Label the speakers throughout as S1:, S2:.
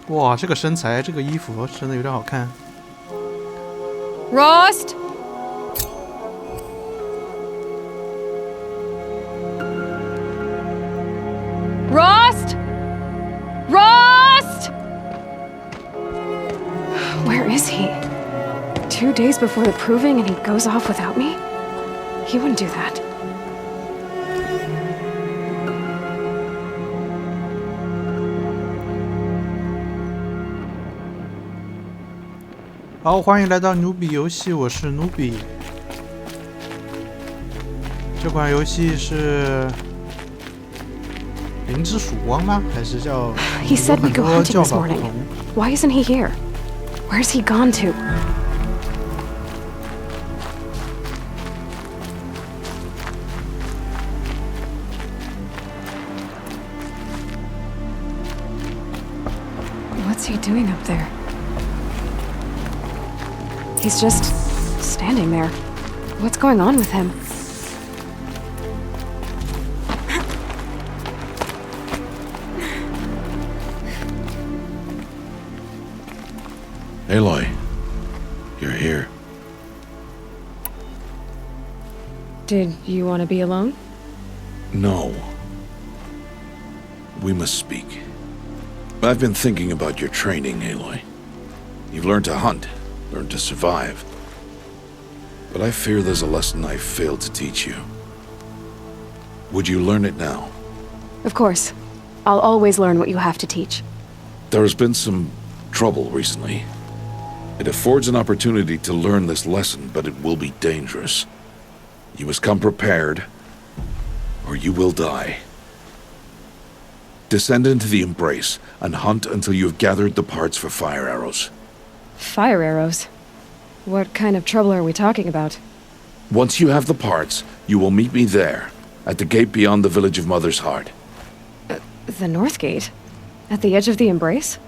S1: 哇，这个身材，这个衣服真的有点好看。
S2: Rost! Rost! Rost!
S3: Where is he? 2 days before the proving and he goes off without me? He wouldn't do that.
S1: 好，欢迎来到努比游戏，我是努比。这款游戏是零之曙光吗？还是叫？
S3: He said we go hunting
S1: 叫
S3: this
S1: 法不
S3: morning.
S1: 同。
S3: Why isn't he here? Where's he gone to? What's he doing up there? He's just standing there. What's going on with him?
S4: Aloy, you're here.
S3: Did you want to be alone?
S4: No. We must speak. I've been thinking about your training, Aloy. You've learned to hunt, learned to survive. But I fear there's a lesson I failed to teach you. Would you learn it now?
S3: Of course. I'll always learn what you have to teach.
S4: There has been some trouble recently. It affords an opportunity to learn this lesson, but it will be dangerous. You must come prepared, or you will die. Descend into the Embrace, and hunt until you have gathered the parts for fire arrows.
S3: Fire arrows? What kind of trouble are we talking about?
S4: Once you have the parts, you will meet me there, at the gate beyond the village of Mother's Heart.
S3: The North Gate? At the edge of the Embrace?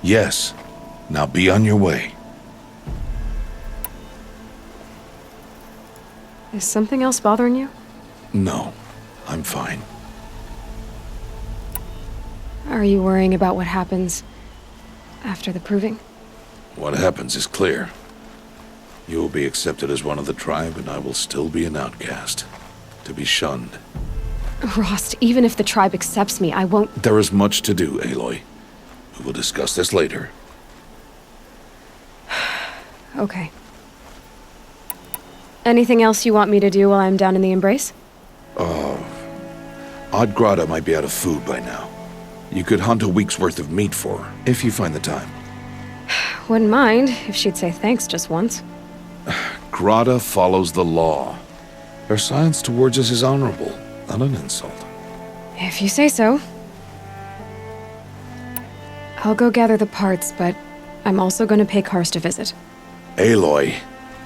S4: Yes. Now be on your way.
S3: Is something else bothering you?
S4: No, I'm fine.
S3: Are you worrying about what happens after the proving?
S4: What happens is clear. You will be accepted as one of the tribe, and I will still be an outcast. To be shunned.
S3: Rost, even if the tribe accepts me, I won't—
S4: There is much to do, Aloy. We will discuss this later.
S3: Okay. Anything else you want me to do while I'm down in the Embrace?
S4: Odd Grata might be out of food by now. You could hunt a week's worth of meat for her, if you find the time.
S3: Wouldn't mind if she'd say thanks just once.
S4: Grata follows the law. Her silence towards us is honorable, not an insult.
S3: If you say so. I'll go gather the parts, but I'm also going to pay Karst a visit.
S4: Aloy,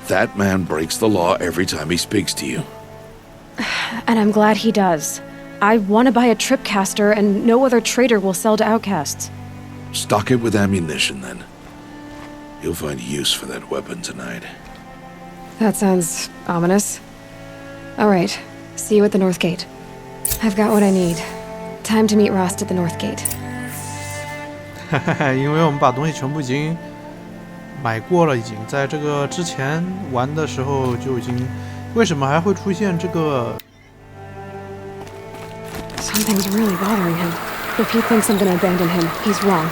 S4: that man breaks the law every time he speaks to you.
S3: And I'm glad he does. I want to buy a tripcaster, and no other trader will sell to outcasts.
S4: Stock it with ammunition, then. You'll find use for that weapon tonight.
S3: That sounds ominous. All right, see you at the North Gate. I've got what I need. Time to meet Rost at the North Gate.
S1: 因为我们把东西全部已经买过了，已经在这个之前玩的时候就已经。为什么还会出现这个
S3: Something's really bothering him. If he thinks I'm gonna abandon him, he's wrong.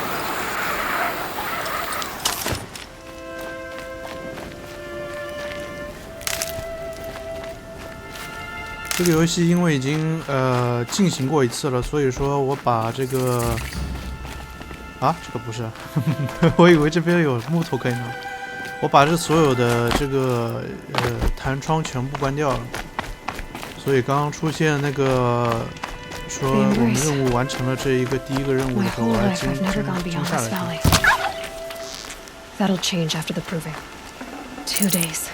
S1: 这个游戏因为已经进行过一次了，所以说我把这个这个不是，我以为这边有木头可以拿。我把这所有的这个弹窗全部关掉了，所以刚刚出现那个说我们任务完成了这一个第一个任务的时候，我还惊吓了一下。
S3: That'll change after the proving. 2 days.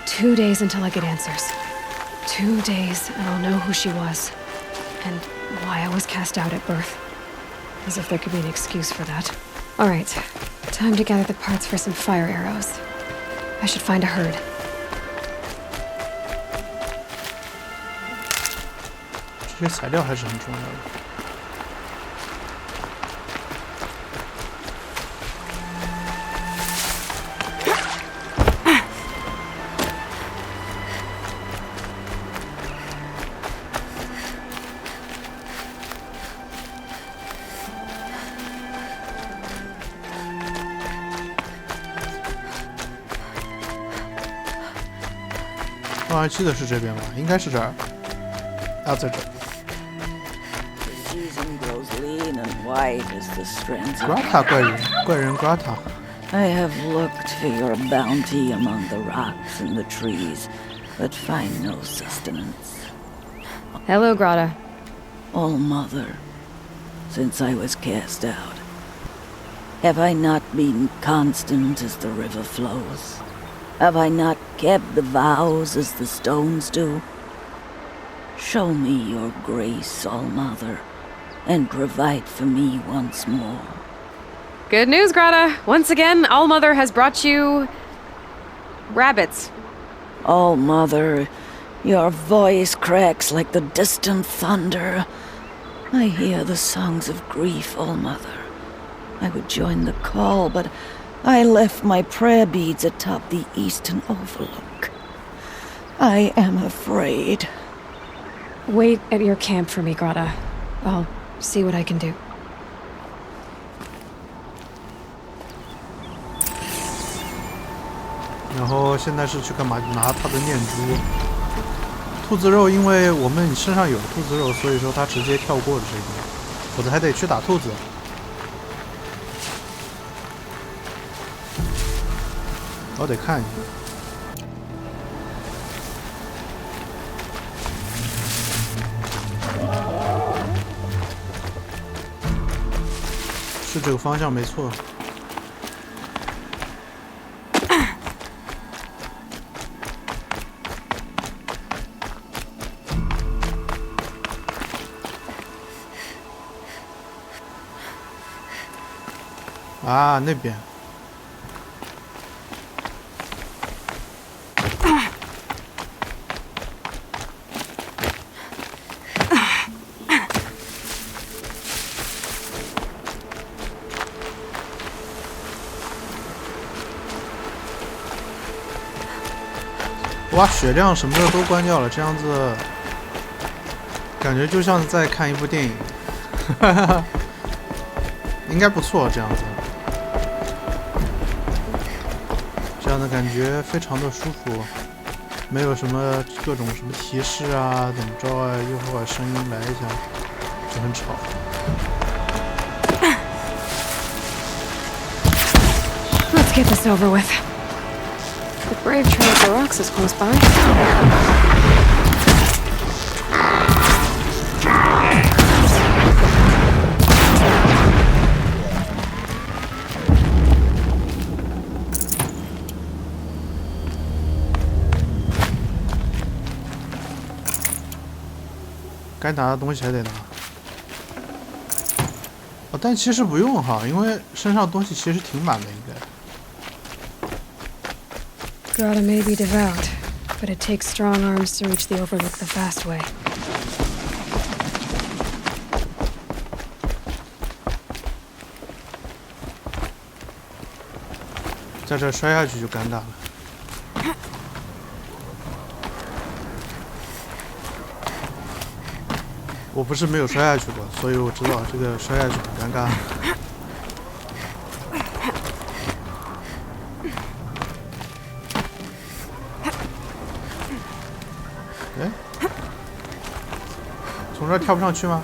S3: 2 days until I get answers. 2 days and I'll know who she was. And why I was cast out at birth. As if there could be an excuse for that. Alright, time to gather the parts for some fire arrows. I should find a herd.
S1: 这些材料还是很重要的。送上去的是这边吧？应该是这儿。啊，在这儿。Grata 怪人 Grata。I
S5: have looked for your bounty among the rocks and the trees, but find no sustenance.
S3: Hello, Grata.
S5: All Mother, since I was cast out, have I not been constant as the river flows? Have I not kept the vows as the stones do? Show me your grace, All Mother, and provide for me once more.
S3: Good news, Grata. Once again, All Mother has brought you... rabbits.
S5: All Mother, your voice cracks like the distant thunder. I hear the songs of grief, All Mother. I would join the call, but I left my prayer beads atop the eastern overlook. I am afraid.
S3: Wait at your camp for me, Grata. I'll see what I can do.
S1: 然后现在是去干嘛？拿他的念珠。兔子肉，因为我们身上有兔子肉，所以说他直接跳过了这个，否则还得去打兔子。我得看一下。是这个方向没错。啊，那边。我把血量什么的都关掉了，这样子感觉就像在看一部电影，应该不错，这样子。这样的感觉非常的舒服，没有什么各种什么提示啊，怎么着啊，一会儿声音来一下，就很吵。
S3: Let's get this over with. The brave trail of the rocks is close by.
S1: 该拿的东西还得拿。哦，但其实不用哈，因为身上东西其实挺满的，应该。
S3: Grata may be devout, but it takes strong arms to reach the overlook the fast way.
S1: 在这摔下去就尴尬了。我不是没有摔下去过，所以我知道这个摔下去很尴尬。哎，从这儿跳不上去吗？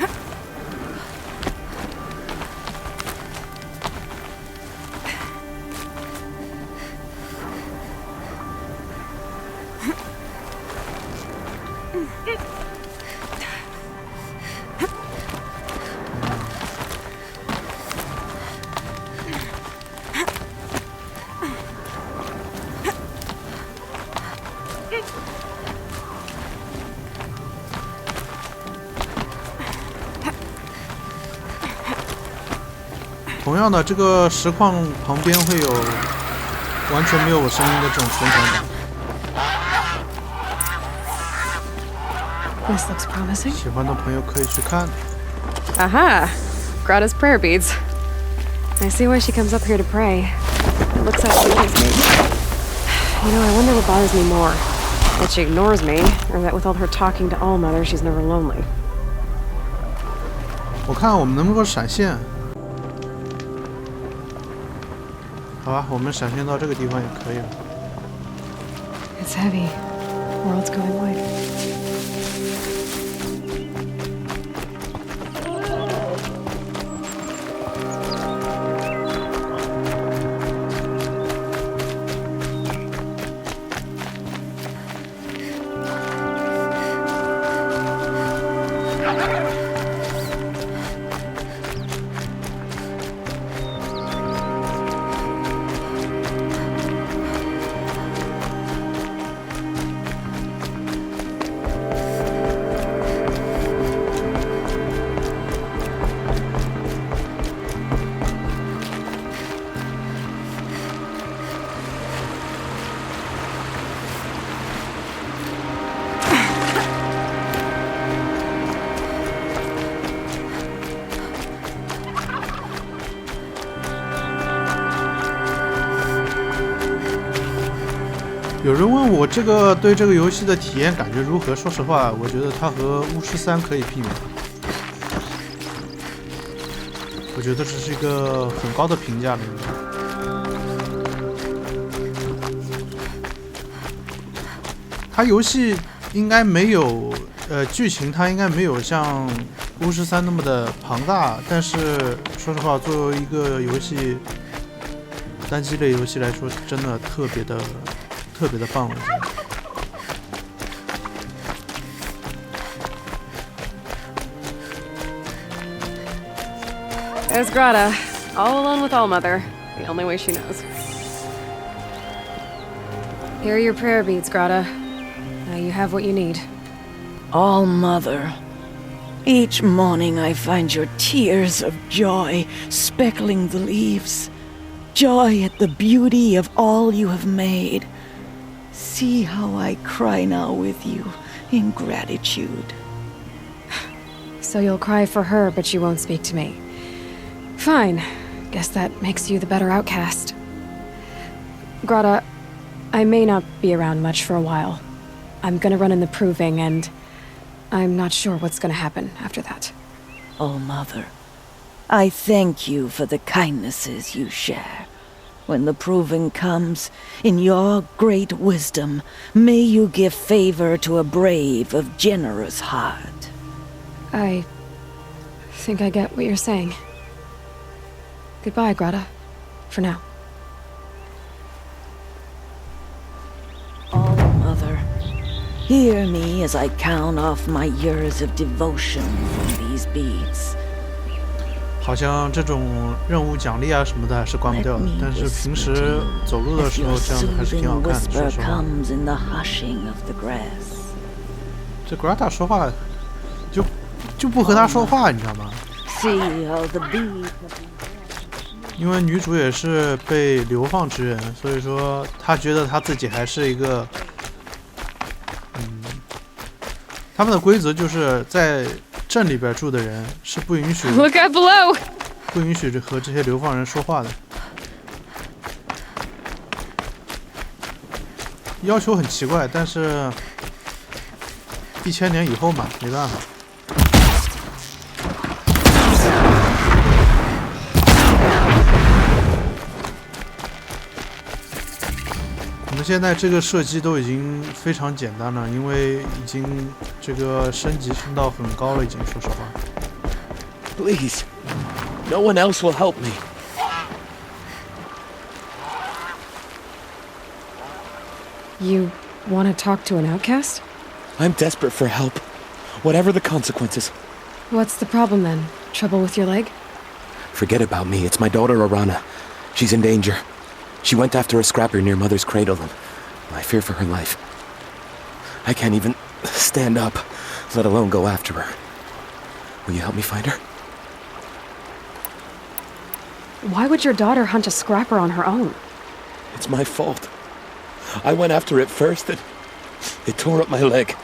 S1: 同样的，这个实况旁边会有完全没有我声音的这种宣传版。
S3: This looks promising.
S1: 喜欢的朋友可以去看。
S3: Aha! Grata's prayer beads. I see why she comes up here to pray. It looks like she likes me. You know, I wonder what bothers me more. That she ignores me, or that with all her talking to Allmother, she's never lonely.
S1: 我看我们能不能够闪现。好吧，我们闪现到这个地方也可以了。
S3: It's heavy. World's going wide.
S1: 有人问我对这个游戏的体验感觉如何？说实话，我觉得它和巫师3可以媲美。我觉得这是一个很高的评价的。它游戏应该没有，剧情它应该没有像巫师3那么的庞大，但是说实话，作为一个游戏单机类游戏来说，真的特别的棒了。
S2: There's Grata, all alone with Allmother, the only way she knows. Here are your prayer beads, Grata. Now you have what you need.
S5: All-Mother, each morning I find your tears of joy speckling the leaves. Joy at the beauty of all you have made. See how I cry now with you in gratitude.
S3: So you'll cry for her, but you won't speak to me. Fine. Guess that makes you the better outcast. Grata, I may not be around much for a while. I'm gonna run in the proving, and I'm not sure what's gonna happen after that.
S5: All-Mother, I thank you for the kindnesses you share. When the proving comes, in your great wisdom, may you give favor to a brave of generous heart.
S3: I think I get what you're saying. Goodbye, Grata. For now.
S5: All-Mother, hear me as I count off my years of devotion from these beads.
S1: 好像这种任务奖励啊什么的还是关不掉的，但是平时走路的时候这样子还是挺好看的。说实话，这 Grata 说话就不和他说话，你知道吗？因为女主也是被流放之人，所以说她觉得她自己还是一个，他们的规则就是在镇里边住的人是不允许
S2: Look out below!
S1: 不允许和这些流放人说话的，要求很奇怪，但是1000年以后嘛，没办法。我们现在这个射击都已经非常简单了，因为已经这个升级升到很高了，已经说实话。
S6: Please, no one else will help me.
S3: You want to talk to an outcast?
S6: I'm desperate for help, whatever the consequences.
S3: What's the problem then? Trouble with your leg?
S6: Forget about me. It's my daughter Arana. She's in danger. She went after a scrapper near Mother's cradle, and I fear for her life. I can't even stand up, let alone go after her. Will you help me find her?
S3: Why would your daughter hunt a scrapper on her own?
S6: It's my fault. I went after it first, and it tore up my leg.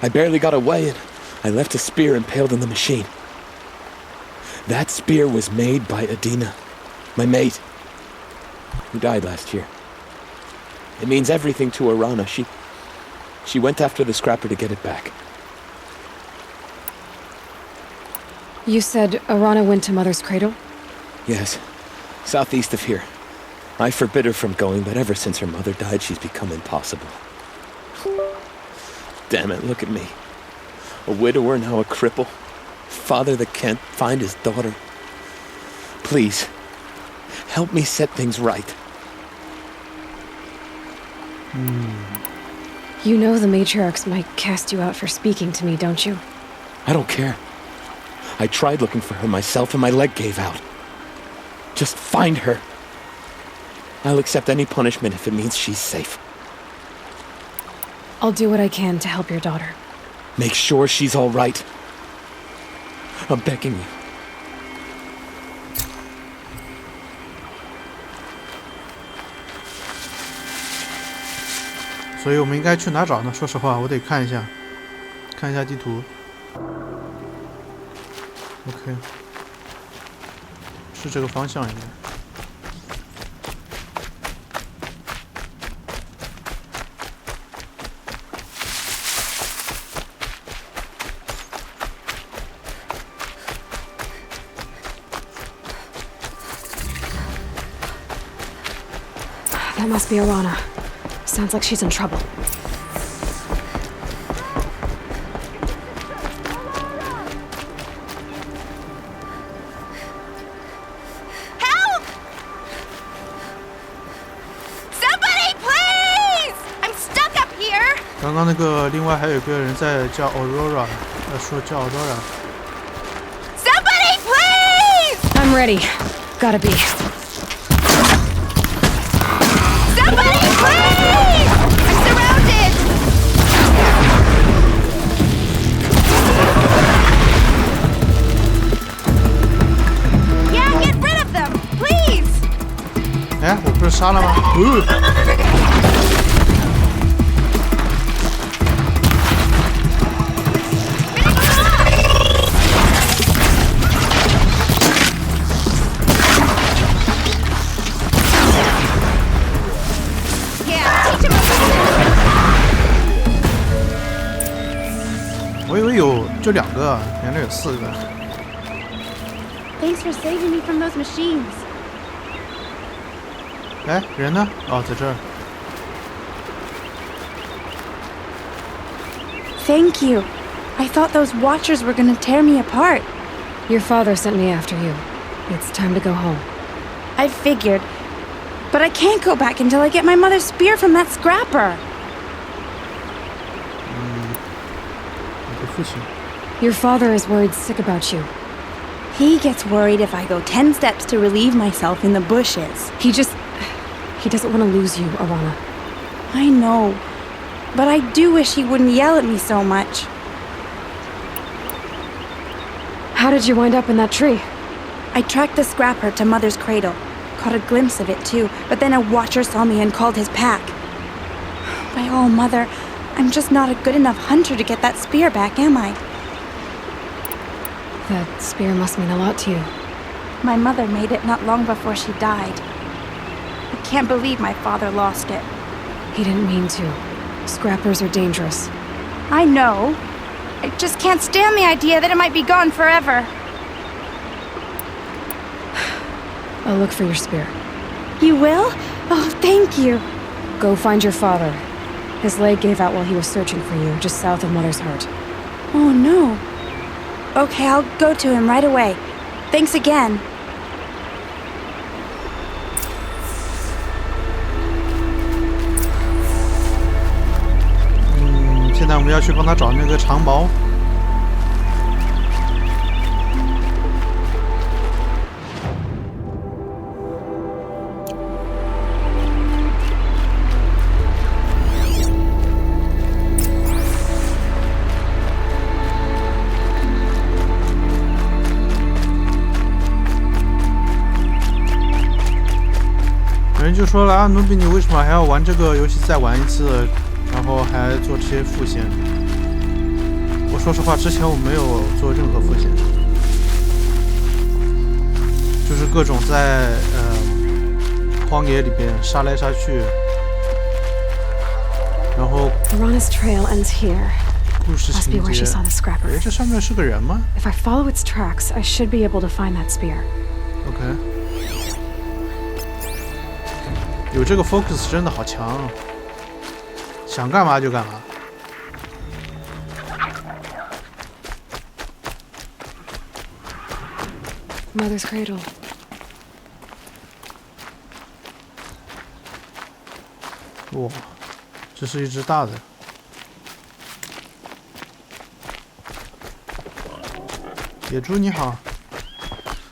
S6: I barely got away, and I left a spear impaled in the machine. That spear was made by Adina, my mate, who died last year. It means everything to Arana. She went after the scrapper to get it back.
S3: You said Arana went to Mother's cradle?
S6: Yes, southeast of here. I forbid her from going, but ever since her mother died, she's become impossible. Damn it, look at me. A widower, now a cripple. Father that can't find his daughter. Please, help me set things right.
S3: You know the matriarchs might cast you out for speaking to me, don't you?
S6: I don't care. I tried looking for her myself and my leg gave out. Just find her. I'll accept any punishment if it means she's safe.
S3: I'll do what I can to help your daughter.
S6: Make sure she's all right. I'm begging you.
S1: 所以我们应该去哪找呢？说实话，我得看一下地图。OK， 是这个方向应该。
S3: That must be Arana. Sounds like she's in trouble.
S2: Help! Somebody, please! I'm stuck up here.
S1: 刚刚那个另外还有个人在叫 Aurora， 说叫 Aurora。
S2: Somebody, please!
S3: I'm ready. Gotta be.
S2: Somebody, please! I'm surrounded! Yeah, get rid of them, please!
S1: 哎，我不是杀了吗？我以为有就2个，原来有4个。
S2: Thanks for saving me from those machines.
S1: 哎，人呢？哦，在这儿。
S7: Thank you. I thought those watchers were gonna tear me apart.
S3: Your father sent me after you. It's time to go home.
S7: I figured. But I can't go back until I get my mother's spear from that scrapper.
S1: 你的父亲。
S3: Your father is worried sick about you.
S7: He gets worried if I go 10 steps to relieve myself in the bushes.
S3: He doesn't want to lose you, Arana.
S7: I know. But I do wish he wouldn't yell at me so much.
S3: How did you wind up in that tree?
S7: I tracked the scrapper to Mother's cradle. Caught a glimpse of it too, but then a watcher saw me and called his pack. By all, Mother, I'm just not a good enough hunter to get that spear back, am I?
S3: That spear must mean a lot to you.
S7: My mother made it not long before she died. I can't believe my father lost it.
S3: He didn't mean to. Scrappers are dangerous.
S7: I know. I just can't stand the idea that it might be gone forever.
S3: I'll look for your spear.
S7: You will? Oh, thank you.
S3: Go find your father. His leg gave out while he was searching for you, just south of Mother's Heart.
S7: Oh, no. Okay, I'll go to him right away. Thanks again.
S1: 现在我们要去帮他找那个长矛。有人就说了啊，努比，你为什么还要玩这个游戏再玩一次？ 然后还做这些副线，我说实话，之前我没有做任何副线，就是各种在荒野里边杀来杀去，然后
S3: Arana's trail ends here.
S1: 故事
S3: Must
S1: 情
S3: be where
S1: 节。
S3: she saw the scrapper.
S1: 哎，这上面是个人吗
S3: If I follow its tracks, I should be able to find that spear.
S1: ？OK， 有这个 focus 真的好强啊！ 想干嘛就干嘛。
S3: Mother's cradle.
S1: 哇，这是一只大的。野猪你好。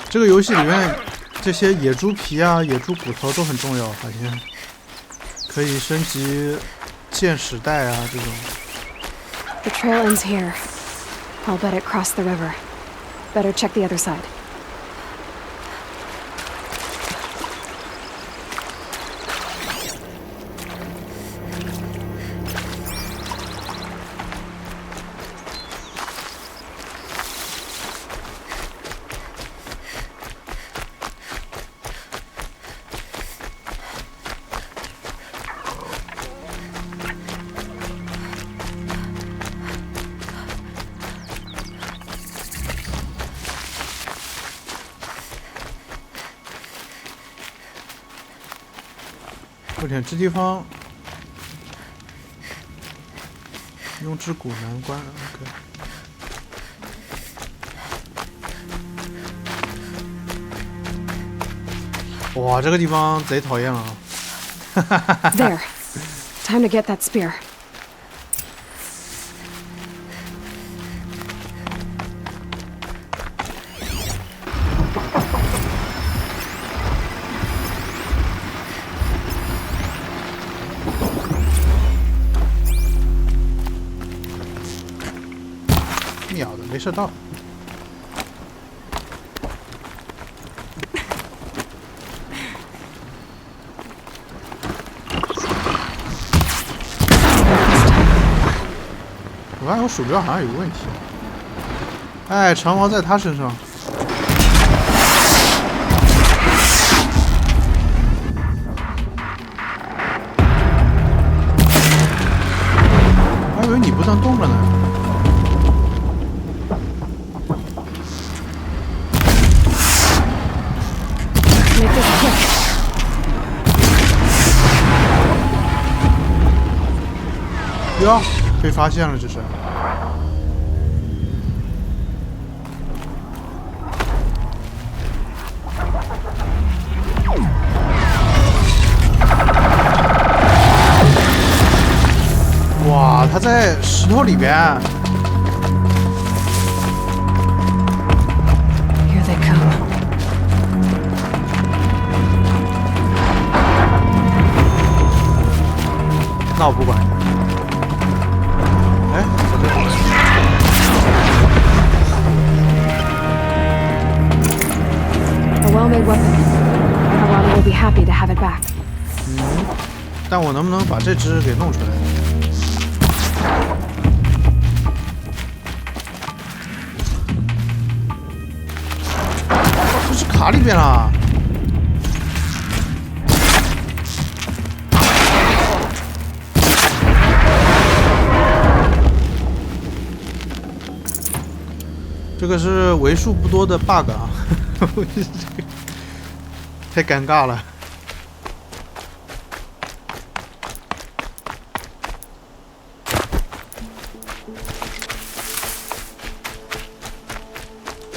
S1: 这个游戏里面这些野猪皮啊、野猪骨头都很重要，好像可以升级箭矢带啊这种。
S3: The trail ends here. I'll bet it crossed the river. Better check the other side.
S1: 我天，这地方用之谷难关。OK。哇，这个地方贼讨厌啊！
S3: There. Time to get that spear.
S1: 秒的，没射到。我发现我鼠标好像有个问题。哎，长矛在他身上。我还以为你不能动了呢。 哟，被发现了，这是。哇，他在石头里边。
S3: Here they come.
S1: 那我不管。 哎，不对。
S3: A well-made weapon. Arana will be happy to have it back.
S1: 但我能不能把这只给弄出来？这是卡里边了。 这个是为数不多的 bug 啊，太尴尬了。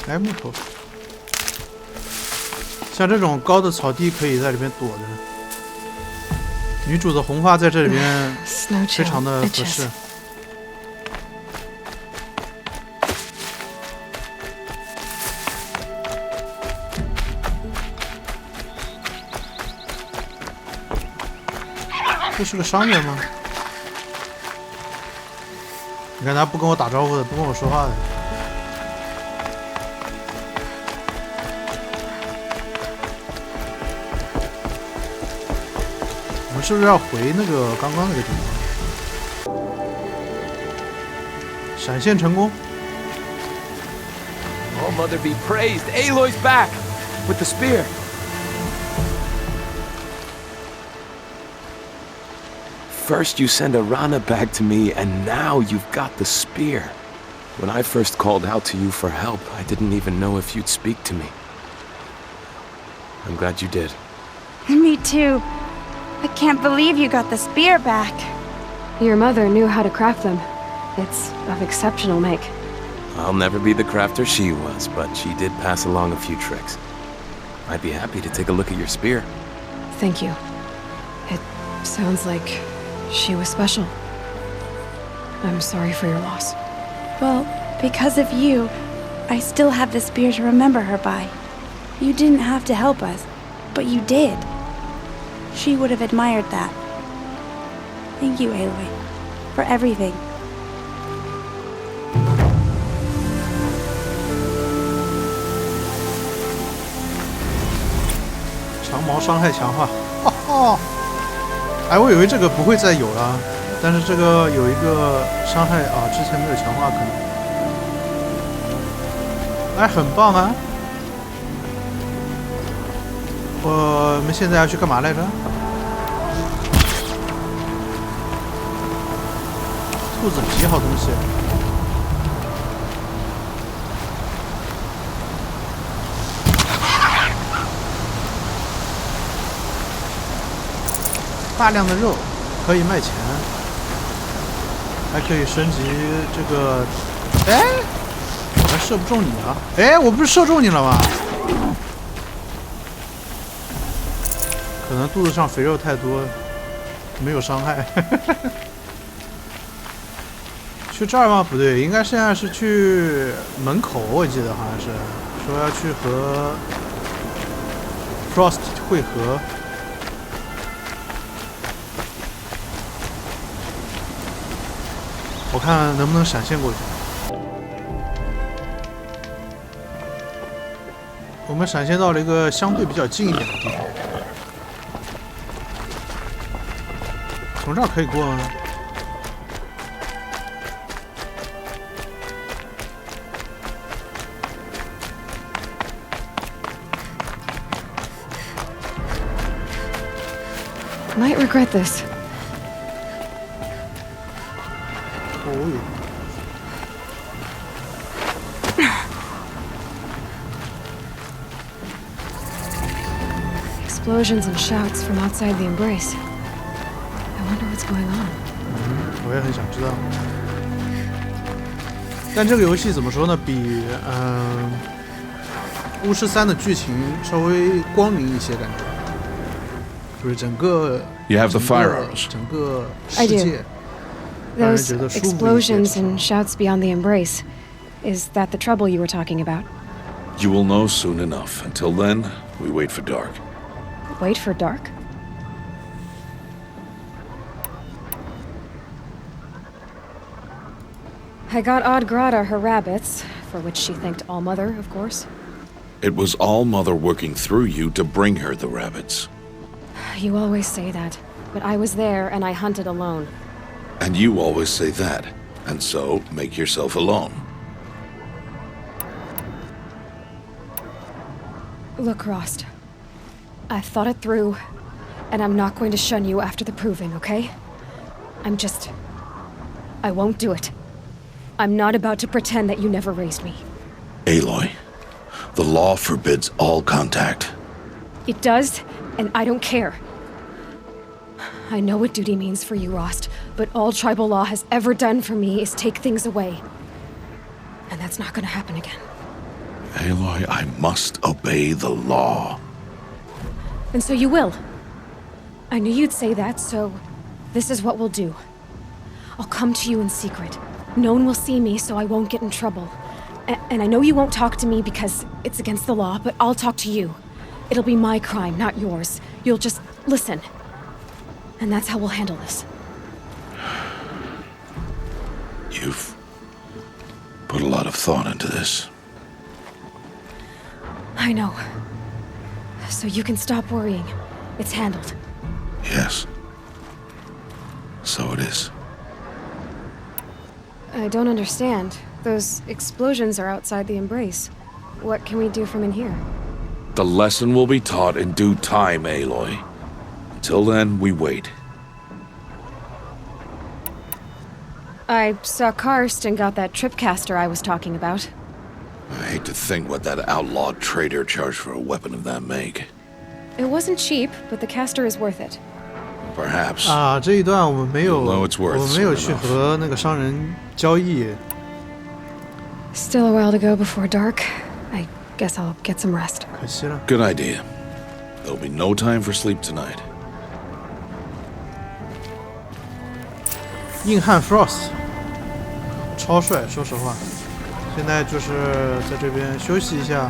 S1: 哎，木头，像这种高的草地可以在里边躲着。女主的红发在这里边非常的合适。 这是个商人吗？你看他不跟我打招呼的，不跟我说话的。我们是不是要回那个刚刚那个地方？闪现成功。
S6: Oh, Mother be praised! Aloy's back with the spear. First you send Arana back to me, and now you've got the spear. When I first called out to you for help, I didn't even know if you'd speak to me. I'm glad you did.
S7: Me too. I can't believe you got the spear back.
S3: Your mother knew how to craft them. It's of exceptional make.
S6: I'll never be the crafter she was, but she did pass along a few tricks. I'd be happy to take a look at your spear.
S3: Thank you. It sounds like she was special. I'm sorry for your loss.
S7: Well, because of you, I still have the spear to remember her by. You didn't have to help us, but you did. She would have admired that. Thank you, Aloy, for everything.
S1: 长矛伤害强化，哦，哎，我以为这个不会再有了，但是这个有一个伤害啊，之前没有强化可能，哎，很棒啊！我们现在要去干嘛来着？兔子皮好东西。大量的肉可以卖钱，还可以升级这个。哎，我还射不中你啊！哎，我不是射中你了吗？可能肚子上肥肉太多，没有伤害。去这儿吗？不对，应该现在是去门口，我记得好像是说要去和 Frost 会合。我看能不能闪现过去。我们闪现到了一个相对比较近一点的地方，从这儿可以过吗？Might
S3: regret this. ，Explosions and shouts from outside the embrace. I wonder what's going on.
S1: 我也很想知道。但这个游戏怎么说呢？比巫师3的剧情稍微光明一些，感觉。就是整个
S4: You have the firearms.
S1: 整个世界。
S3: Those explosions and shouts beyond the embrace. Is that the trouble you were talking about?
S4: You will know soon enough. Until then, we wait for dark.
S3: Wait for dark? I got Odd Grata her rabbits, for which she thanked All-Mother, of course.
S4: It was All-Mother working through you to bring her the rabbits.
S3: You always say that, but I was there and I hunted alone.
S4: And you always say that, and so make yourself alone.
S3: Look, Rost. I've thought it through, and I'm not going to shun you after the proving, okay? I won't do it. I'm not about to pretend that you never raised me.
S4: Aloy, the law forbids all contact.
S3: It does, and I don't care. I know what duty means for you, Rost, but all tribal law has ever done for me is take things away. And that's not gonna happen again.
S4: Aloy, I must obey the law.
S3: And so you will. I knew you'd say that, so this is what we'll do. I'll come to you in secret. No one will see me, so I won't get in trouble. And I know you won't talk to me because it's against the law, but I'll talk to you. It'll be my crime, not yours. You'll just listen. And that's how we'll handle this.
S4: You've put a lot of thought into this.
S3: I know. So you can stop worrying. It's handled.
S4: Yes. So it is.
S3: I don't understand. Those explosions are outside the embrace. What can we do from in here?
S4: The lesson will be taught in due time, Aloy. Until then, we wait.
S3: I saw Karst and got that tripcaster I was talking about.
S4: I hate to think what that outlawed trader charged for a weapon of that make.
S3: It wasn't cheap, but the caster is worth it.
S4: Perhaps.
S1: 啊，这一段我们没有，
S4: You'll know it's worth
S1: 我们没有
S4: soon
S1: 去
S4: enough.
S1: 和那个商人交易。
S3: Still a while to go before dark. I guess I'll get some rest.
S1: 可惜了。
S4: Good idea. There'll be no time for sleep tonight.
S1: 硬汉 Frost， 超帅，说实话。现在就是在这边休息一下。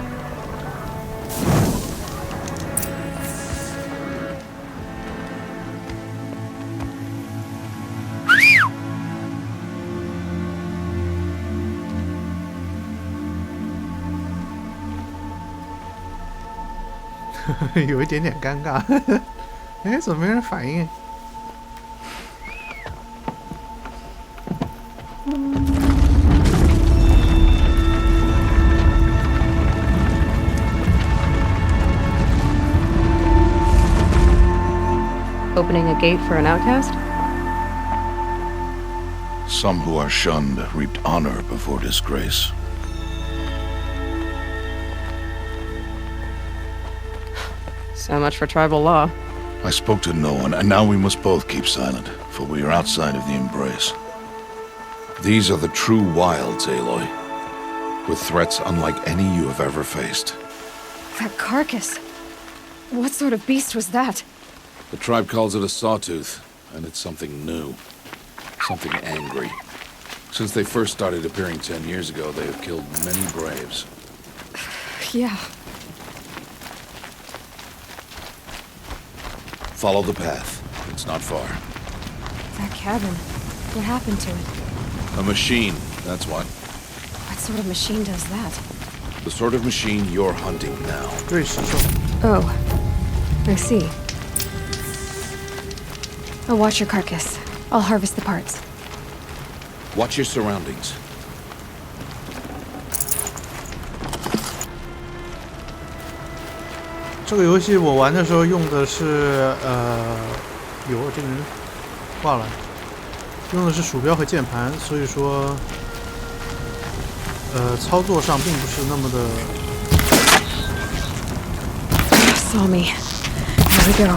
S1: 有一点点尴尬，哎，怎么没人反应？
S3: Opening a gate for an outcast?
S4: Some who are shunned reaped honor before disgrace.
S3: So much for tribal law.
S4: I spoke to no one, and now we must both keep silent, for we are outside of the embrace. These are the true wilds, Aloy, with threats unlike any you have ever faced.
S3: That carcass. What sort of beast was that?
S4: The tribe calls it a sawtooth, and it's something new. Something angry. Since they first started appearing 10 years ago, they have killed many braves.
S3: Yeah.
S4: Follow the path. It's not far.
S3: That cabin. What happened to it?
S4: A machine, that's what.
S3: What sort of machine does that?
S4: The sort of machine you're hunting now.
S1: 对，石兽。
S3: Oh. I see. I'll watch your carcass. I'll harvest the parts.
S4: Watch your surroundings.
S1: 这个游戏我玩的时候用的是有这个人挂了，用的是鼠标和键盘，所以说操作上并不是那么的。
S3: Saw me. Here we go.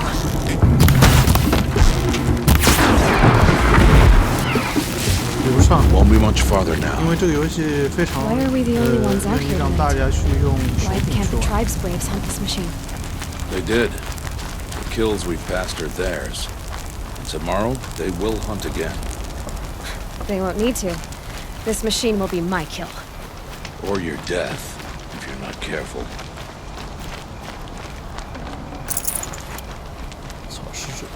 S1: 流畅，
S4: Won't be much farther now.
S1: 因为这个游戏非常
S3: Why are we the only ones out
S1: 愿意
S3: here
S1: 让
S3: tonight?
S1: 大家去用手
S3: Why
S1: 柄
S3: can't
S1: 去
S3: the
S1: 玩。
S3: tribe's braves hunt this machine?
S4: They did. The kills we've passed are theirs. Tomorrow, they will hunt again.
S3: They won't need to. This machine will be my kill.
S4: Or your death, if you're not careful.
S1: 草食者。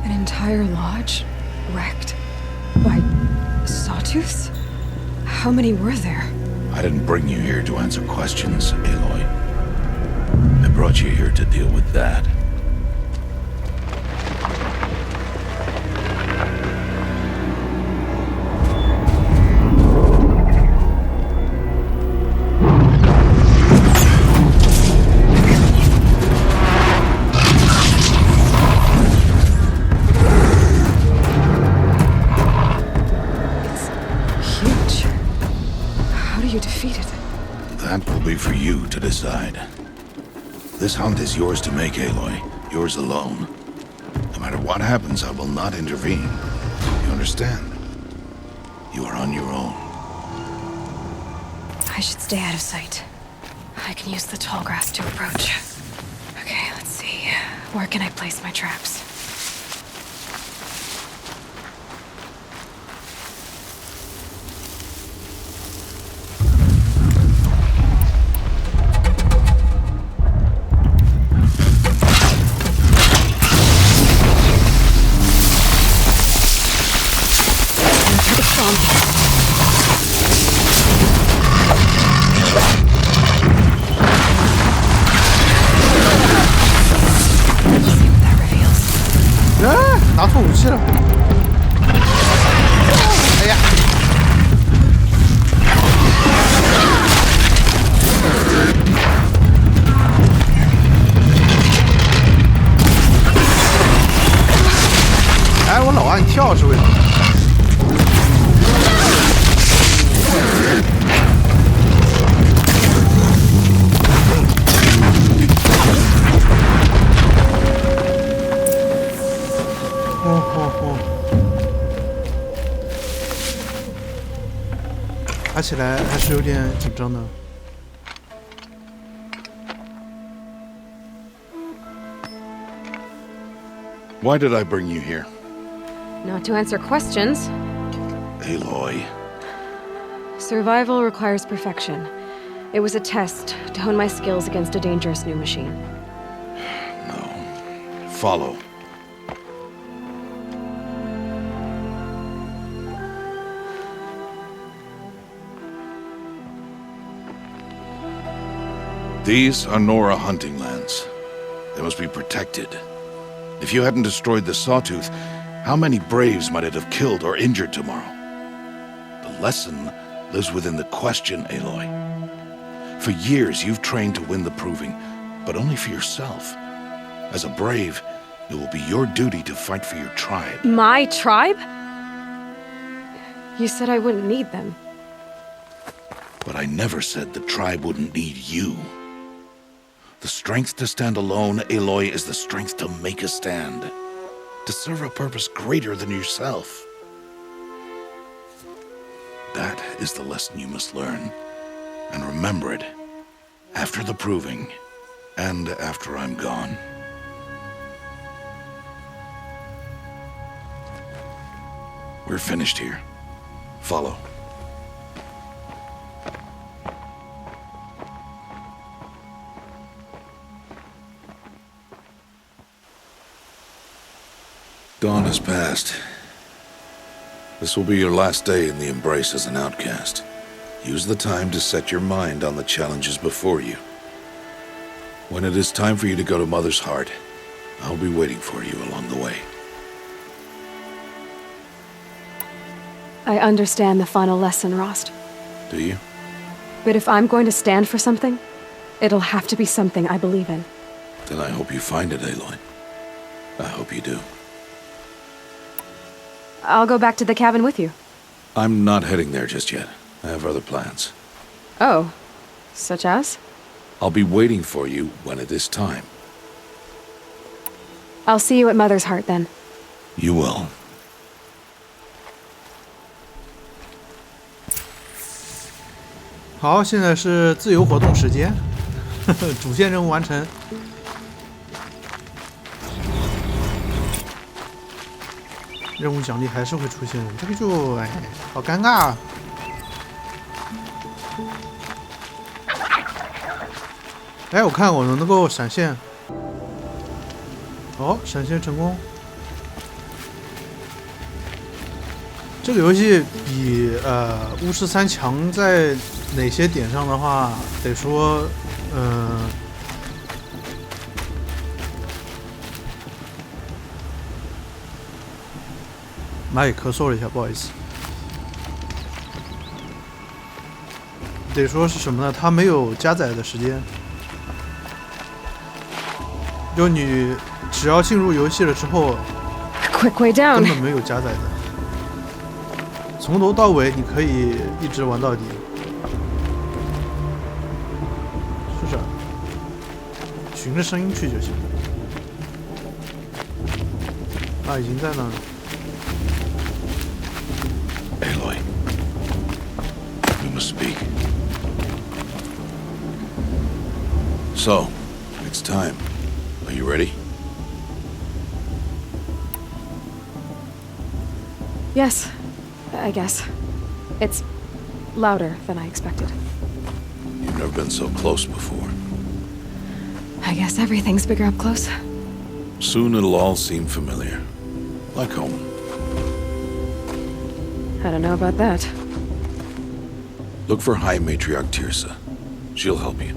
S3: An entire lodge wrecked by sawtooths? How many were there?
S4: I didn't bring you here to answer questions, Aloy. I brought you here to deal with that.
S3: Huge. How do you defeat it?
S4: That will be for you to decide. This hunt is yours to make, Aloy. Yours alone. No matter what happens, I will not intervene. You understand? You are on your own.
S3: I should stay out of sight. I can use the tall grass to approach. Okay, let's see. Where can I place my traps? See what that reveals.
S1: 啊，拿错武器了！哎呀！哎，我老按跳是为什么？打起来还是有点紧张的。
S4: Why did I bring you here?
S3: Not to answer questions.
S4: Aloy.
S3: Survival requires perfection. It was a test to hone my skills against a dangerous new machine.
S4: No. Follow. These are Nora hunting lands. They must be protected. If you hadn't destroyed the Sawtooth, how many Braves might it have killed or injured tomorrow? The lesson lives within the question, Aloy. For years, you've trained to win the Proving, but only for yourself. As a Brave, it will be your duty to fight for your tribe.
S3: My tribe? You said I wouldn't need them.
S4: But I never said the tribe wouldn't need you. The strength to stand alone, Aloy, is the strength to make a stand. To serve a purpose greater than yourself. That is the lesson you must learn. And remember it. After the Proving. And after I'm gone. We're finished here. Follow. Dawn has passed. This will be your last day in the Embrace as an outcast. Use the time to set your mind on the challenges before you. When it is time for you to go to Mother's Heart, I'll be waiting for you along the way.
S3: I understand the final lesson, Rost.
S4: Do you?
S3: But if I'm going to stand for something, it'll have to be something I believe in.
S4: Then I hope you find it, Aloy. I hope you do.
S3: I'll go back to the cabin with you.
S4: I'm not heading there just yet. I have other plans.
S3: Oh, such as?
S4: I'll be waiting for you when it is time.
S3: I'll see you at Mother's Heart then.
S4: You will.
S1: 好，现在是自由活动时间，主线任务完成。任务奖励还是会出现，这个就哎，好尴尬啊！哎，我看我能够闪现，哦，闪现成功。这个游戏比巫师3强在哪些点上的话，得说，妈也咳嗽了一下，不好意思。得说是什么呢？它没有加载的时间，就你只要进入游戏了之后，
S3: Quick way down.
S1: 根本没有加载的。从头到尾你可以一直玩到底，是这儿，循着声音去就行。啊，已经在那了。
S4: Aloy, we must speak. So, it's time. Are you ready?
S3: Yes, I guess. It's louder than I expected.
S4: You've never been so close before.
S3: I guess everything's bigger up close.
S4: Soon it'll all seem familiar. Like home.
S3: I don't know about that.
S4: Look for High Matriarch Tirsa. She'll help you.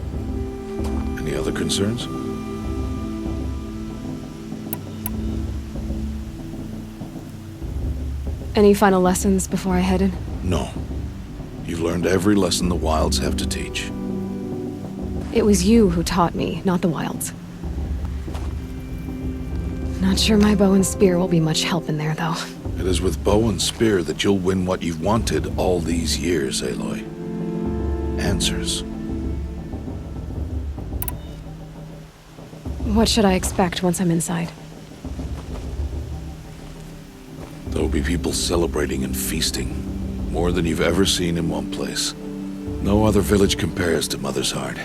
S4: Any other concerns?
S3: Any final lessons before I head in?
S4: No. You've learned every lesson the Wilds have to teach.
S3: It was you who taught me, not the Wilds. Not sure my bow and spear will be much help in there, though.
S4: It is with bow and spear that you'll win what you've wanted all these years, Aloy. Answers.
S3: What should I expect once I'm inside?
S4: There will be people celebrating and feasting. more than you've ever seen in one place. No other village compares to Mother's Heart.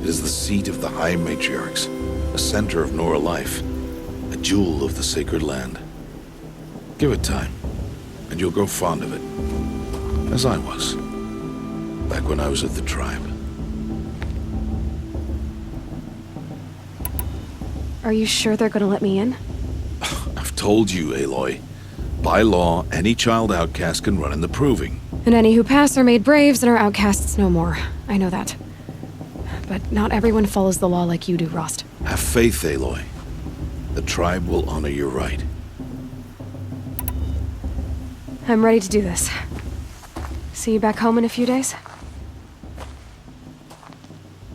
S4: It is the seat of the High Matriarchs, a center of Nora life, a jewel of the sacred land. Give it time, and you'll grow fond of it. As I was, back when I was at the tribe.
S3: Are you sure they're gonna let me in?
S4: I've told you, Aloy. By law, any child outcast can run in the proving.
S3: And any who pass are made braves and are outcasts no more. I know that. But not everyone follows the law like you do, Rost.
S4: Have faith, Aloy. The tribe will honor your right.
S3: I'm ready to do this. See you back home in a few days?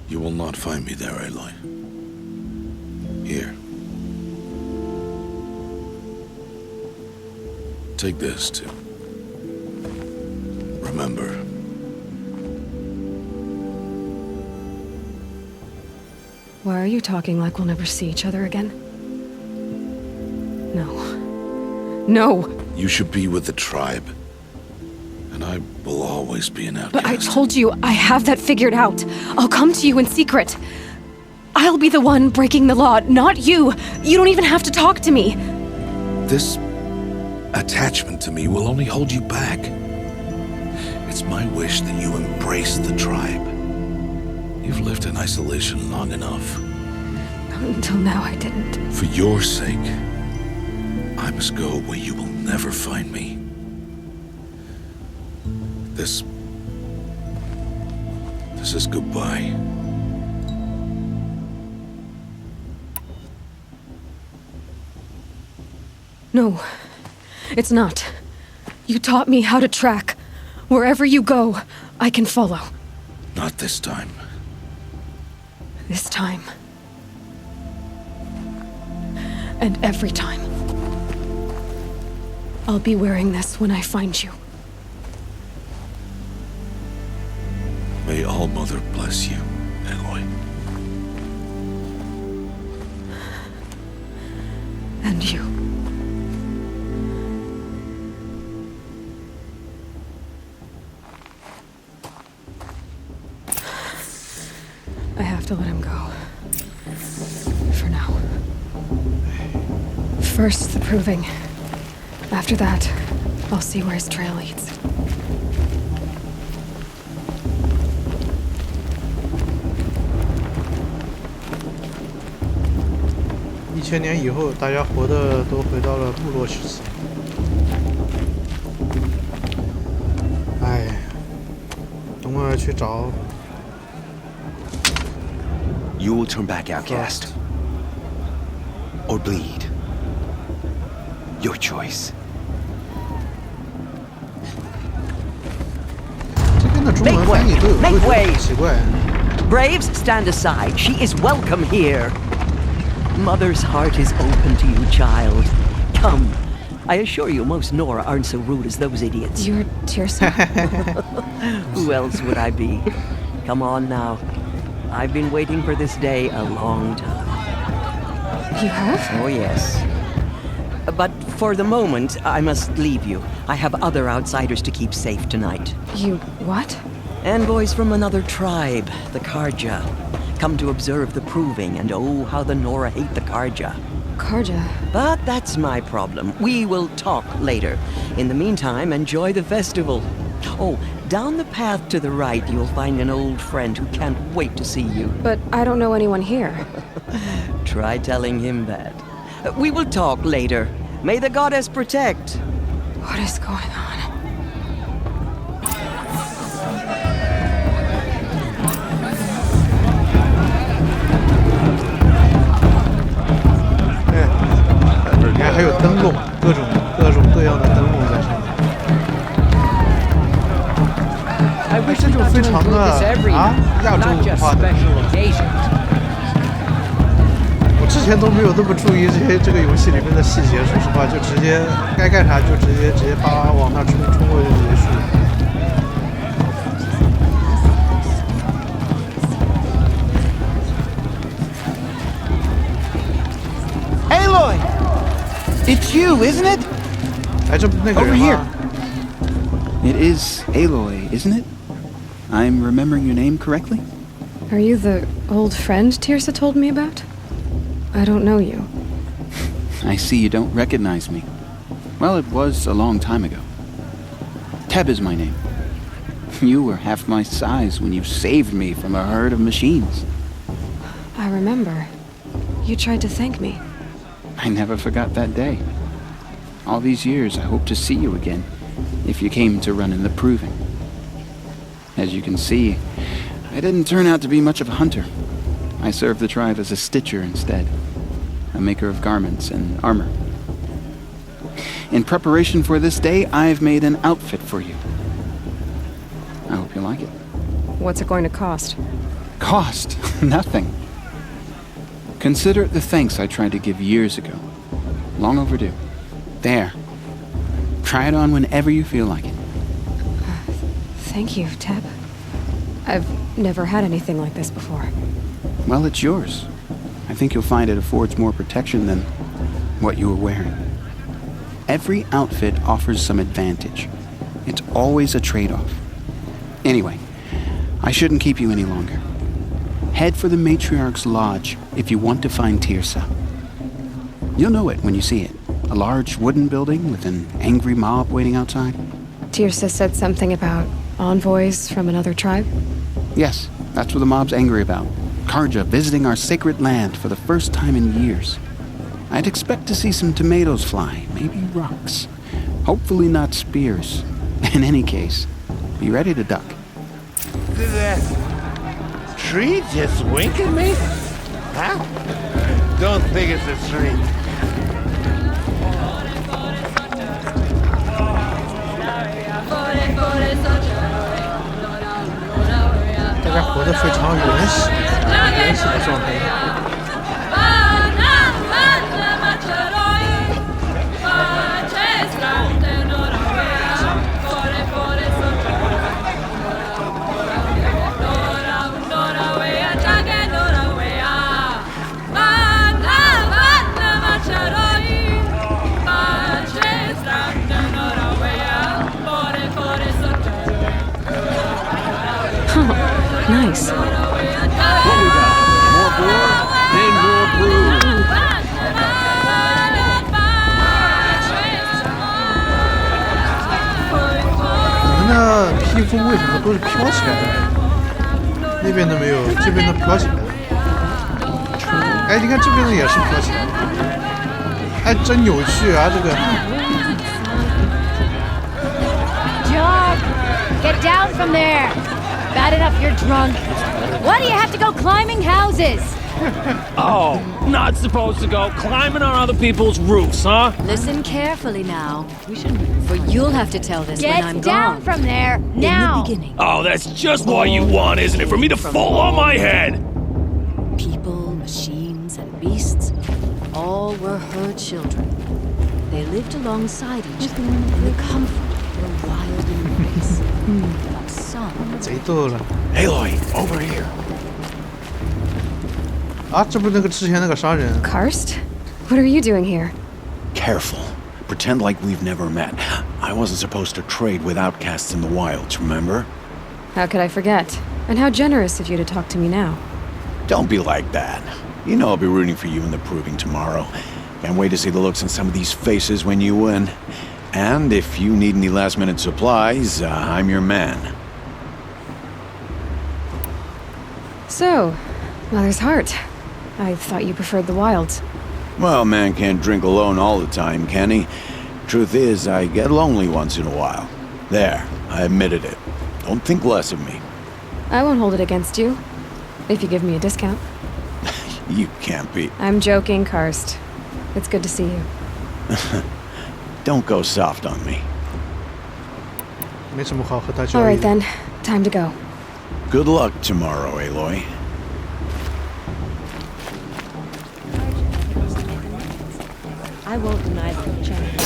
S4: You will not find me there, Aloy. Here. Take this, too. Remember.
S3: Why are you talking like we'll never see each other again? No. No!
S4: You should be with the tribe. And I will always be an outcast.
S3: But I told you, I have that figured out. I'll come to you in secret. I'll be the one breaking the law, not you. You don't even have to talk to me.
S4: This attachment to me will only hold you back. It's my wish that you embrace the tribe. You've lived in isolation long enough.
S3: Until now, I didn't.
S4: For your sake, I must go where you will never find me. This is goodbye.
S3: No, it's not. You taught me how to track. Wherever you go, I can follow.
S4: Not this time.
S3: This time. And every time. I'll be wearing this when I find you.
S4: May All Mother bless you, Aloy.
S3: And you. I have to let him go. For now. First, the proving. After that, I'll see where his trail leads.
S1: 1000年以后，大家活的都回到了部落时期。哎，等会儿去找。
S8: You will turn back outcast. Or bleed. Your choice.
S1: 这边的中文翻译都有点奇怪。
S9: Braves, stand aside. She is welcome here. Mother's heart is open to you, child. Come. I assure you, most Nora aren't so rude as those idiots.
S3: You're Tirsa?
S9: Who else would I be? Come on now. I've been waiting for this day a long time.
S3: You have?
S9: Oh, yes. But for the moment, I must leave you. I have other outsiders to keep safe tonight.
S3: You what?
S9: Envoys from another tribe, the Karja. Come to observe the proving, and oh, how the Nora hate the Karja.
S3: Karja?
S9: But that's my problem. We will talk later. In the meantime, enjoy the festival. Oh, down the path to the right, you'll find an old friend who can't wait to see you.
S3: But I don't know anyone here.
S9: Try telling him that. We will talk later. May the goddess protect.
S3: What is going on?
S1: Yeah, 还有灯笼，各种各样的灯笼在上面。哎，这就非常的亚洲文化的。我之前都没有那么注意这个游戏里面的细节，说实话，就直接该干啥就直接叭往那冲过去就结束。
S10: Aloy! It's you, isn't it?
S1: 哎，这不那个人吗？
S10: It is Aloy, isn't it? I'm remembering your name correctly?
S3: Are you the old friend Tirsa told me about? I don't know you.
S10: I see you don't recognize me. Well, it was a long time ago. Teb is my name. You were half my size when you saved me from a herd of machines.
S3: I remember. You tried to thank me.
S10: I never forgot that day. All these years, I hope to see you again, if you came to run in the Proving. As you can see, I didn't turn out to be much of a hunter. I served the tribe as a stitcher instead, a maker of garments and armor. In preparation for this day, I've made an outfit for you. I hope you like it.
S3: What's it going to cost?
S10: Cost? Nothing. Consider it the thanks I tried to give years ago. Long overdue. There. Try it on whenever you feel like it.
S3: Thank you, Teb. I've never had anything like this before.
S10: Well, it's yours. I think you'll find it affords more protection than what you were wearing. Every outfit offers some advantage. It's always a trade-off. Anyway, I shouldn't keep you any longer. Head for the Matriarch's Lodge if you want to find Tirsa. You'll know it when you see it. A large wooden building with an angry mob waiting outside.
S3: Tirsa said something about envoys from another tribe?
S10: Yes, that's what the mob's angry about. Karja visiting our sacred land for the first time in years. I'd expect to see some tomatoes fly, maybe rocks. Hopefully not spears. In any case, be ready to duck.
S11: Did that tree just wink at me? Huh? Don't think it's a tree.
S1: 大家活得非常原始的状态。
S3: Nice.
S8: What we got? More boar and more brew.
S1: 你们的披风为什么都是飘起来的呢？那边的没有，这边的飘起来的。哎，你看这边的也是飘起来的。哎，真有趣啊，这个。
S12: Dog, get down from there. Bad enough you're drunk. Why do you have to go climbing houses?
S13: Oh, not supposed to go climbing on other people's roofs, huh?
S12: Listen carefully now. For you'll have to tell this when I'm
S2: Get down
S12: gone.
S2: from there, now!
S12: In the beginning,
S13: Oh, that's just what you want, isn't it? For me to fall on my head!
S12: people, machines, and beasts all were her children. They lived alongside each other in the comfort of their wild embrace. But some
S1: 贼逗了。
S8: Aloy, over here.
S1: 啊，这不是那个之前那个商人。
S3: Karst? What are you doing here?
S4: Careful. Pretend like we've never met. I wasn't supposed to trade with outcasts in the wilds, remember?
S3: How could I forget? And how generous of you to talk to me now.
S4: Don't be like that. You know I'll be rooting for you in the Proving tomorrow. Can't wait to see the looks on some of these faces when you win. And if you need any last-minute supplies, I'm your man.
S3: So, Mother's Heart. I thought you preferred the wilds.
S4: Well, man can't drink alone all the time, can he? Truth is, I get lonely once in a while. There, I admitted it. Don't think less of me.
S3: I won't hold it against you. If you give me a discount.
S4: You can't be.
S3: I'm joking, Karst. It's good to see you.
S4: Don't go soft on me.
S1: 没什么好和他交易
S3: Alright
S1: 的。
S3: then, time to go.
S4: Good luck tomorrow, Aloy.
S12: I won't deny the chance.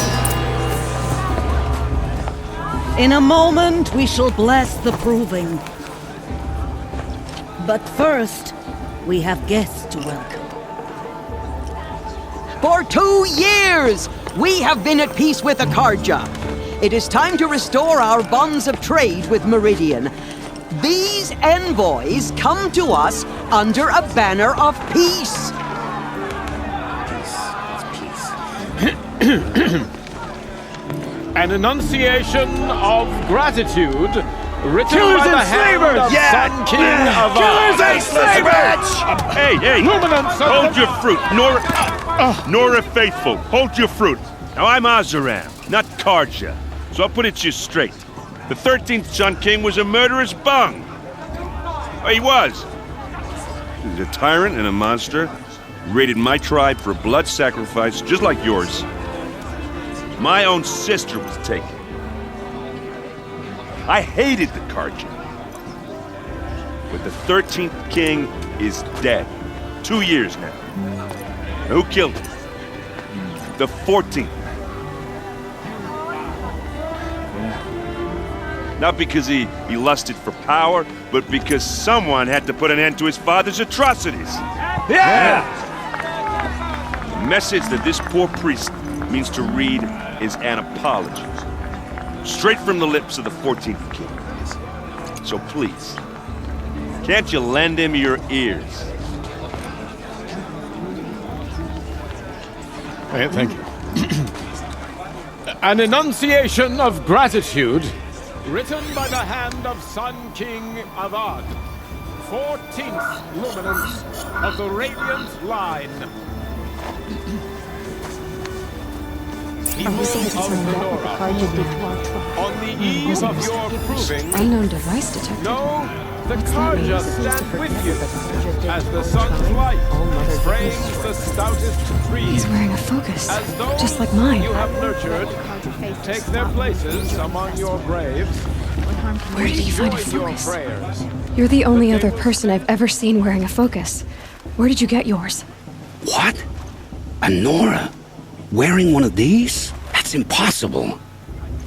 S5: In a moment, we shall bless the Proving. But first, we have guests to welcome.
S9: For 2 years, we have been at peace with Akarja. it is time to restore our bonds of trade with Meridian. These envoys come to us under a banner of peace.
S13: An enunciation of gratitude written
S8: Killers
S13: by the
S8: and
S13: hand
S8: slavers!
S13: of
S8: Yeah!
S13: Sun King of
S8: Killers and slavers!
S14: Hey,
S13: Luminance of
S14: hold
S13: the-
S14: your fruit. Nora Faithful, hold your fruit. Now, I'm Azaram, not Karja, so I'll put it to you straight. The 13th Sun King was a murderous bung. Oh, he was. He was a tyrant and a monster. Raided my tribe for blood sacrifice, just like yours. My own sister was taken. I hated the Karja. But the 13th king is dead. 2 years now. Who killed him? The 14th. Not because he lusted for power, but because someone had to put an end to his father's atrocities.
S8: Yeah!
S14: The message that this poor priest means to read is an apology. Straight from the lips of the 14th king. So please, can't you lend him your ears?
S13: Thank you. An enunciation of gratitude written by the hand of Sun King Avad, 14th luminance of the Radiant Line. People of Nora, on the eve of your proving,
S3: Unknown device detected.
S13: no, the Karja stand with you as the sun's light frames the stoutest trees.
S3: He's wearing a focus,
S13: As those
S3: just like mine.
S13: you have nurtured take their places among your graves.
S3: Where did he find a
S13: Join your
S3: focus?
S13: prayers.
S3: You're the only other person I've ever seen wearing a focus. Where did you get yours?
S15: What? A Nora? Wearing one of these? That's impossible.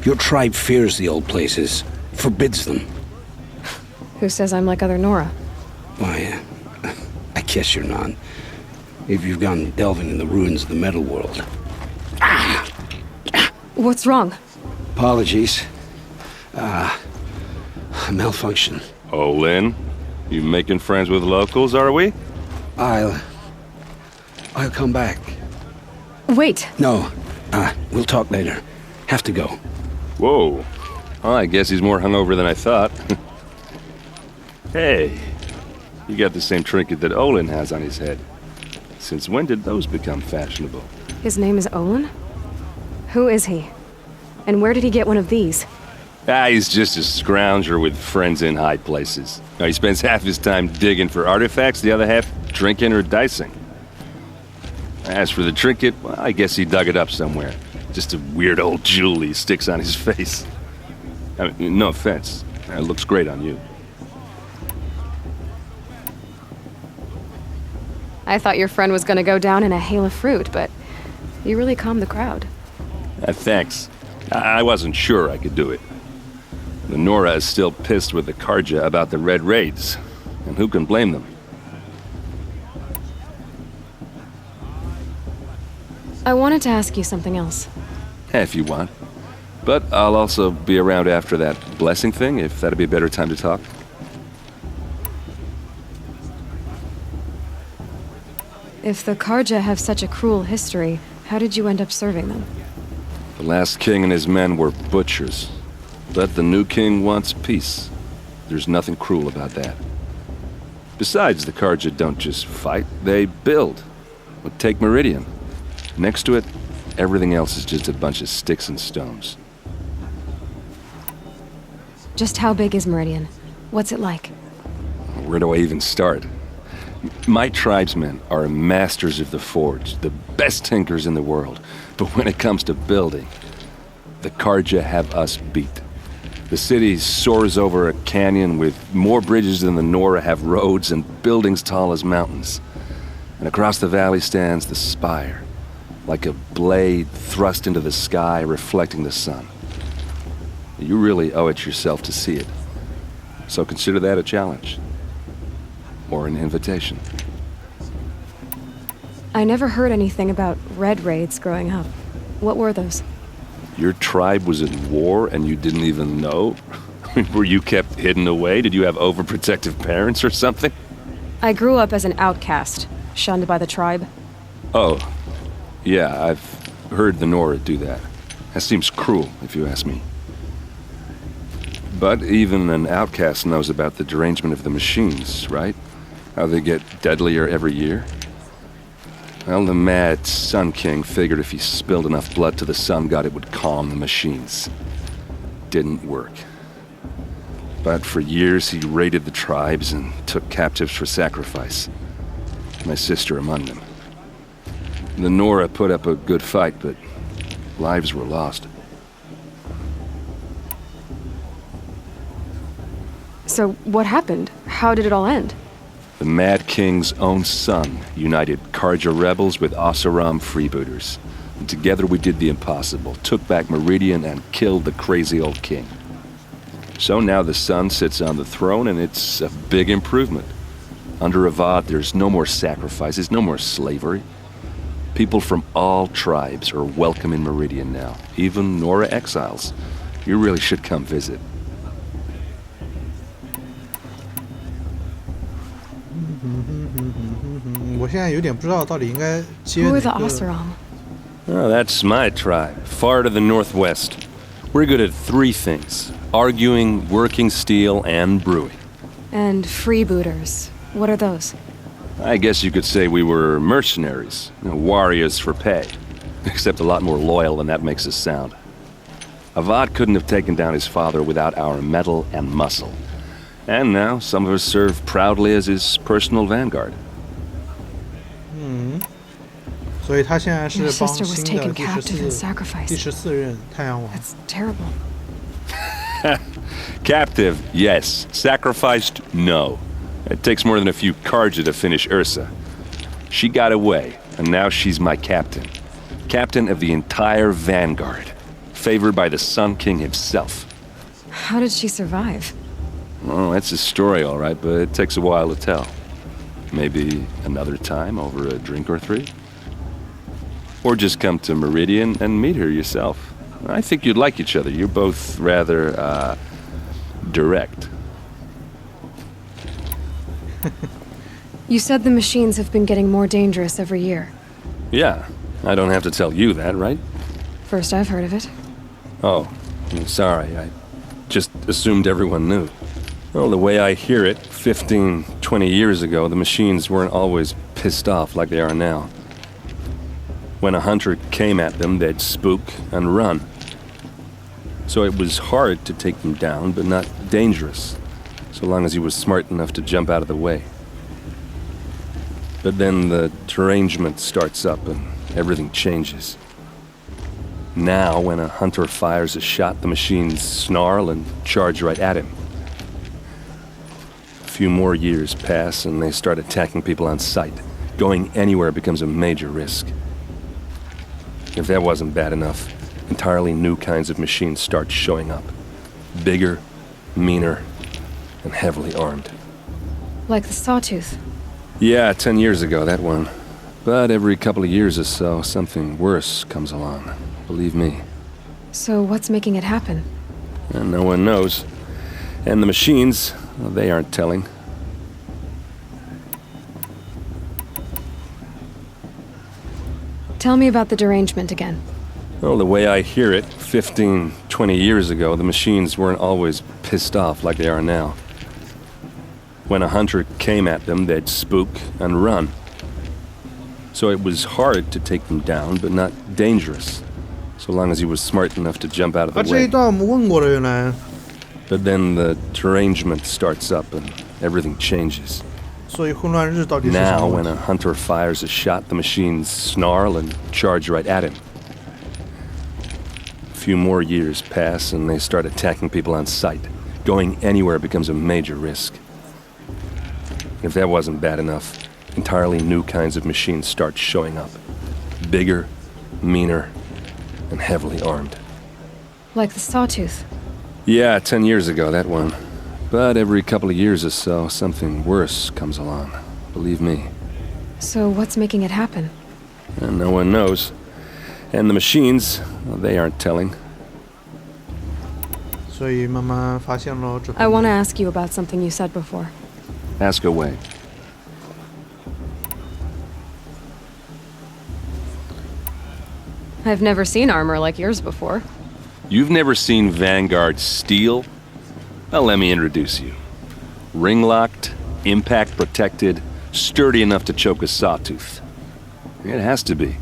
S15: Your tribe fears the old places, forbids them.
S3: Who says I'm like other Nora?
S15: Why, I guess you're not. If you've gone delving in the ruins of the metal world.
S3: What's wrong?
S15: Apologies. A malfunction.
S14: Oh, Lynn, you making friends with locals, are we?
S15: I'll come back.
S3: Wait.
S15: No, we'll talk later. Have to go.
S14: Whoa. Well, I guess he's more hungover than I thought. Hey, you got the same trinket that Olin has on his head. Since when did those become fashionable?
S3: His name is Olin? Who is he? And where did he get one of these?
S14: He's just a scrounger with friends in high places. Now, he spends half his time digging for artifacts, the other half drinking or dicing. As for the trinket, well, I guess he dug it up somewhere. Just a weird old jewel he sticks on his face. I mean, no offense. It looks great on you.
S3: I thought your friend was gonna go down in a hail of fruit, but you really calmed the crowd.
S14: Thanks. I wasn't sure I could do it. The Nora is still pissed with the Karja about the Red Raids, and who can blame them?
S3: I wanted to ask you something else.
S14: If you want. But I'll also be around after that blessing thing, if that'd be a better time to talk.
S3: If the Karja have such a cruel history, how did you end up serving them?
S14: The last king and his men were butchers. But the new king wants peace. There's nothing cruel about that. Besides, the Karja don't just fight, they build. Well, take Meridian. Next to it, everything else is just a bunch of sticks and stones.
S3: Just how big is Meridian? What's it like?
S14: Where do I even start? My tribesmen are masters of the forge, the best tinkers in the world. But when it comes to building, the Karja have us beat. The city soars over a canyon with more bridges than the Nora have roads and buildings tall as mountains. And across the valley stands the spire, like a blade thrust into the sky reflecting the sun. You really owe it yourself to see it. So consider that a challenge. Or an invitation.
S3: I never heard anything about red raids growing up. What were those?
S14: Your tribe was at war and you didn't even know? Were you kept hidden away? Did you have overprotective parents or something?
S3: I grew up as an outcast, shunned by the tribe.
S14: Oh, yeah, I've heard the Nora do that. That seems cruel, if you ask me. But even an outcast knows about the derangement of the machines, right? How they get deadlier every year? Well, the mad Sun King figured if he spilled enough blood to the Sun God, it would calm the machines. Didn't work. But for years, he raided the tribes and took captives for sacrifice. My sister among them. The Nora put up a good fight, but lives were lost.
S3: So, what happened? How did it all end?
S14: The Mad King's own son united Karja rebels with Oseram freebooters. And together we did the impossible, took back Meridian and killed the crazy old king. So now the son sits on the throne and it's a big improvement. Under Avad, there's no more sacrifices, no more slavery. People from all tribes are welcome in Meridian now, even Nora exiles. You really should come visit.
S1: Who
S3: are the Oseram?
S14: Oh, that's my tribe, far to the northwest. We're good at 3 things: arguing, working steel, and brewing.
S3: And freebooters. What are those?
S14: I guess you could say we were mercenaries, warriors for pay. Except a lot more loyal than that makes us sound. Avad couldn't have taken down his father without our metal and muscle. And now some of us serve proudly as his personal vanguard.
S1: 所以他现在是
S3: Your
S1: 帮
S3: sister was
S1: 新
S3: taken
S1: 的
S3: captive and sacrificed.
S1: 第14任太阳王。
S3: That's terrible.
S14: Captive, yes. Sacrificed, no. It takes more than a few Karja to finish Ursa. She got away, and now she's my captain. Captain of the entire vanguard. Favored by the Sun King himself.
S3: How did she survive?
S14: Well, that's a story, all right, but it takes a while to tell. Maybe another time over a drink or 3? Or just come to Meridian and meet her yourself. I think you'd like each other. You're both rather, direct.
S3: You said the machines have been getting more dangerous every year.
S14: Yeah, I don't have to tell you that, right?
S3: First I've heard of it.
S14: Oh, I'm sorry. I just assumed everyone knew. Well, the way I hear it, 15, 20 years ago, the machines weren't always pissed off like they are now. When a hunter came at them, they'd spook and run. So it was hard to take them down, but not dangerous, so long as he was smart enough to jump out of the way. But then the derangement starts up and everything changes. Now, when a hunter fires a shot, the machines snarl and charge right at him. A few more years pass and they start attacking people on sight. Going anywhere becomes a major risk. If that wasn't bad enough, entirely new kinds of machines start showing up. Bigger, meaner, and heavily armed.
S3: Like the Sawtooth.
S14: Yeah, 10 years ago, that one. But every couple of years or so, something worse comes along. Believe me.
S3: So what's making it happen?
S14: And no one knows. And the machines, well, they aren't telling.
S3: Tell me about the derangement again.
S14: Well, the way I hear it, 15, 20 years ago, the machines weren't always pissed off like they are now. When a hunter came at them, they'd spook and run. So it was hard to take them down, but not dangerous, so long as he was smart enough to jump out of the
S1: 这一
S14: way.
S1: 段我们问过了，原来。
S14: But then the derangement starts up and everything changes.
S1: 所以混乱日到底是什
S14: Now,
S1: 么
S14: when a hunter fires a shot, the machines snarl and charge right at him. A few more years pass and they start attacking people on sight. Going anywhere becomes a major risk. If that wasn't bad enough, entirely new kinds of machines start showing up. Bigger, meaner, and heavily armed.
S3: Like the Sawtooth.
S14: Yeah, 10 years ago, that one. But every couple of years or so, something worse comes along. Believe me.
S3: So what's making it happen?
S14: And no one knows. And the machines, well, they aren't telling.
S1: 所以慢慢发现了之后。
S3: I want to ask you about something you said before.
S14: Ask away.
S3: I've never seen armor like yours before.
S14: You've never seen Vanguard steel? Well, let me introduce you. Ring-locked, impact-protected, sturdy enough to choke a sawtooth. It has to be.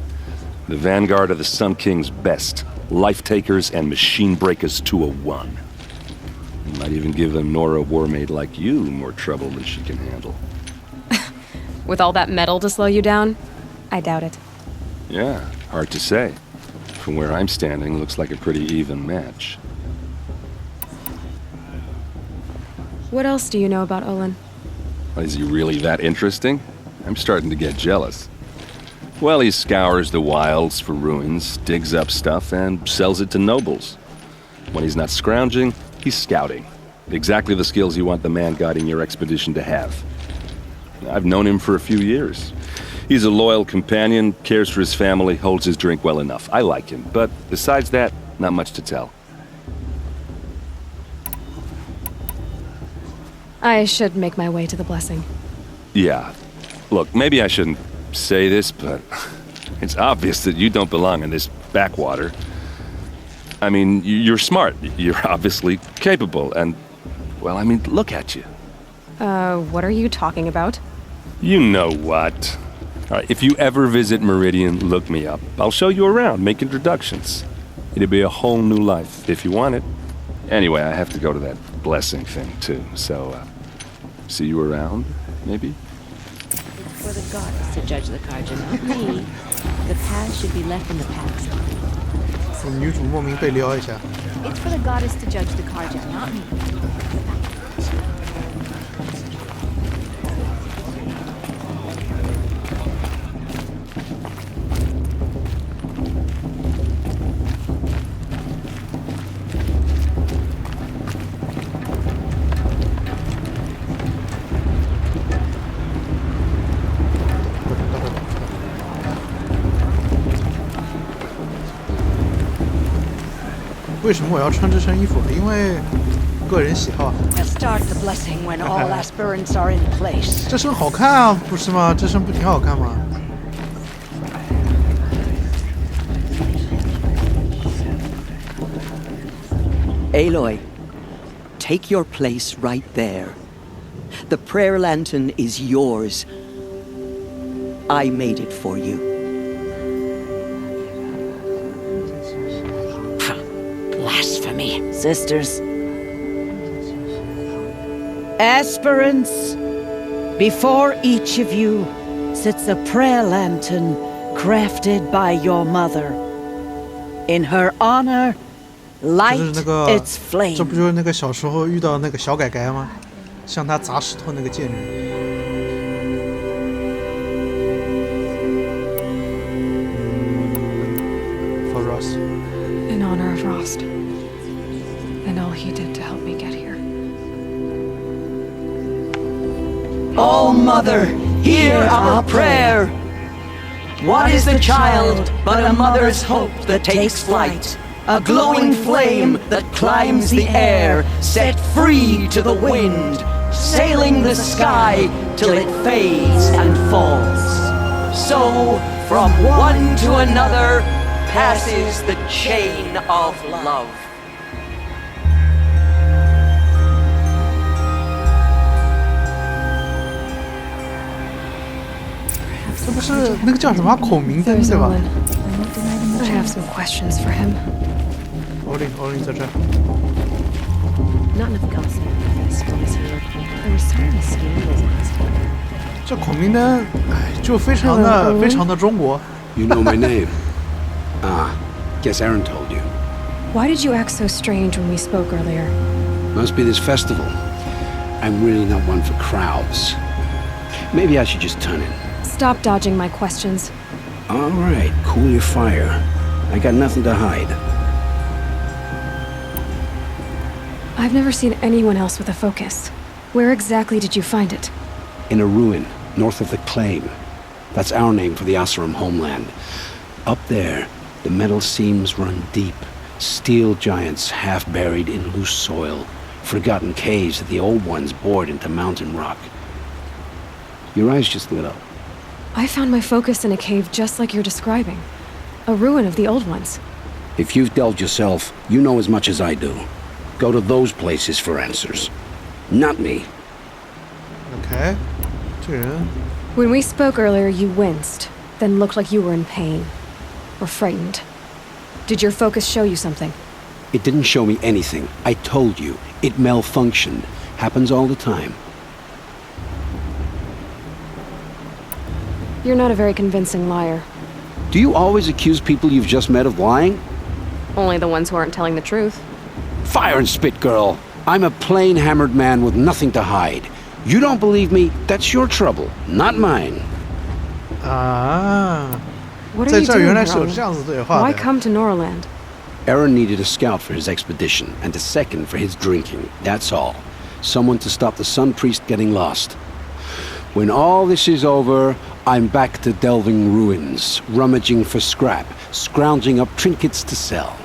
S14: The Vanguard of the Sun King's best. Life-takers and machine breakers to a one. You might even give a Nora warmaid like you more trouble than she can handle.
S3: With all that metal to slow you down? I doubt it.
S14: Yeah, hard to say. From where I'm standing, looks like a pretty even match.
S3: What else do you know about Olin?
S14: Is he really that interesting? I'm starting to get jealous. Well, he scours the wilds for ruins, digs up stuff, and sells it to nobles. When he's not scrounging, he's scouting. Exactly the skills you want the man guiding your expedition to have. I've known him for a few years. He's a loyal companion, cares for his family, holds his drink well enough. I like him, but besides that, not much to tell.
S3: I should make my way to the blessing.
S14: Yeah. Look, maybe I shouldn't say this, but it's obvious that you don't belong in this backwater. I mean, you're smart. You're obviously capable, and, well, I mean, look at you.
S3: What are you talking about?
S14: You know what. All right, if you ever visit Meridian, look me up. I'll show you around, make introductions. It'll be a whole new life, if you want it. Anyway, I have to go to that blessing thing, too, so, see you around, maybe?
S12: It's for the gods to judge the Karja, not me. The past should be left in the past.
S1: 女主莫名被撩一下。
S12: It's for the goddess to judge the Karja, not me.
S1: "为什么我要穿这身衣服？因为个人喜好。
S16: We'll start the blessing when all aspirants are in place.
S1: 这身好看啊，不是吗？这身不挺好看吗？
S9: Aloy, take your place right there. The prayer lantern is yours. I made it for you.
S16: Blasphemy. Sisters. Aspirants, before each of you sits a prayer lantern crafted by your mother. In her honor,
S1: 这
S16: light
S1: 是那个，
S16: its flame.
S1: 这不就是那个小时候遇到那个小改改吗？向他砸石头那个贱人。 For Ross.
S3: In honor of Rost. And all he did to help me get here.
S9: Oh, Mother, hear our prayer. What is the child but a mother's hope that takes flight? A glowing flame that climbs the air, set free to the wind, sailing the sky till it fades and falls. So, from one to another, passes the chain of love.
S1: 这不是那个叫什么孔明灯
S3: There's
S1: 对吧
S3: Olin. I have some questions for him.
S1: 欧林在这儿。
S12: Not enough gossip. This place here. There was so many scandals last time.
S1: 这孔明灯，哎，就非常的中国。
S15: You know my name? Ah, guess Aaron told you.
S3: Why did you act so strange when we spoke earlier?
S15: Must be this festival. I'm really not one for crowds. Maybe I should just turn in.
S3: Stop dodging my questions.
S15: All right, cool your fire. I got nothing to hide.
S3: I've never seen anyone else with a focus. Where exactly did you find it?
S15: In a ruin, north of the Claim. That's our name for the Asuram homeland. Up there, the metal seams run deep, Steel giants half buried in loose soil, forgotten caves that the old ones bored into mountain rock. Your eyes just lit up.
S3: I found my focus in a cave just like you're describing. A ruin of the old ones.
S15: If you've delved yourself, you know as much as I do. Go to those places for answers. Not me.
S1: Okay. 这人
S3: When we spoke earlier, you winced, then looked like you were in pain. Or frightened. Did your focus show you something?
S15: It didn't show me anything. I told you. It malfunctioned. Happens all the time.
S3: You're not a very convincing liar.
S15: Do you always accuse people you've just met of lying?
S3: Only the ones who aren't telling the truth.
S15: Fire and spit, girl. I'm a plain hammered man with nothing to hide. You don't believe me, that's your trouble, not mine.
S1: Ah.
S3: What are you
S1: 在这儿
S3: doing
S1: 原
S3: here?
S1: 来是有这样子对话
S3: Why
S1: 的。
S3: come to Noraland?
S15: Aaron needed a scout for his expedition, and a second for his drinking, that's all. Someone to stop the Sun Priest getting lost. When all this is over, I'm back to delving ruins, rummaging for scrap, scrounging up trinkets to sell.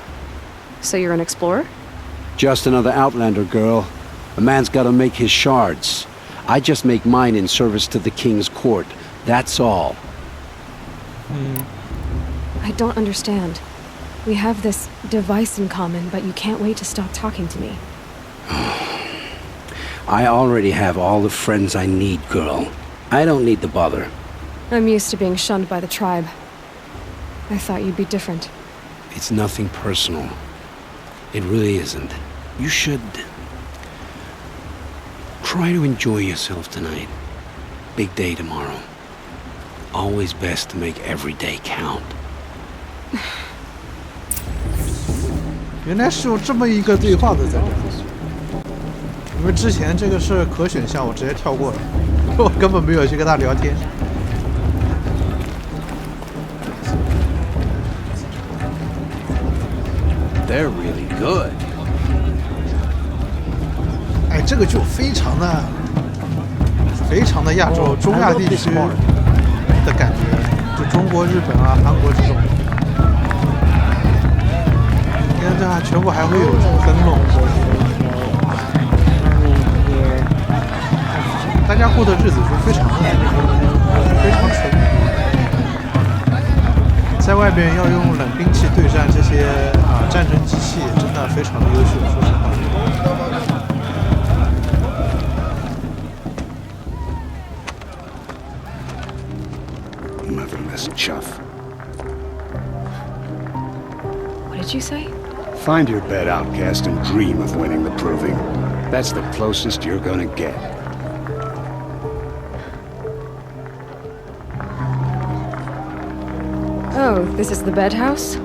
S3: So you're an explorer?
S15: Just another Outlander, girl. A man's gotta make his shards. I just make mine in service to the king's court, that's all.
S3: I don't understand. We have this device in common, but you can't wait to stop talking to me.
S15: I already have all the friends I need, girl. I don't need the bother.
S3: I'm used to being shunned by the tribe. I thought you'd be different.
S15: It's nothing personal. It really isn't. You should try to enjoy yourself tonight. Big day tomorrow. Always best to make every day count.
S1: 原来是有这么一个对话的在这儿。因为之前这个是可选项，我直接跳过了，我根本没有去跟他聊天。
S8: They're really good.
S1: 哎，这个就非常的亚洲、中亚地区的感觉，就中国、日本啊、韩国这种。你看这还全部还会有灯笼，大家过的日子就非常纯。在外边要用冷兵器对战这些战争机器，真的非常的优秀，说实话。
S15: Motherless chuff.
S3: What did you say?
S17: Find your bed, outcast, and dream of winning the proving. That's the closest you're gonna get.
S3: Oh, this is the bedhouse?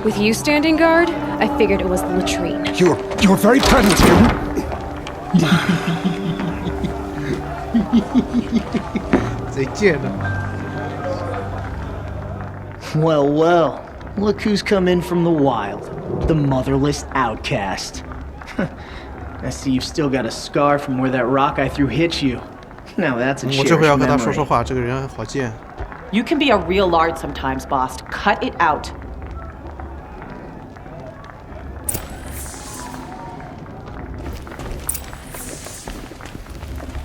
S3: With you standing guard, I figured it was the latrine.
S17: You're very primitive.
S18: Well, well. Look who's come in from the wild. The motherless outcast. I see you've still got a scar from where that rock I threw hit you. Now that's a cherished memory.
S19: You can be a real lard sometimes, boss. Cut it out.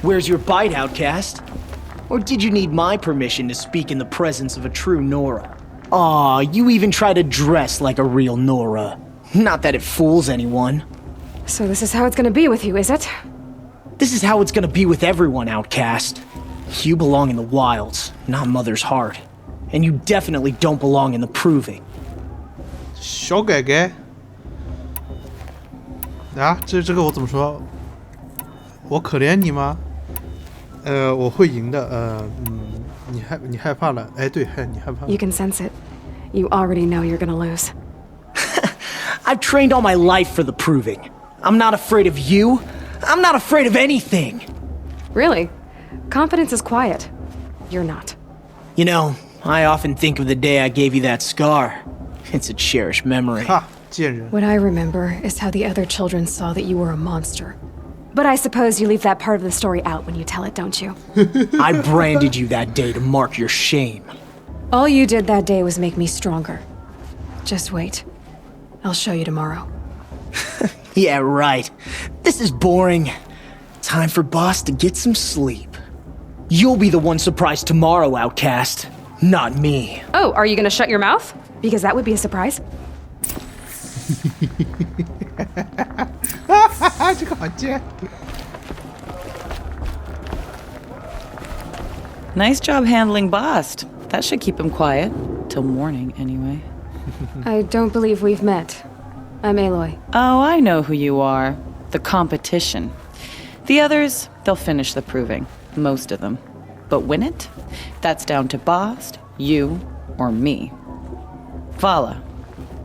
S18: Where's your bite, outcast? Or did you need my permission to speak in the presence of a true Nora? Aw, you even try to dress like a real Nora. Not that it fools anyone.
S3: So this is how it's gonna be with you, is it?
S18: This is how it's gonna be with everyone, outcast. You belong in the wilds, not Mother's heart. And you definitely don't belong in the proving.
S1: 小改改啊，这个我怎么说？我可怜你吗？我会赢的。你害怕了？哎，对，你害怕了。
S3: You can sense it. You already know you're gonna lose.
S18: I've trained all my life for the proving. I'm not afraid of you. I'm not afraid of anything.
S3: Really? Confidence is quiet. You're not.
S18: You know, I often think of the day I gave you that scar. It's a cherished memory.
S3: What I remember is how the other children saw that you were a monster. But I suppose you leave that part of the story out when you tell it, don't you?
S18: I branded you that day to mark your shame.
S3: All you did that day was make me stronger. Just wait. I'll show you tomorrow.
S18: Yeah, right. This is boring. Time for Boss to get some sleep. You'll be the one surprised tomorrow, Outcast. Not me.
S3: Oh, are you gonna shut your mouth? Because that would be a surprise.
S1: 这个好贱。
S19: Nice job handling Bast. That should keep him quiet. Till morning, anyway.
S3: I don't believe we've met. I'm Aloy.
S19: Oh, I know who you are. The competition. The others, they'll finish the proving. Most of them. But win it? That's down to Bast, you, or me. Vala.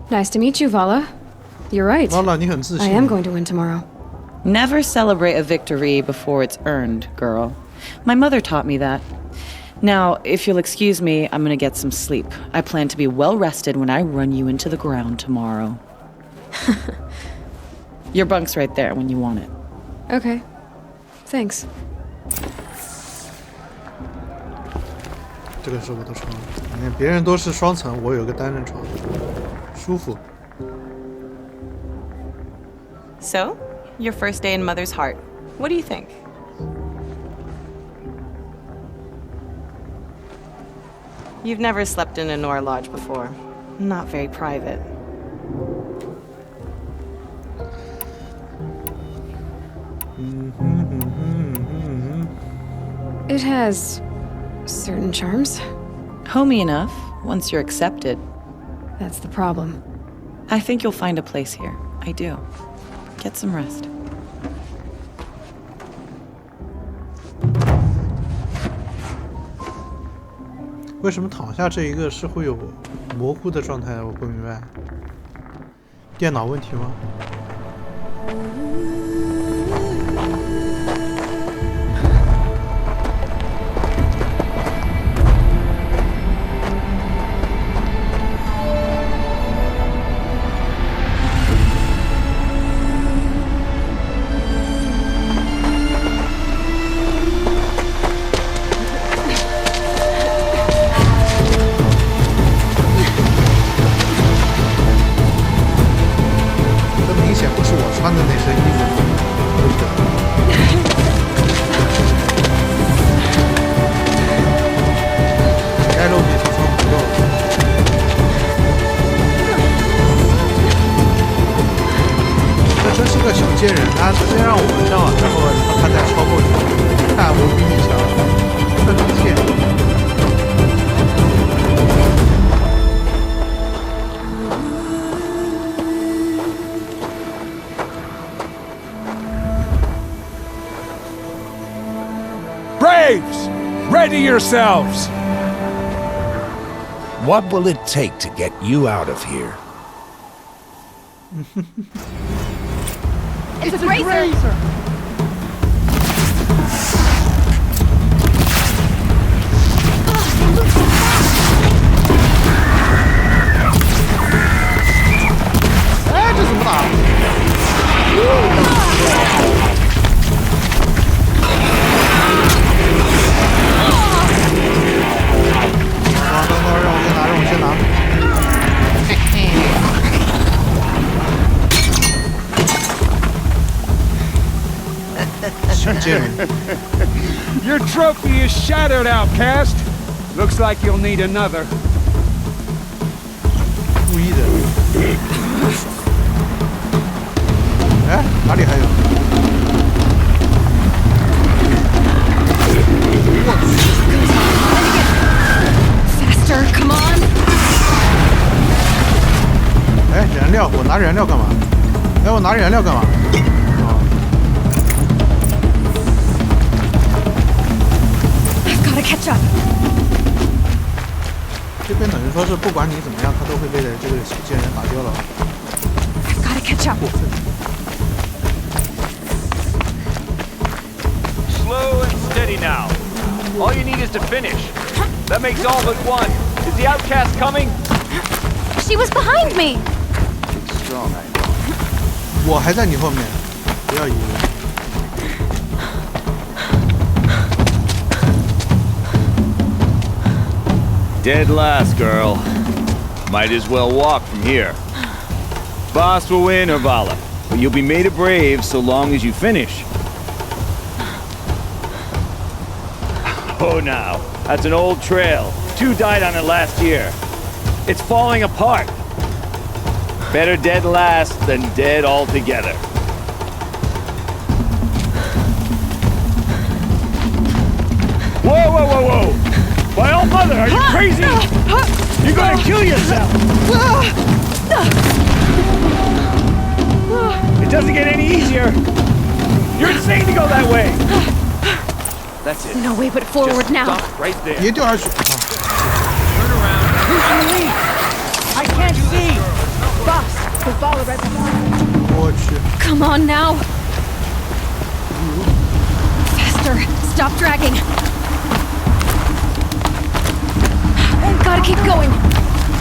S3: Nice to meet you, Vala. You're right.
S1: Vala, 你很自信。
S3: I am going to win tomorrow.
S19: Never celebrate a victory before it's earned, girl. My mother taught me that. Now, if you'll excuse me, I'm gonna get some sleep. I plan to be well rested when I run you into the ground tomorrow. Your bunk's right there when you want it.
S3: Okay. Thanks.
S1: 这个是我的床，你看别人都是双层，我有个单人床，舒服。
S19: So, your first day in Mother's heart. What do you think? You've never slept in a Nora lodge before. Not very private.
S3: It has certain charms.
S19: Homey enough, once you're accepted.
S3: That's the problem.
S19: I think you'll find a place here. I do. Get some rest.
S1: 为什么躺下这一个是会有模糊的状态？我不明白。电脑问题吗？ 穿的那身衣服，对不对？该露比他穿不露。这真是个小贱人，他直接让我上，然后他再超过你，看我比你强，真的贱。
S8: Braves! Ready yourselves! What will it take to get you out of here?
S2: It's a grazer!
S1: Eh, 这怎么打？ 让我先拿。小贱人。
S8: Your trophy is shattered, Outcast. Looks like you'll need another.
S1: 故意的。哎，哪里还有？我去！
S2: Faster, come on!
S1: 哎，燃料，我拿燃料干嘛？哎，我拿燃料干嘛？哦。
S2: I've gotta catch up.
S1: 这边等于说是不管你怎么样，他都会被这个小贱人打掉了。
S2: I've gotta catch up.
S1: 过分。
S20: Slow and steady now. All you need is to finish. That makes all but one. Is the outcast coming?
S2: She was behind me.
S20: Strong, I know.
S1: 我还在你后面，不要以为。
S20: Dead last, girl. Might as well walk from here. Boss will win, Hervala, but you'll be made a brave so long as you finish. Oh, now, that's an old trail. 2 died on it last year. It's falling apart. Better dead last than dead altogether. Whoa, whoa, whoa, whoa! By all mother, are you crazy? You're gonna kill yourself! It doesn't get any easier! You're insane to go that way! That's it.
S3: No way but forward
S20: Just
S3: now.
S20: Stop right there.
S1: 别掉下去。
S20: Turn around.
S16: Who's in the lead? I can't see! Boss, we follow right behind.
S1: 我去。
S3: Come on now. Faster. Stop dragging. Gotta keep going.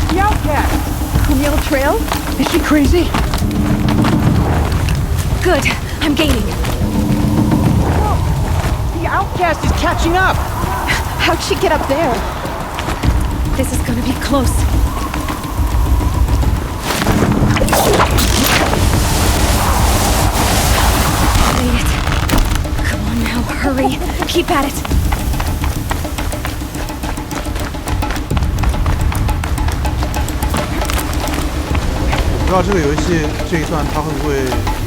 S16: The outcast! On the old trail? Is she crazy?
S3: Good. I'm gaining.
S16: The outcast is catching up! How'd she get up there?
S3: This is gonna be close. Made it. Come on now, hurry. Keep at it.
S1: 不知道这个游戏这一段它会不会有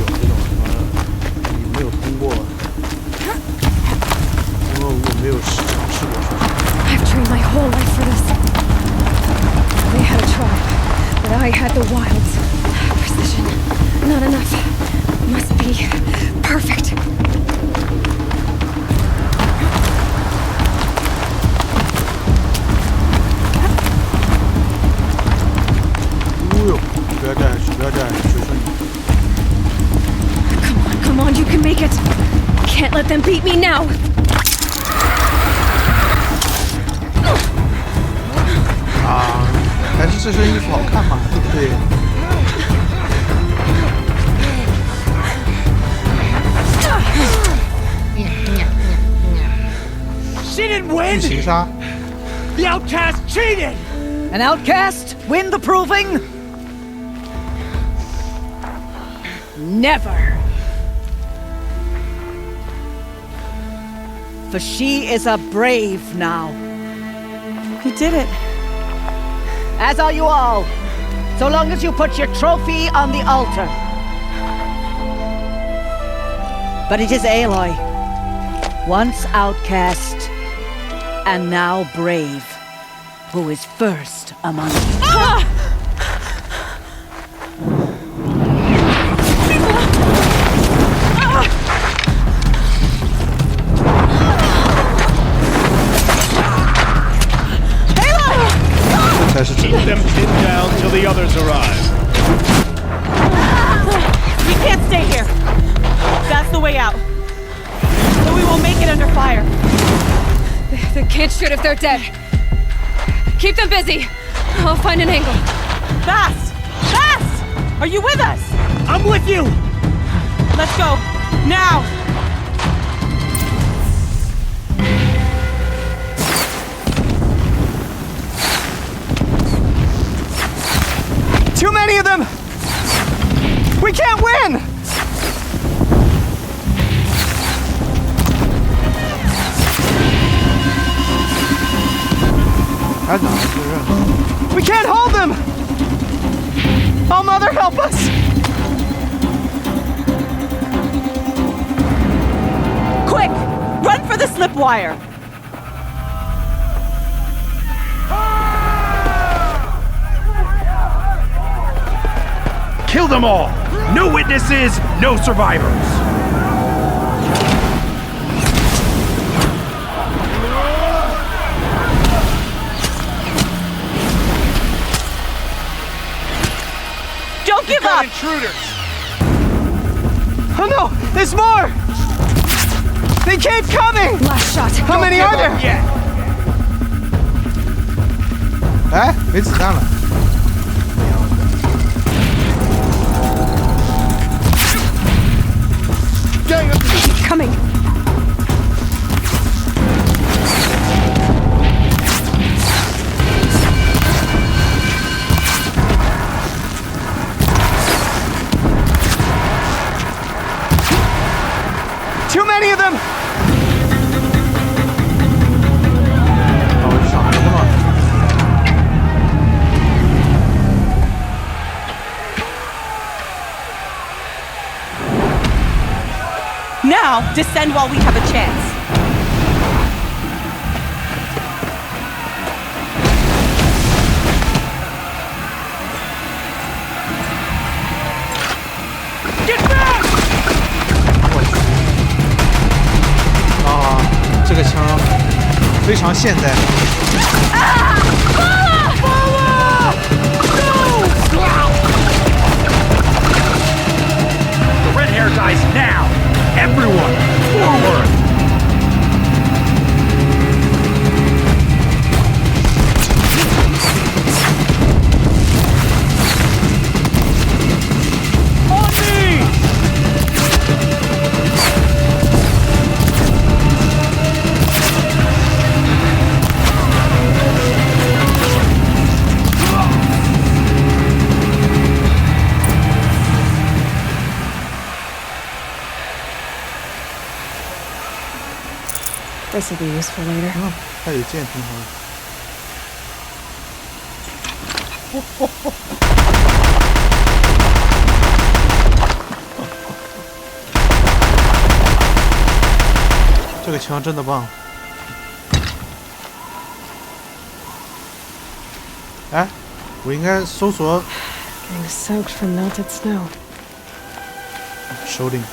S1: 这种什么你没有通过，因为我没有尝试过。
S3: I've trained my whole life for this. They had a tribe, but I had the wilds. Precision, not enough. Must be perfect. Come on, you can make it. Can't let them beat me now.
S1: Ah, 还是这身衣服好看嘛，对不对？
S16: She didn't win!
S1: 剧情杀。
S16: The outcast cheated! An outcast win the proving? Never. For she is a brave now.
S19: You did it.
S16: As are you all. So long as you put your trophy on the altar. But it is Aloy, once outcast, and now brave, who is first among you.
S3: Ah!
S20: Keep them pinned down till the others arrive.
S19: We can't stay here. That's the way out. So we will make it under fire.
S3: They can't shoot if they're dead. Keep them busy. I'll find an angle.
S19: Fast! Fast! Are you with us?
S16: I'm with you!
S19: Let's go. Now!
S16: Too many of them! We can't win! We can't hold them! Oh, Mother, help us!
S19: Quick! Run for the slip wire!
S21: Kill them all! No witnesses, no survivors!
S19: Don't give up!
S20: Intruders!
S16: Oh no! There's more! They keep coming!
S3: Last shot.
S16: How many are there?
S1: Eh? 没子弹了。
S3: Coming.
S6: Now, descend while we have a chance.
S8: Get back!
S1: 啊，这个枪非常现代。
S21: The red hair dies now! Everyone, forward!
S8: On me!
S3: This will be useful later.
S1: 它有剑挺好的。这个枪真的棒。哎，我应该搜索。
S3: Getting soaked from melted snow.
S1: 手领。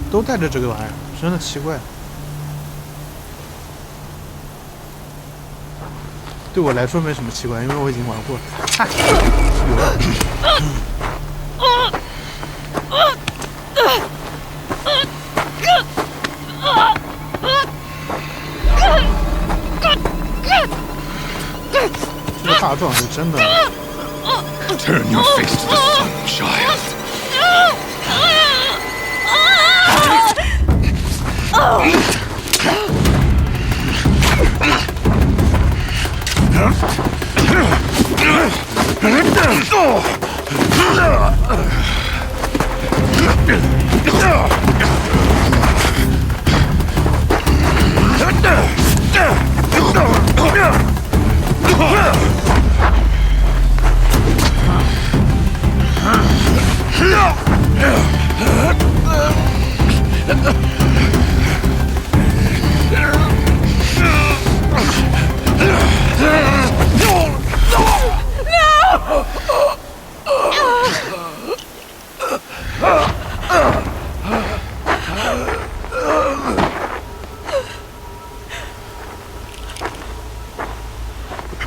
S1: 都带着这个玩意儿，真的奇怪。对我来说没什么奇怪，因为我已经玩过。这个大壮是真的。
S4: Turn your face to the sun, child.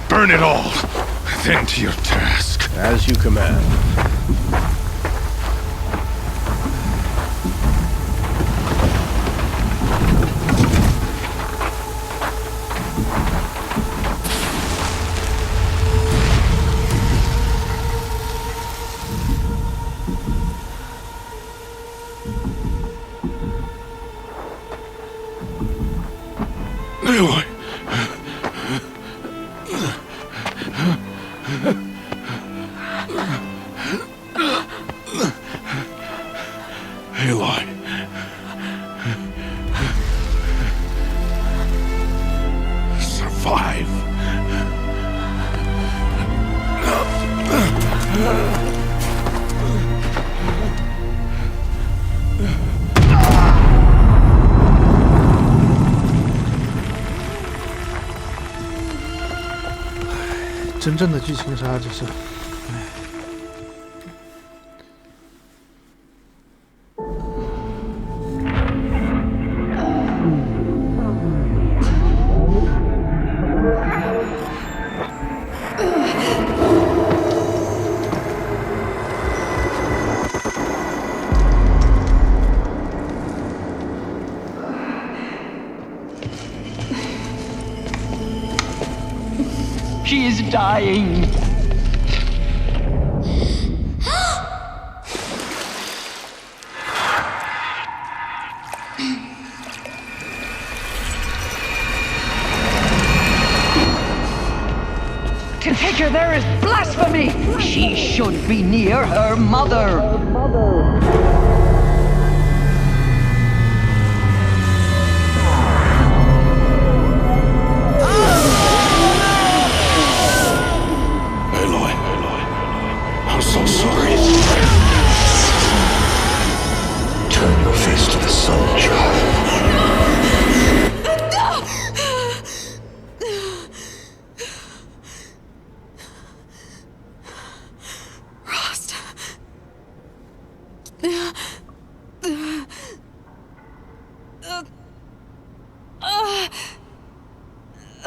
S4: Burn it all, then to your task.
S17: As you command.
S4: Aloy. Aloy. Survive.
S1: "真正的剧情杀，这是。
S9: She is dying. To take her there is blasphemy. She should be near her mother.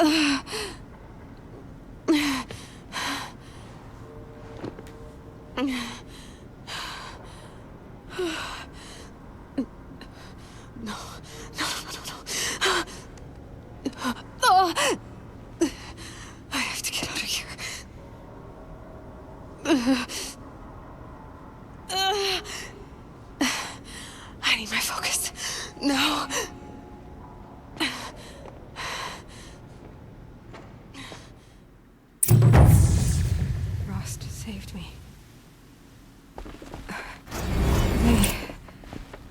S3: I have to get out of here. I need my focus. No. Rost saved me.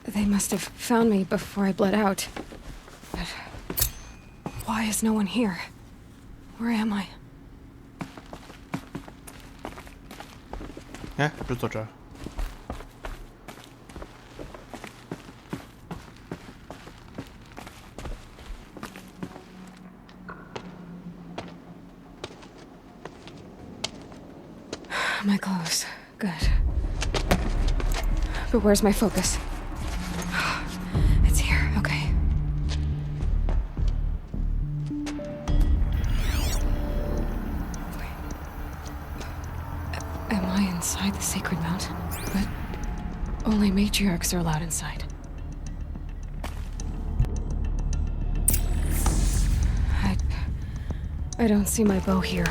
S3: They must have found me before I bled out. But why is no one here? Where am I?
S1: 哎，就坐这儿。
S3: My clothes. Good. But where's my focus? It's here. Okay. Am I inside the sacred mountain? But only matriarchs are allowed inside. I don't see my bow here.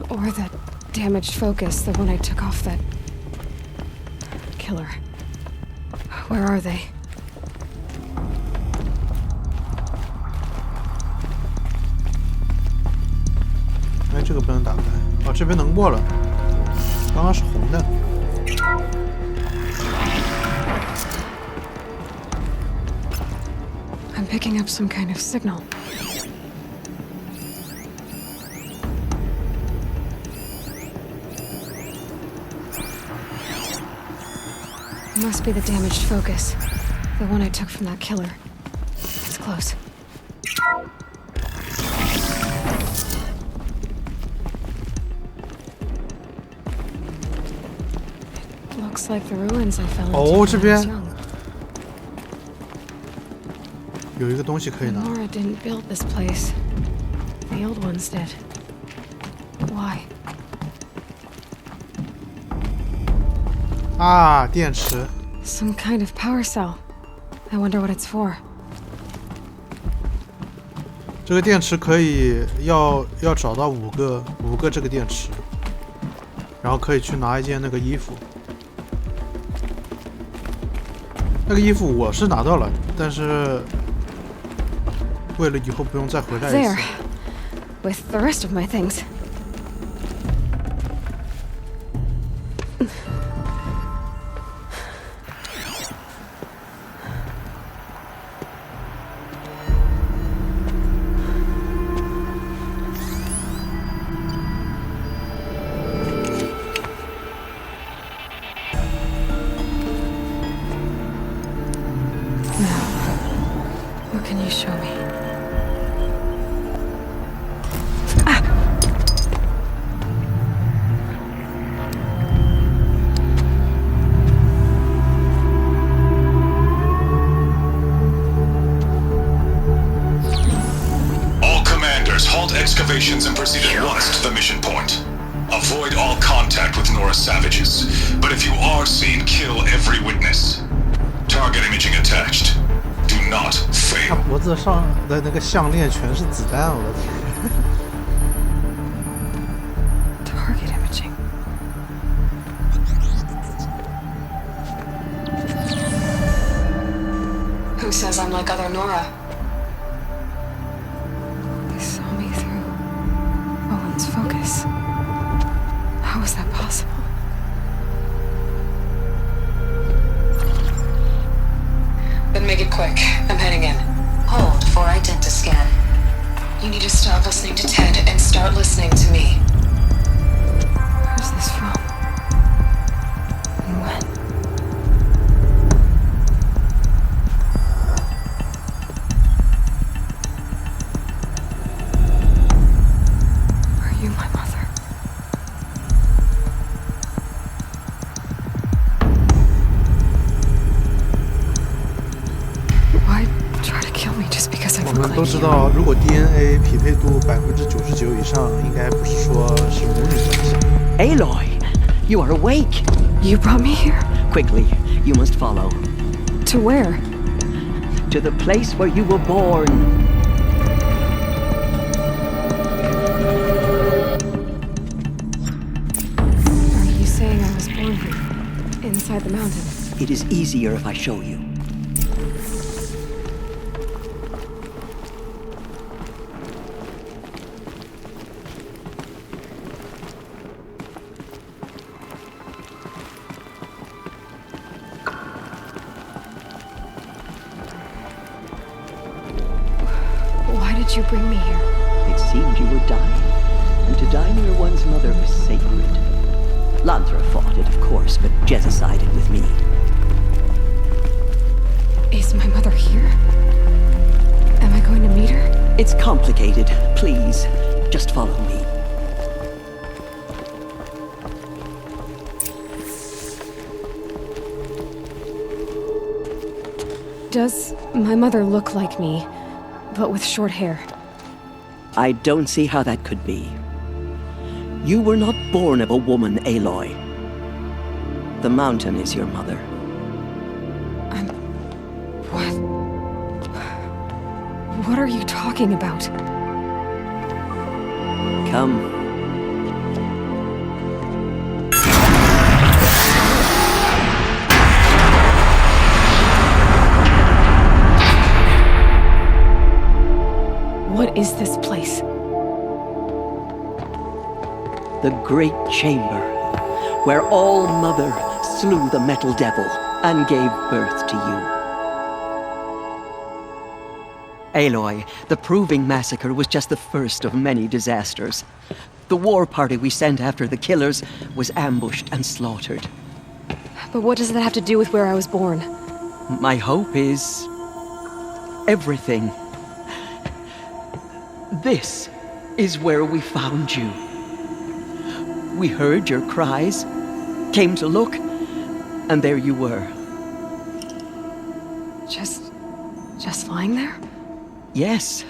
S3: Or that damaged focus, the one I took off that killer. Where are they?
S1: 哎，这个不能打开。哦，这边能过了。刚刚是红的。
S3: I'm picking up some kind of signal. Must be the damaged focus. The one I took from that killer. It's close. It looks like the ruins I fell into when I was young.
S1: 有一个东西可以拿。
S3: Nora didn't build this place. The old ones did. Why?
S1: 啊，电池。
S3: Some kind of power cell. I wonder what it's for.
S1: 这个电池可以要找到五个这个电池，然后可以去拿一件那个衣服。那个衣服我是拿到了，但是为了以后不用再回来一次。
S3: There, with the rest of my things. What can you show me?
S7: All commanders, halt excavations and proceed at once to the mission point. Avoid all contact with Nora savages, but if you are seen, kill every witness. Target imaging attached. Do not
S1: 他
S7: fail.
S1: 脖子上的那个项链全是子弹，我的天！
S3: Target imaging. Who says I'm like other Nora? They saw me through Owen's focus. How is that possible? Then make it quick. I'm heading in.
S12: Hold for identiscan.
S3: You need to stop listening to Ted and start listening to me. Who's this from? And when? Are you my mother? Why try to kill me just because I'm
S1: 我们都知道，如果 DNA 匹配度99%以上，应该不是说是母女关系。
S9: Aloy, you are awake.
S3: You brought me here?
S9: Quickly, you must follow.
S3: To where?
S9: To the place where you were born.
S3: Are you saying I was born here, inside the mountain?
S9: It is easier if I show you.
S3: Why did you bring me here?
S9: It seemed you were dying, and to die near one's mother was sacred. Lanthra fought it, of course, but Jezza sided with me.
S3: Is my mother here? Am I going to meet her?
S9: It's complicated. Please, just follow me.
S3: Does my mother look like me, but with short hair?
S9: I don't see how that could be. You were not born of a woman, Aloy. The mountain is your mother.
S3: What are you talking about?
S9: Come.
S3: What is this place?
S9: The Great Chamber, where All-Mother slew the Metal Devil and gave birth to you. Aloy, the Proving Massacre was just the first of many disasters. The war party we sent after the killers was ambushed and slaughtered.
S3: But what does that have to do with where I was born?
S9: My hope is... everything. This is where we found you. We heard your cries, came to look, and there you were.
S3: Just lying there?
S9: Yes.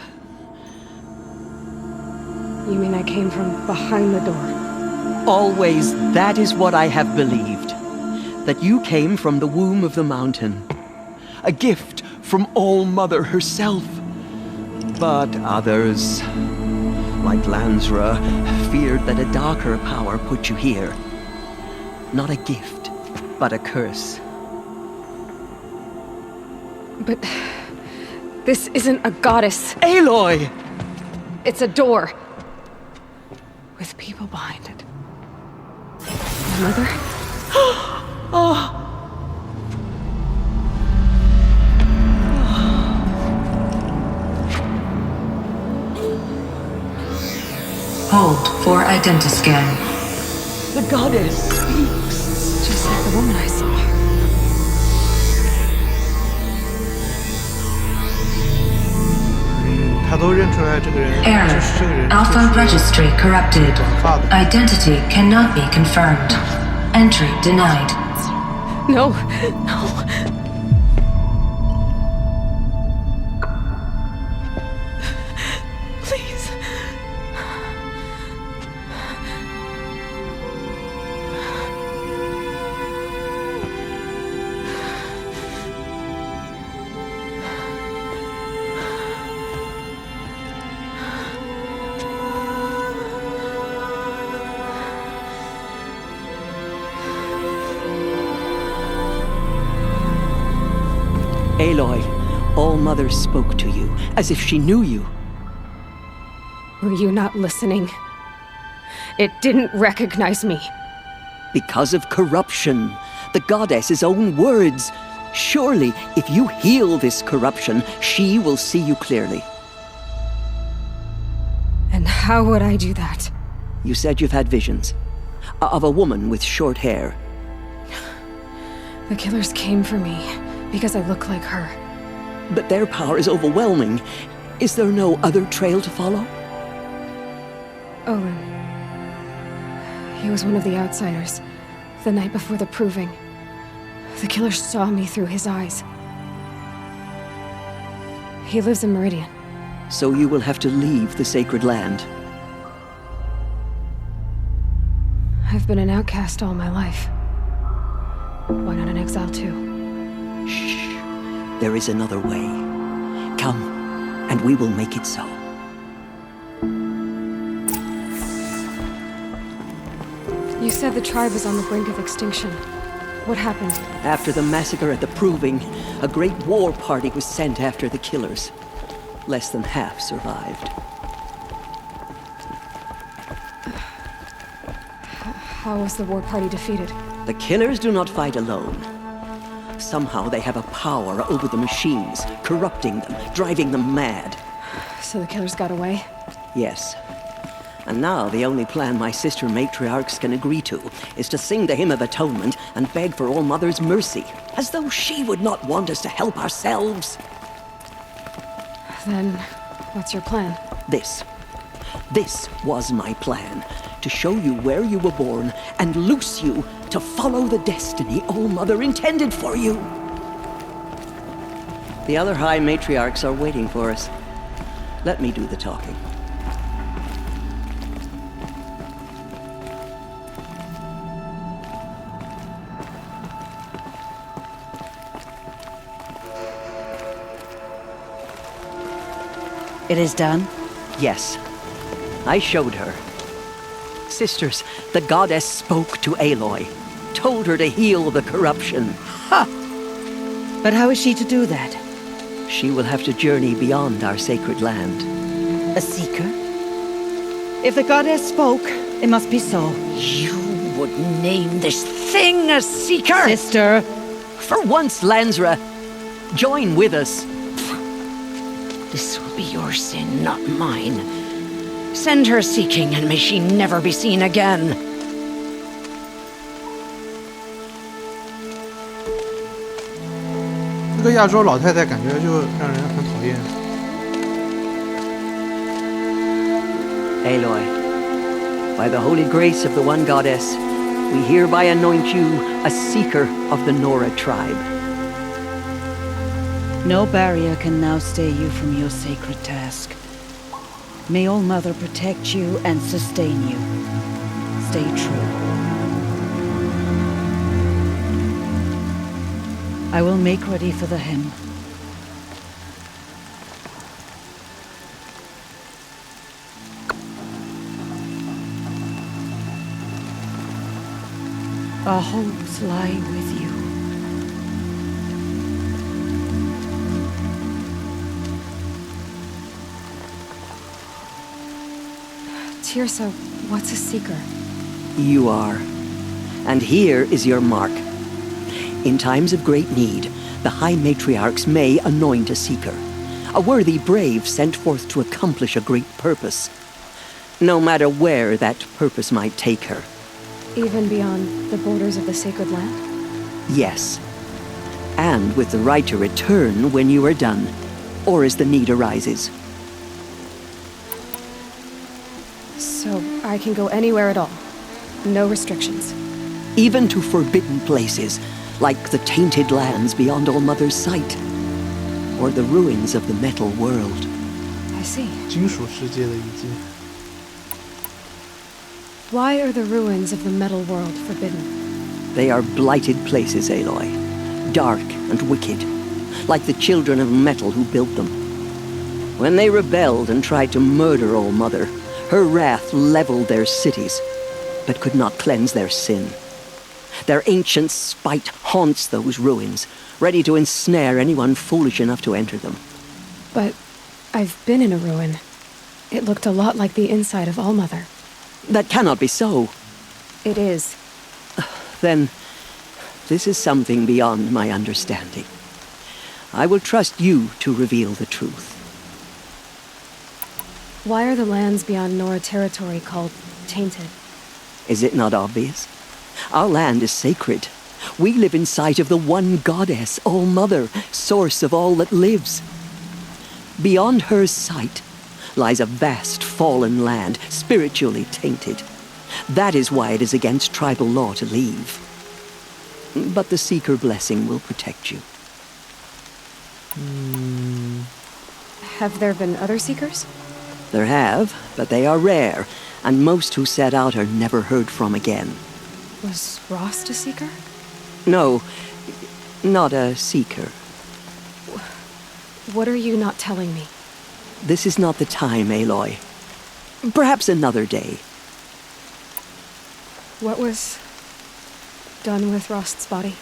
S3: You mean I came from behind the door?
S9: Always that is what I have believed. That you came from the womb of the mountain. A gift from All-Mother herself. But others, like Lansra, feared that a darker power put you here. Not a gift, but a curse.
S3: But this isn't a goddess.
S9: Aloy!
S3: It's a door. With people behind it. My mother?
S9: Oh!
S10: Hold for identiscan.
S9: The goddess speaks.
S3: Just like the woman I saw.
S10: Error. Alpha registry corrupted. Identity cannot be confirmed. Entry denied.
S3: No, no. Please.
S9: Aloy, All-Mother spoke to you, as if she knew you.
S3: Were you not listening? It didn't recognize me.
S9: Because of corruption. The goddess's own words. Surely, if you heal this corruption, she will see you clearly.
S3: And how would I do that?
S9: You said you've had visions. Of a woman with short hair.
S3: The killers came for me. Because I look like her.
S9: But their power is overwhelming. Is there no other trail to follow?
S3: Owen. He was one of the outsiders. The night before the proving. The killer saw me through his eyes. He lives in Meridian.
S9: So you will have to leave the sacred land.
S3: I've been an outcast all my life. Why not an exile too?
S9: Shh. There is another way. Come, and we will make it so.
S3: You said the tribe was on the brink of extinction. What happened?
S9: After the massacre at the Proving, a great war party was sent after the killers. Less than half survived.
S3: How was the war party defeated?
S9: The killers do not fight alone. Somehow they have a power over the machines, corrupting them, driving them mad.
S3: So the killers got away?
S9: Yes. And now the only plan my sister matriarchs can agree to is to sing the Hymn of Atonement and beg for All Mother's mercy, as though she would not want us to help ourselves.
S3: Then, what's your plan?
S9: This was my plan. To show you where you were born and loose you to follow the destiny All Mother intended for you. The other High Matriarchs are waiting for us. Let me do the talking.
S16: It is done?
S9: Yes. I showed her. Sisters, the goddess spoke to Aloy, told her to heal the corruption.
S16: Ha! But how is she to do that?
S9: She will have to journey beyond our sacred land.
S16: A seeker? If the goddess spoke, it must be so.
S9: You would name this thing a seeker?
S16: Sister!
S9: For once, Lansra, join with us.
S11: This will be your sin, not mine. Send her seeking, and may she never be seen again.
S1: 这个亚洲老太太感觉就让人很讨厌。
S9: Aloy, by the holy grace of the one goddess, we hereby anoint you a seeker of the Nora tribe.
S16: No barrier can now stay you from your sacred task. May All Mother protect you and sustain you. Stay true. I will make ready for the hymn. Our hopes lie with you.
S3: Tirsa, what's a seeker?
S9: You are. And here is your mark. In times of great need, the High Matriarchs may anoint a seeker, a worthy brave sent forth to accomplish a great purpose, no matter where that purpose might take her.
S3: Even beyond the borders of the sacred land?
S9: Yes. And with the right to return when you are done, or as the need arises.
S3: So I can go anywhere at all? No restrictions?
S9: Even to forbidden places, like the tainted lands beyond All Mother's sight, or the ruins of the metal world.
S3: I see.
S1: 金属世界的遗迹。
S3: Why are the ruins of the metal world forbidden?
S9: They are blighted places, Aloy. Dark and wicked, like the children of metal who built them. When they rebelled and tried to murder All Mother, her wrath leveled their cities, but could not cleanse their sin. Their ancient spite haunts those ruins, ready to ensnare anyone foolish enough to enter them.
S3: But I've been in a ruin. It looked a lot like the inside of All Mother.
S9: That cannot be so.
S3: It is.
S9: Then, this is something beyond my understanding. I will trust you to reveal the truth.
S3: Why are the lands beyond Nora territory called tainted?
S9: Is it not obvious? Our land is sacred. We live in sight of the one goddess, All Mother, source of all that lives. Beyond her sight lies a vast fallen land, spiritually tainted. That is why it is against tribal law to leave. But the Seeker blessing will protect you.
S3: Have there been other Seekers?
S9: There have, but they are rare, and most who set out are never heard from again.
S3: Was Rost a Seeker?
S9: No, not a Seeker.
S3: What are you not telling me?
S9: This is not the time, Aloy. Perhaps another day.
S3: What was done with Rost's body?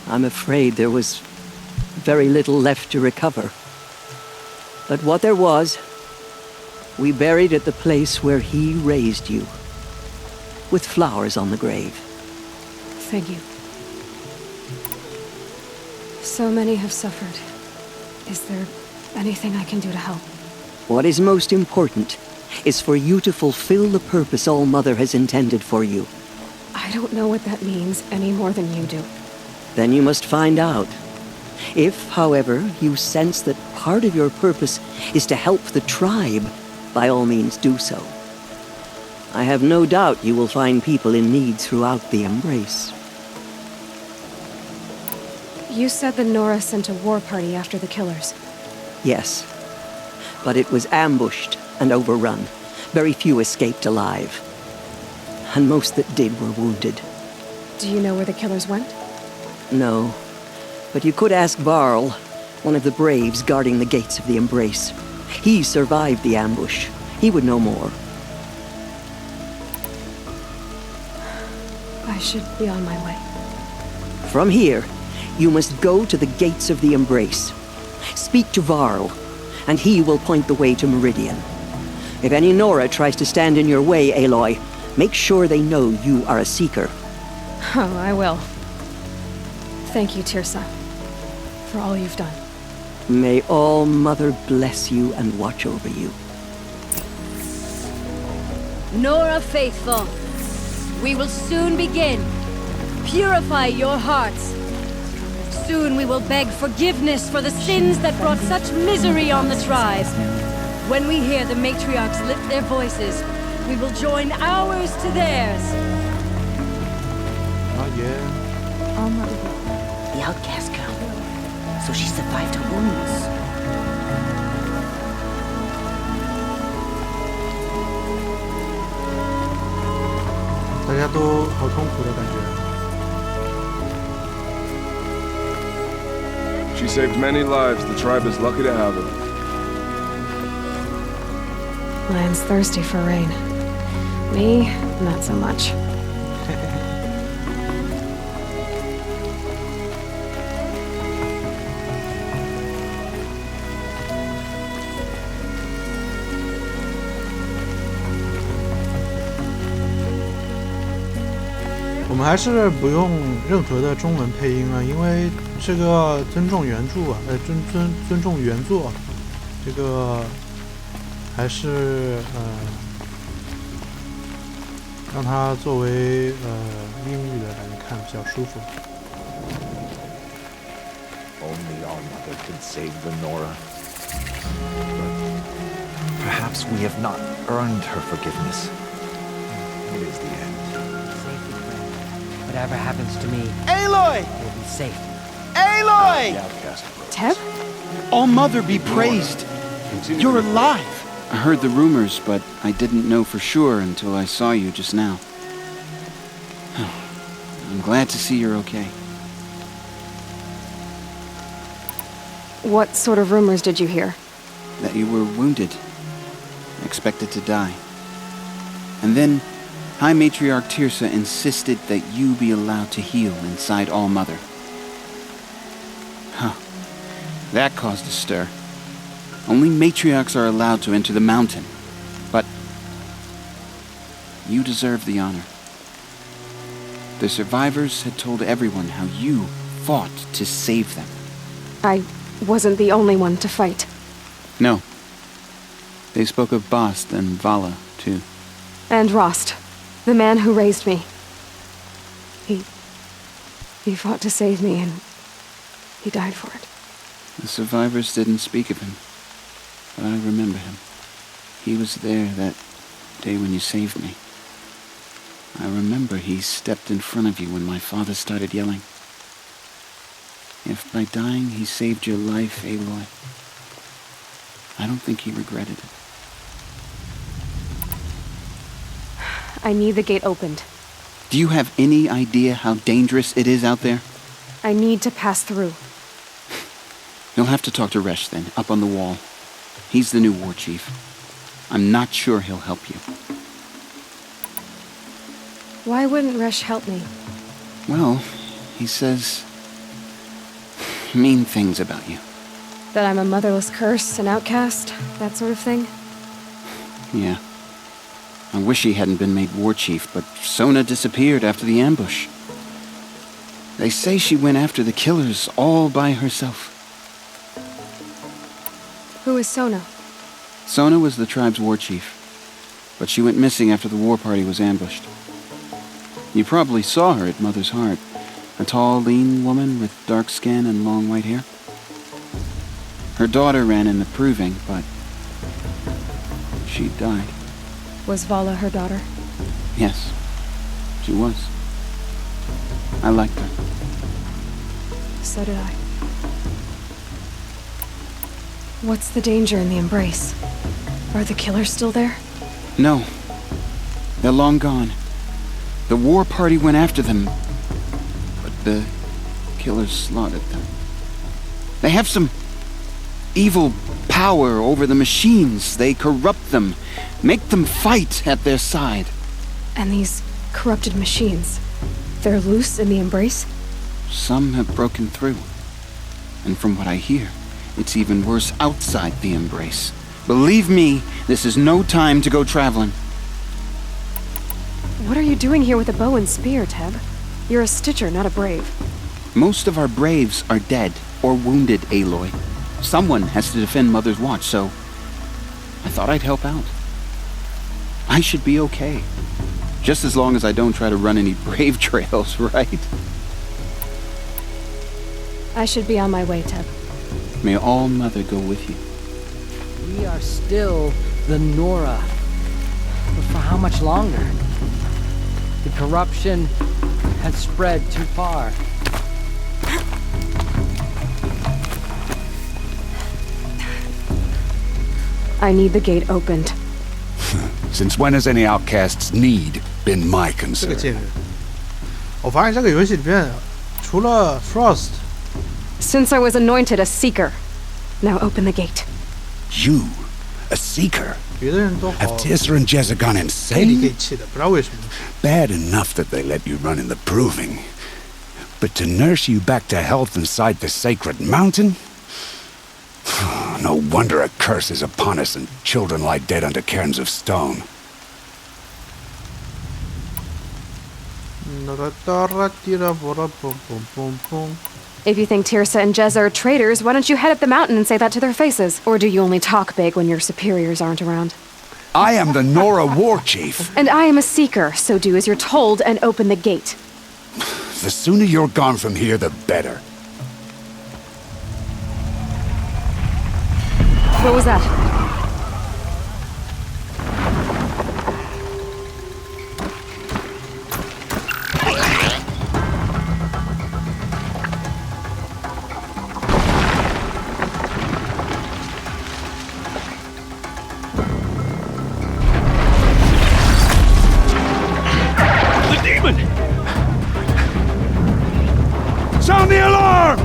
S9: I'm afraid there was very little left to recover. But what there was, we buried at the place where he raised you, with flowers on the grave.
S3: Thank you. So many have suffered. Is there anything I can do to help?
S9: What is most important is for you to fulfill the purpose All-Mother has intended for you.
S3: I don't know what that means any more than you do.
S9: Then you must find out. If, however, you sense that part of your purpose is to help the tribe, by all means do so. I have no doubt you will find people in need throughout the Embrace.
S3: You said the Nora sent a war party after the killers.
S9: Yes, but it was ambushed and overrun. Very few escaped alive. And most that did were wounded.
S3: Do you know where the killers went?
S9: No, but you could ask Varl, one of the braves guarding the gates of the Embrace. He survived the ambush. He would know more.
S3: I should be on my way.
S9: From here, you must go to the gates of the Embrace. Speak to Varl, and he will point the way to Meridian. If any Nora tries to stand in your way, Aloy, make sure they know you are a Seeker.
S3: Oh, I will. Thank you, Tirsa, for all you've done.
S9: May All-Mother bless you and watch over you.
S12: Nora Faithful, we will soon begin. Purify your hearts. Soon we will beg forgiveness for the sins that brought such misery on the tribe. When we hear the matriarchs lift their voices, we will join ours to theirs.
S1: Oh, yeah.
S12: All-Mother, the outcast girl. So she survived her wounds.
S1: 大家都好痛苦的感觉。
S5: She saved many lives. The tribe is lucky to have her.
S3: Land's thirsty for rain. Me, not so much.
S1: “我们还是不用任何的中文配音了，因为这个尊重原著啊，尊重原作，这个还是让它作为英语的来看比较舒服。
S22: Only All-Mother could save the Nora. But perhaps we have not earned her forgiveness. It is the end.
S23: Safety, friend. Whatever happens to me,
S24: Aloy!
S23: you'll be safe.
S24: Aloy!
S22: The outcast approaches.
S3: Teb?
S24: All-Mother be praised. You're alive.
S25: I heard the rumors, but I didn't know for sure until I saw you just now. I'm glad to see you're okay.
S3: What sort of rumors did you hear?
S25: That you were wounded, expected to die. And then, High Matriarch Tirsa insisted that you be allowed to heal inside All-Mother. Huh. That caused a stir. Only matriarchs are allowed to enter the mountain. But you deserve the honor. The survivors had told everyone how you fought to save them.
S3: I wasn't the only one to fight.
S25: No. They spoke of Bast and Vala, too.
S3: And Rost, the man who raised me. He fought to save me, and he died for it.
S25: The survivors didn't speak of him, but I remember him. He was there that day when you saved me. I remember he stepped in front of you when my father started yelling. If by dying he saved your life, Aloy, I don't think he regretted it.
S3: I need the gate opened.
S25: Do you have any idea how dangerous it is out there?
S3: I need to pass through.
S25: You'll have to talk to Resh then, up on the wall. He's the new war chief. I'm not sure he'll help you.
S3: Why wouldn't Resh help me?
S25: Well, he says mean things about you.
S3: That I'm a motherless curse, an outcast, that sort of thing?
S25: Yeah. I wish he hadn't been made war chief, but Sona disappeared after the ambush. They say she went after the killers all by herself.
S3: Who is Sona?
S25: Sona was the tribe's war chief, but she went missing after the war party was ambushed. You probably saw her at Mother's Heart. A tall, lean woman with dark skin and long white hair. Her daughter ran in the proving, but she died.
S3: Was Vala her daughter?
S25: Yes, she was. I liked her.
S3: So did I. What's the danger in the embrace? Are the killers still there?
S25: No. They're long gone. The war party went after them, but the killers slaughtered them. They have some evil power over the machines. They corrupt them, make them fight at their side.
S3: And these corrupted machines, they're loose in the embrace?
S25: Some have broken through. And from what I hear, it's even worse outside the embrace. Believe me, this is no time to go traveling.
S3: What are you doing here with a bow and spear, Teb? You're a Stitcher, not a Brave.
S25: Most of our Braves are dead or wounded, Aloy. Someone has to defend Mother's Watch, so I thought I'd help out. I should be okay. Just as long as I don't try to run any Brave trails, right?
S3: I should be on my way, Teb.
S25: May All Mother go with you.
S23: We are still the Nora. But for how much longer? The corruption has spread too far.
S3: I need the gate opened.
S17: Since when has any outcast's need been my concern?
S1: 这个剑人，我发现这个游戏里面除了 Frost，
S3: Since I was anointed a seeker, now open the gate.
S17: You, a seeker?
S1: 别的人都好
S17: Have Tissa and Jezza gone
S1: 给你
S17: insane?
S1: 给气的，不知道为什么。
S17: Bad enough that they let you run in the proving. But to nurse you back to health inside the sacred mountain? No wonder a curse is upon us and children lie dead under cairns of stone.
S3: If you think Tirsa and Jezza are traitors, why don't you head up the mountain and say that to their faces? Or do you only talk big when your superiors aren't around?
S17: I am the Nora war chief.
S3: And I am a seeker, so do as you're told and open the gate.
S17: The sooner you're gone from here, the better.
S3: What was that?
S21: The demon! Sound the alarm!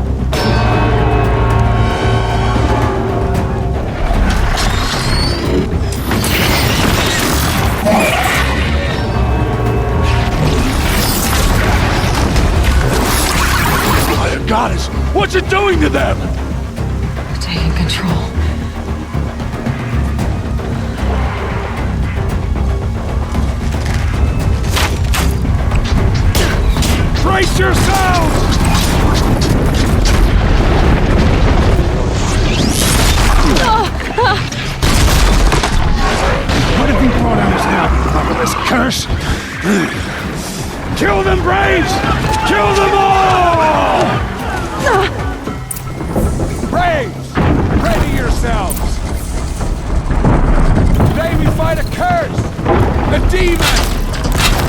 S21: Goddess, what's it doing to them?
S3: Taking control.
S21: Brace yourselves! What have you brought on us now, motherless curse? Kill them, Braves! Kill them all! Braves, ready yourselves! Today we fight a curse! A demon!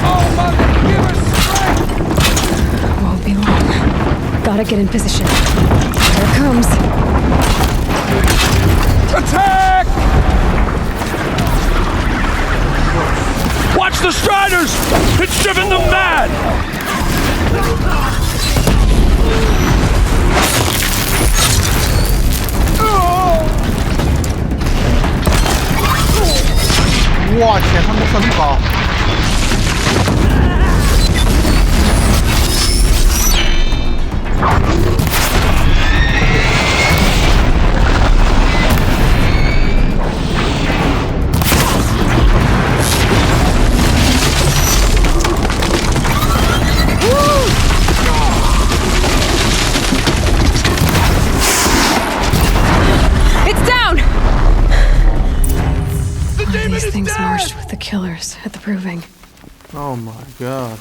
S21: Oh, Mother, give us strength!
S3: Won't be long. Gotta get in position. Here it comes.
S21: Attack! Watch the Striders! It's driven them mad!
S1: 我天，他们这么高！
S3: These things marched with the killers at the proving.
S1: Oh my god.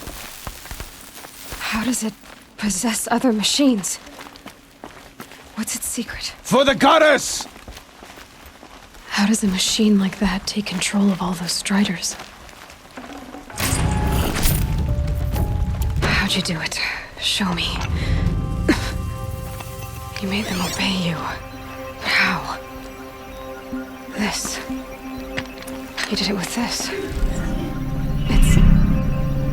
S3: How does it possess other machines? What's its secret?
S21: For the goddess!
S3: How does a machine like that take control of all those Striders? How'd you do it? Show me. You made them obey you. But how? This. You did it with this. It's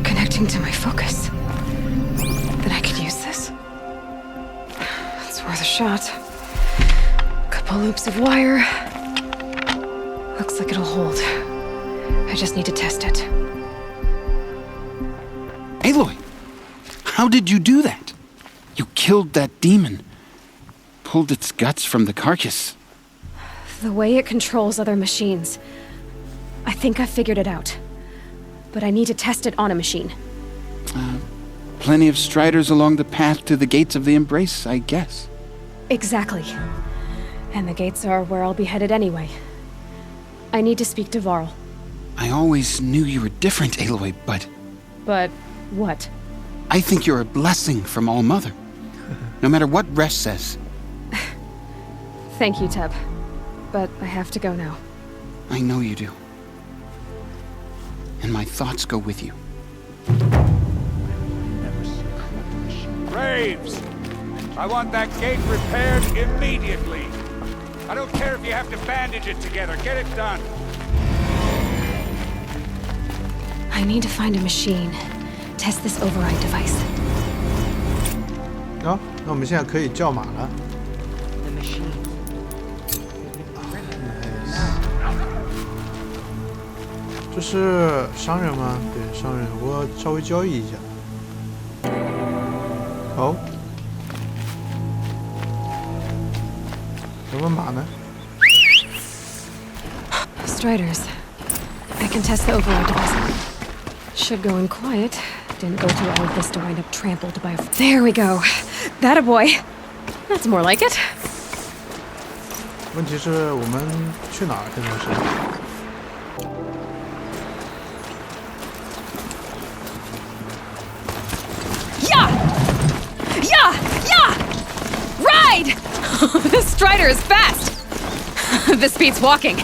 S3: connecting to my focus. Then I could use this. It's worth a shot. Couple loops of wire. Looks like it'll hold. I just need to test it.
S25: Aloy! How did you do that? You killed that demon. Pulled its guts from the carcass.
S3: The way it controls other machines. I think I figured it out. But I need to test it on a machine.
S25: Plenty of Striders along the path to the gates of the Embrace, I guess.
S3: Exactly. And the gates are where I'll be headed anyway. I need to speak to Varl.
S25: I always knew you were different, Aloy, but...
S3: But what?
S25: I think you're a blessing from All Mother. No matter what Resh says.
S3: Thank you, Teb. But I have to go now.
S25: I know you do. And my thoughts go with you.
S8: Graves! I want that gate repaired immediately. I don't care if you have to bandage it together. Get it done.
S3: I need to find a machine. Test this override device.
S1: 好，那我们现在可以叫马了。 这是商人吗？对，商人，我稍微交易一下。好，什么马呢
S3: ？Striders. I can test the override device. Should go in quiet. Didn't go through all of this to wind up trampled by a... There we go. That a boy. That's more like it.
S1: 问题是我们去哪儿？现在是？
S3: Ride! This Strider is fast! This beats walking.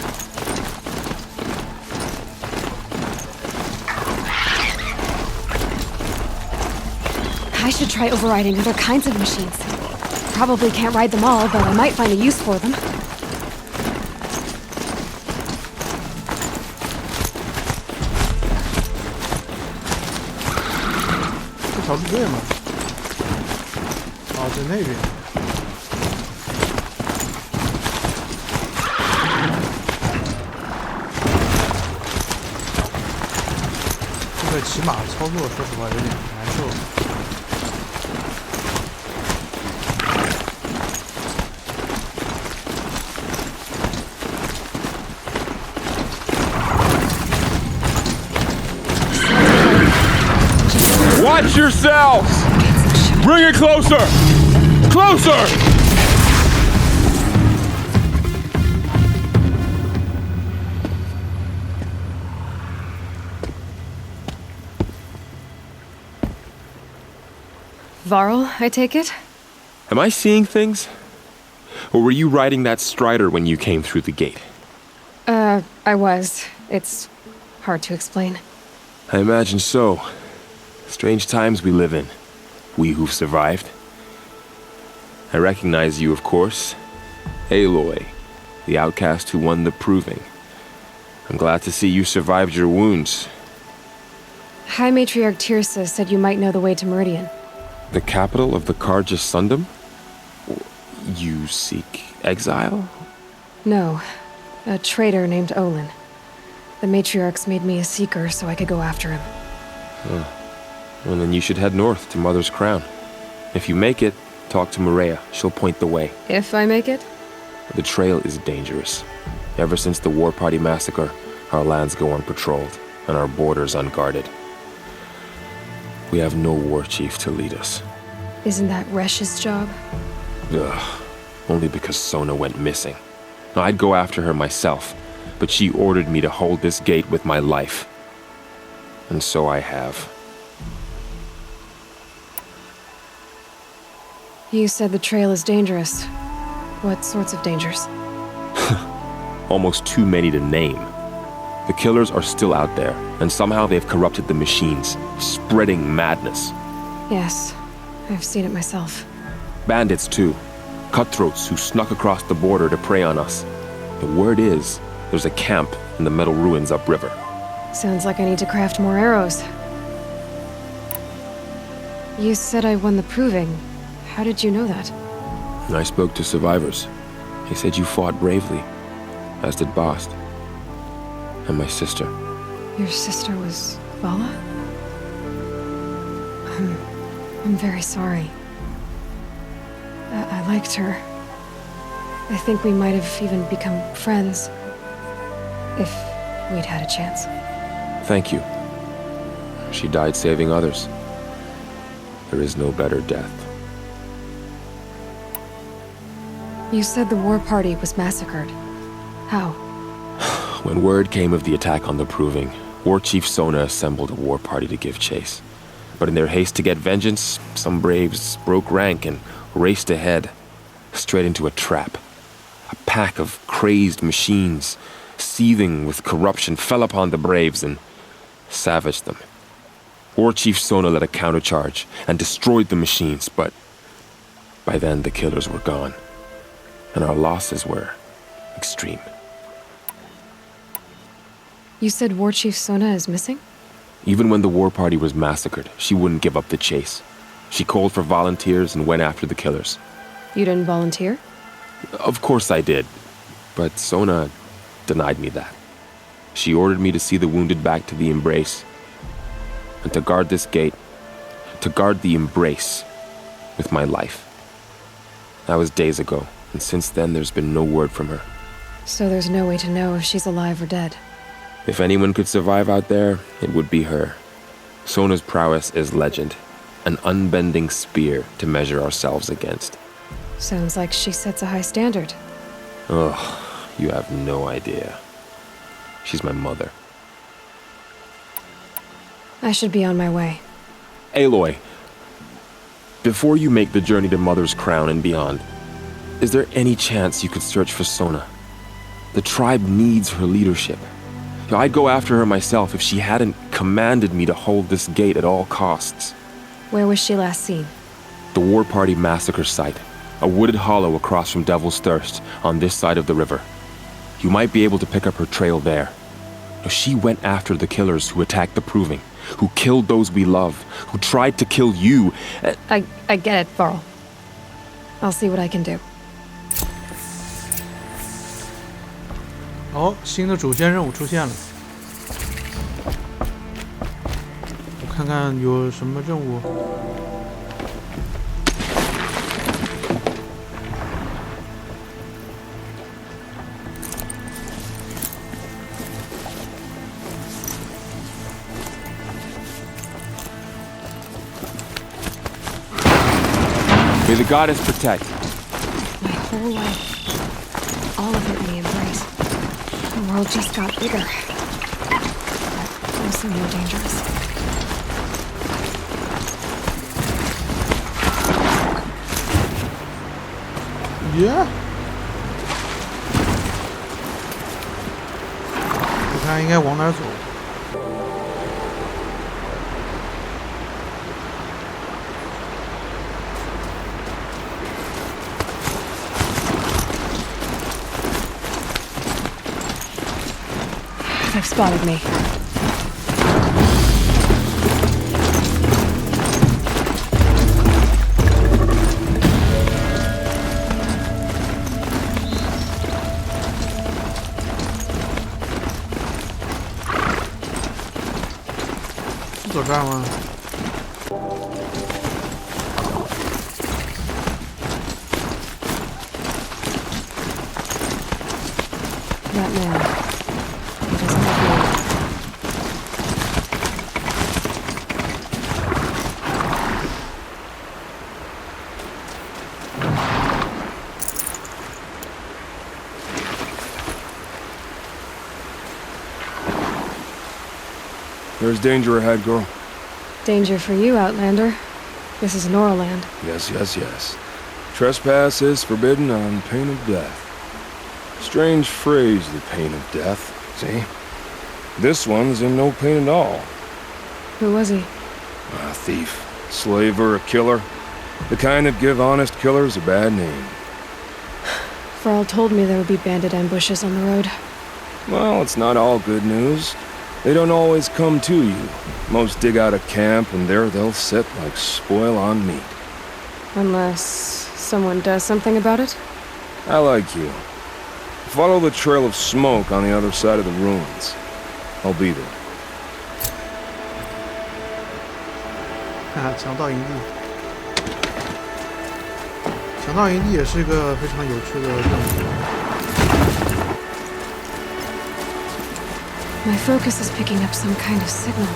S3: I should try overriding other kinds of machines. Probably can't ride them all, but I might find a use for them.
S1: This 条是对吗？哦，在那边。 这个骑马操作，说实话有点难受。
S5: Watch yourselves! Bring it closer! Closer!
S3: Varl, I take it?
S2: Am I seeing things? Or were you riding that Strider when you came through the gate?
S3: I was. It's hard to explain.
S2: I imagine so. Strange times we live in. We who've survived. I recognize you, of course. Aloy. the outcast who won the proving. I'm glad to see you survived your wounds.
S3: High Matriarch Tirsa said you might know the way to Meridian.
S2: The capital of the Carja Sundom? You seek exile?
S3: No, a traitor named Olin. The Matriarchs made me a seeker so I could go after him.
S2: Huh. Well, then you should head north to Mother's Crown. If you make it, talk to Maria. She'll point the way.
S3: If I make it?
S2: The trail is dangerous. Ever since the War Party massacre, our lands go unpatrolled, and our borders unguarded. We have no war chief to lead us.
S3: Isn't that Resh's job?
S2: Ugh. Only because Sona went missing. I'd go after her myself, but she ordered me to hold this gate with my life. And so I have.
S3: You said the trail is dangerous. What sorts of dangers?
S2: Almost too many to name. The killers are still out there, and somehow they've corrupted the machines, spreading madness.
S3: Yes, I've seen it myself.
S2: Bandits, too. Cutthroats who snuck across the border to prey on us. The word is, there's a camp in the metal ruins upriver.
S3: Sounds like I need to craft more arrows. You said I won the proving. How did you know that?
S2: I spoke to survivors. They said you fought bravely, as did Bast. And my sister.
S3: Your sister was Vala? I'm very sorry. I liked her. I think we might have even become friends. If we'd had a chance.
S2: Thank you. She died saving others. There is no better death.
S3: You said the war party was massacred. How?
S2: When word came of the attack on the Proving, War Chief Sona assembled a war party to give chase. But in their haste to get vengeance, some braves broke rank and raced ahead, straight into a trap. A pack of crazed machines, seething with corruption, fell upon the braves and savaged them. War Chief Sona led a countercharge and destroyed the machines, but by then the killers were gone, and our losses were extreme.
S3: You said War Chief Sona is missing?
S2: Even when the war party was massacred, she wouldn't give up the chase. She called for volunteers and went after the killers.
S3: You didn't volunteer?
S2: Of course I did, but Sona denied me that. She ordered me to see the wounded back to the Embrace, and to guard this gate, to guard the Embrace with my life. That was days ago, and since then there's been no word from her.
S3: So there's no way to know if she's alive or dead.
S2: If anyone could survive out there, it would be her. Sona's prowess is legend, an unbending spear to measure ourselves against.
S3: Sounds like she sets a high standard.
S2: Ugh, you have no idea. She's my mother.
S3: I should be on my way.
S2: Aloy, before you make the journey to Mother's Crown and beyond, is there any chance you could search for Sona? The tribe needs her leadership. I'd go after her myself if she hadn't commanded me to hold this gate at all costs.
S3: Where was she last seen?
S2: The War Party massacre site. A wooded hollow across from Devil's Thirst, on this side of the river. You might be able to pick up her trail there. She went after the killers who attacked the Proving, who killed those we love, who tried to kill you.
S3: I get it, Varl. I'll see what I can do.
S1: 哦，新的主线任务出现了。我看看有什么任务。
S2: May the goddess protect.
S3: My whole life, all of it in the Embrace. The world just got bigger, but also more dangerous.
S1: Yeah. 我看应该往哪儿走。
S3: They've spotted me.
S1: 是左这儿吗？
S3: That man. He doesn't look me.
S5: There's danger ahead, girl.
S3: Danger for you, Outlander. This is Noraland.
S5: Yes, yes, yes. Trespass is forbidden on pain of death. Strange phrase, the pain of death, see? This one's in no pain at all.
S3: Who was he?
S5: A thief, slaver, a killer. The kind that give honest killers a bad name.
S3: Farrell told me there would be bandit ambushes on the road.
S5: Well, it's not all good news. They don't always come to you. Most dig out a camp, and there they'll sit like spoil on meat.
S3: Unless someone does something about it?
S5: I like you. Follow the trail of smoke on the other side of the ruins. I'll be there.
S1: 强盗营地，强盗营地也是一个非常有趣的任务。
S3: My focus is picking up some kind of signal.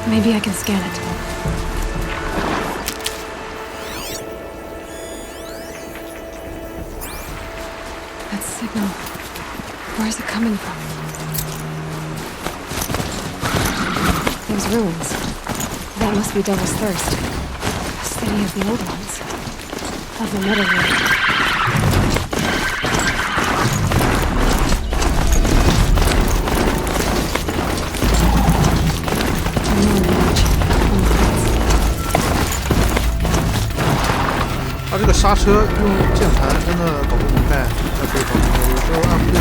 S3: Maybe I can scan it. That signal. Where is it coming from? Those ruins. That must be Devil's Thirst. A city of the old ones. Of the Netherworld.
S1: 它这个刹车用键盘真的搞不明白，可以搞明白，有时候按不对。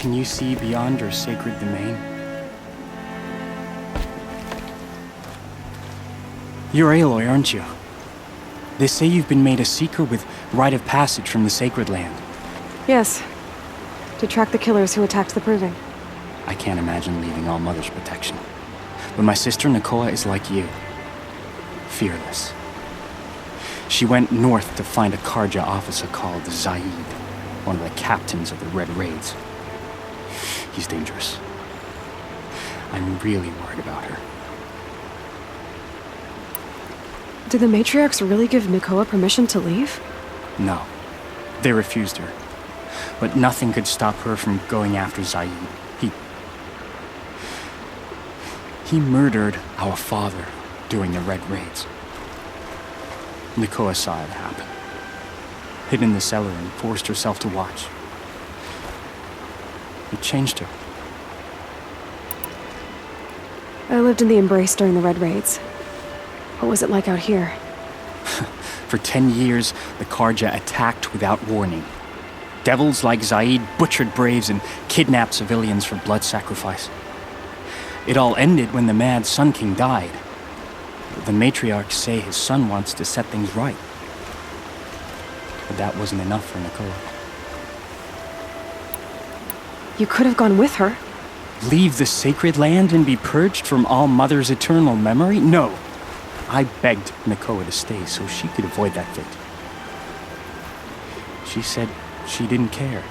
S13: Can you see beyond your sacred domain? You're Aloy, aren't you? They say you've been made a seeker with rite of passage from the sacred land.
S3: Yes. To track the killers who attacked the Proving.
S13: I can't imagine leaving All Mother's protection. But my sister Nakoa is like you. Fearless. She went north to find a Karja officer called Zaid, one of the captains of the Red Raids. He's dangerous. I'm really worried about her.
S3: Did the matriarchs really give Nakoa permission to leave?
S13: No. They refused her. But nothing could stop her from going after Zaid. He murdered our father during the Red Raids. Nakoa saw it happen. Hid in the cellar and forced herself to watch. It changed her.
S3: I lived in the Embrace during the Red Raids. What was it like out here?
S13: For 10 years, the Karja attacked without warning. Devils like Zaid butchered braves and kidnapped civilians for blood sacrifice. It all ended when the mad Sun King died. The matriarchs say his son wants to set things right. But that wasn't enough for Nakoa.
S3: You could have gone with her.
S13: Leave the sacred land and be purged from All Mother's eternal memory? No. I begged Nakoa to stay so she could avoid that fate. she said she didn't care.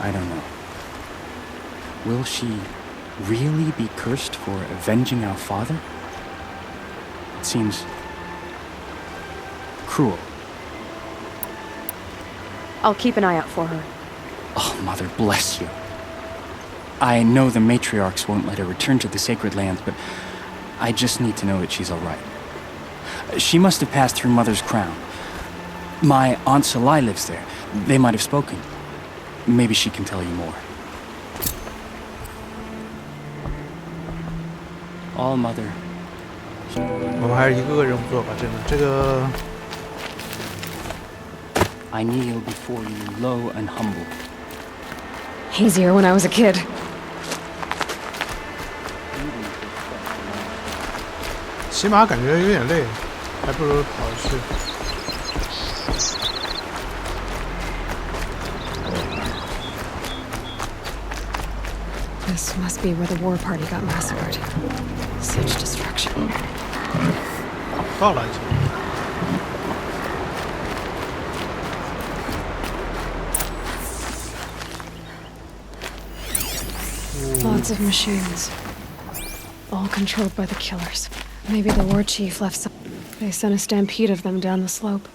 S13: I don't know. Will she really be cursed for avenging our father? It seems cruel.
S14: I'll keep an eye out for her.
S13: Oh, Mother, bless you. I know the matriarchs won't let her return to the sacred lands, but I just need to know that she's all right. She must have passed through Mother's crown. My Aunt Salai lives there. They might have spoken. Maybe she can tell you more. All Mother.
S1: 我们还是一个个人物做吧，真的，这个。
S13: I kneel before you, low and humble.
S3: Easier when I was a kid.
S1: 骑马感觉有点累，还不如跑去。
S3: This must be where the war party got massacred. Such destruction.
S1: 到了已经。
S3: Lots of machines. All controlled by the killers. Maybe the war chief left some. They sent a stampede of them down the slope.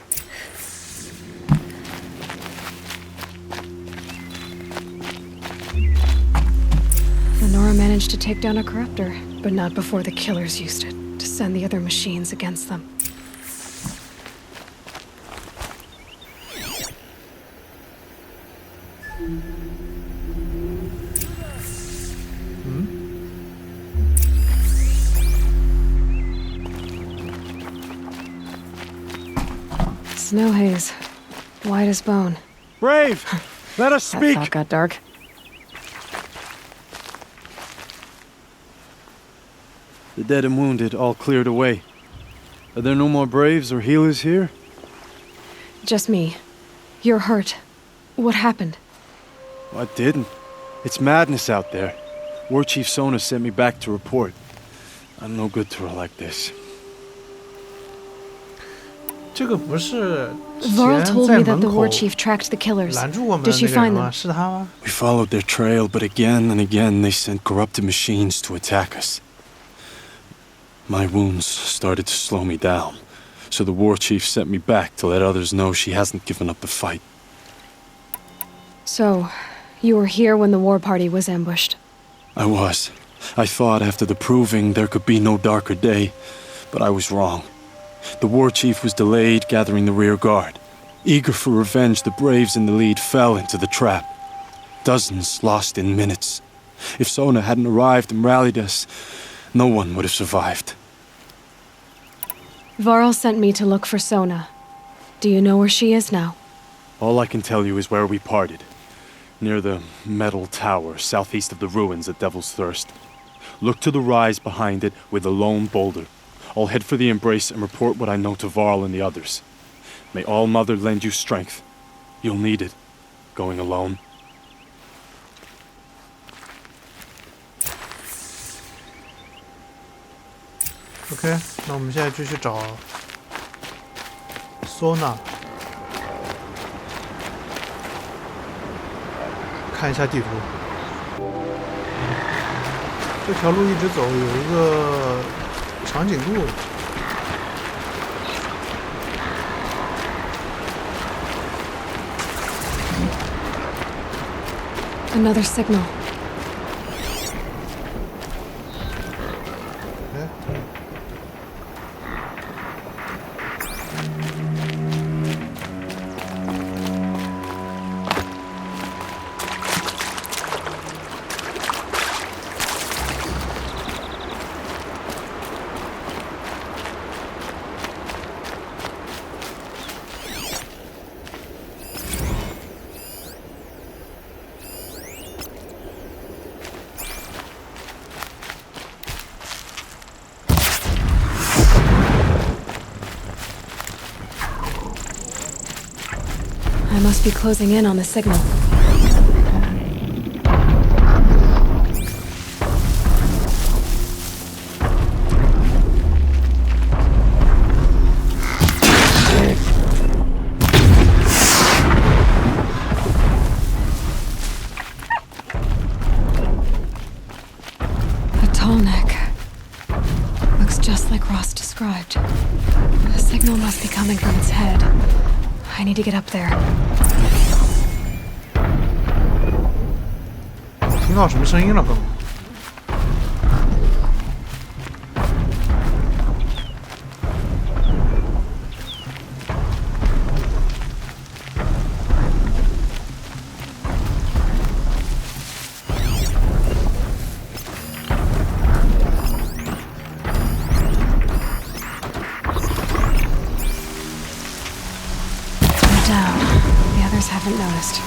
S3: The Nora managed to take down a corruptor, but not before the killers used it to send the other machines against them. Snow haze. White as bone.
S15: Brave! Let us speak!
S3: That thought got dark.
S15: The dead and wounded all cleared away. Are there no more braves or healers here?
S3: Just me. You're hurt. What happened?
S15: I didn't. It's madness out there. War Chief Sona sent me back to report. I'm no good to her like this.
S1: 这个不是
S3: Varl told me that the war chief tracked the killers.
S1: 拦住我们的
S3: Did she
S1: 那个人
S3: find
S1: 吗？
S3: them?
S1: 是他吗？
S15: We followed their trail, but again and again they sent corrupted machines to attack us. My wounds started to slow me down, so the war chief sent me back to let others know she hasn't given up the fight.
S3: So, you were here when the war party was ambushed?
S15: I was. I thought after the proving there could be no darker day, but I was wrong. The war chief was delayed gathering the rear guard. Eager for revenge, the braves in the lead fell into the trap. Dozens lost in minutes. If Sona hadn't arrived and rallied us, no one would have survived.
S3: Varl sent me to look for Sona. Do you know where she is now?
S15: All I can tell you is where we parted. Near the metal tower, southeast of the ruins at Devil's Thirst. Look to the rise behind it with a lone boulder. I'll head for the embrace and report what I know to Varl and the others. May All Mother lend you strength. You'll need it, going alone.
S1: OK， 那我们现在继续找 Sona， 看一下地图。这条路一直走，有一个长颈鹿。
S3: Another signal. I must be closing in on the signal. coming from its head. I need to get up there.
S1: 听到什么声音了，朋友们？
S3: Haven't noticed.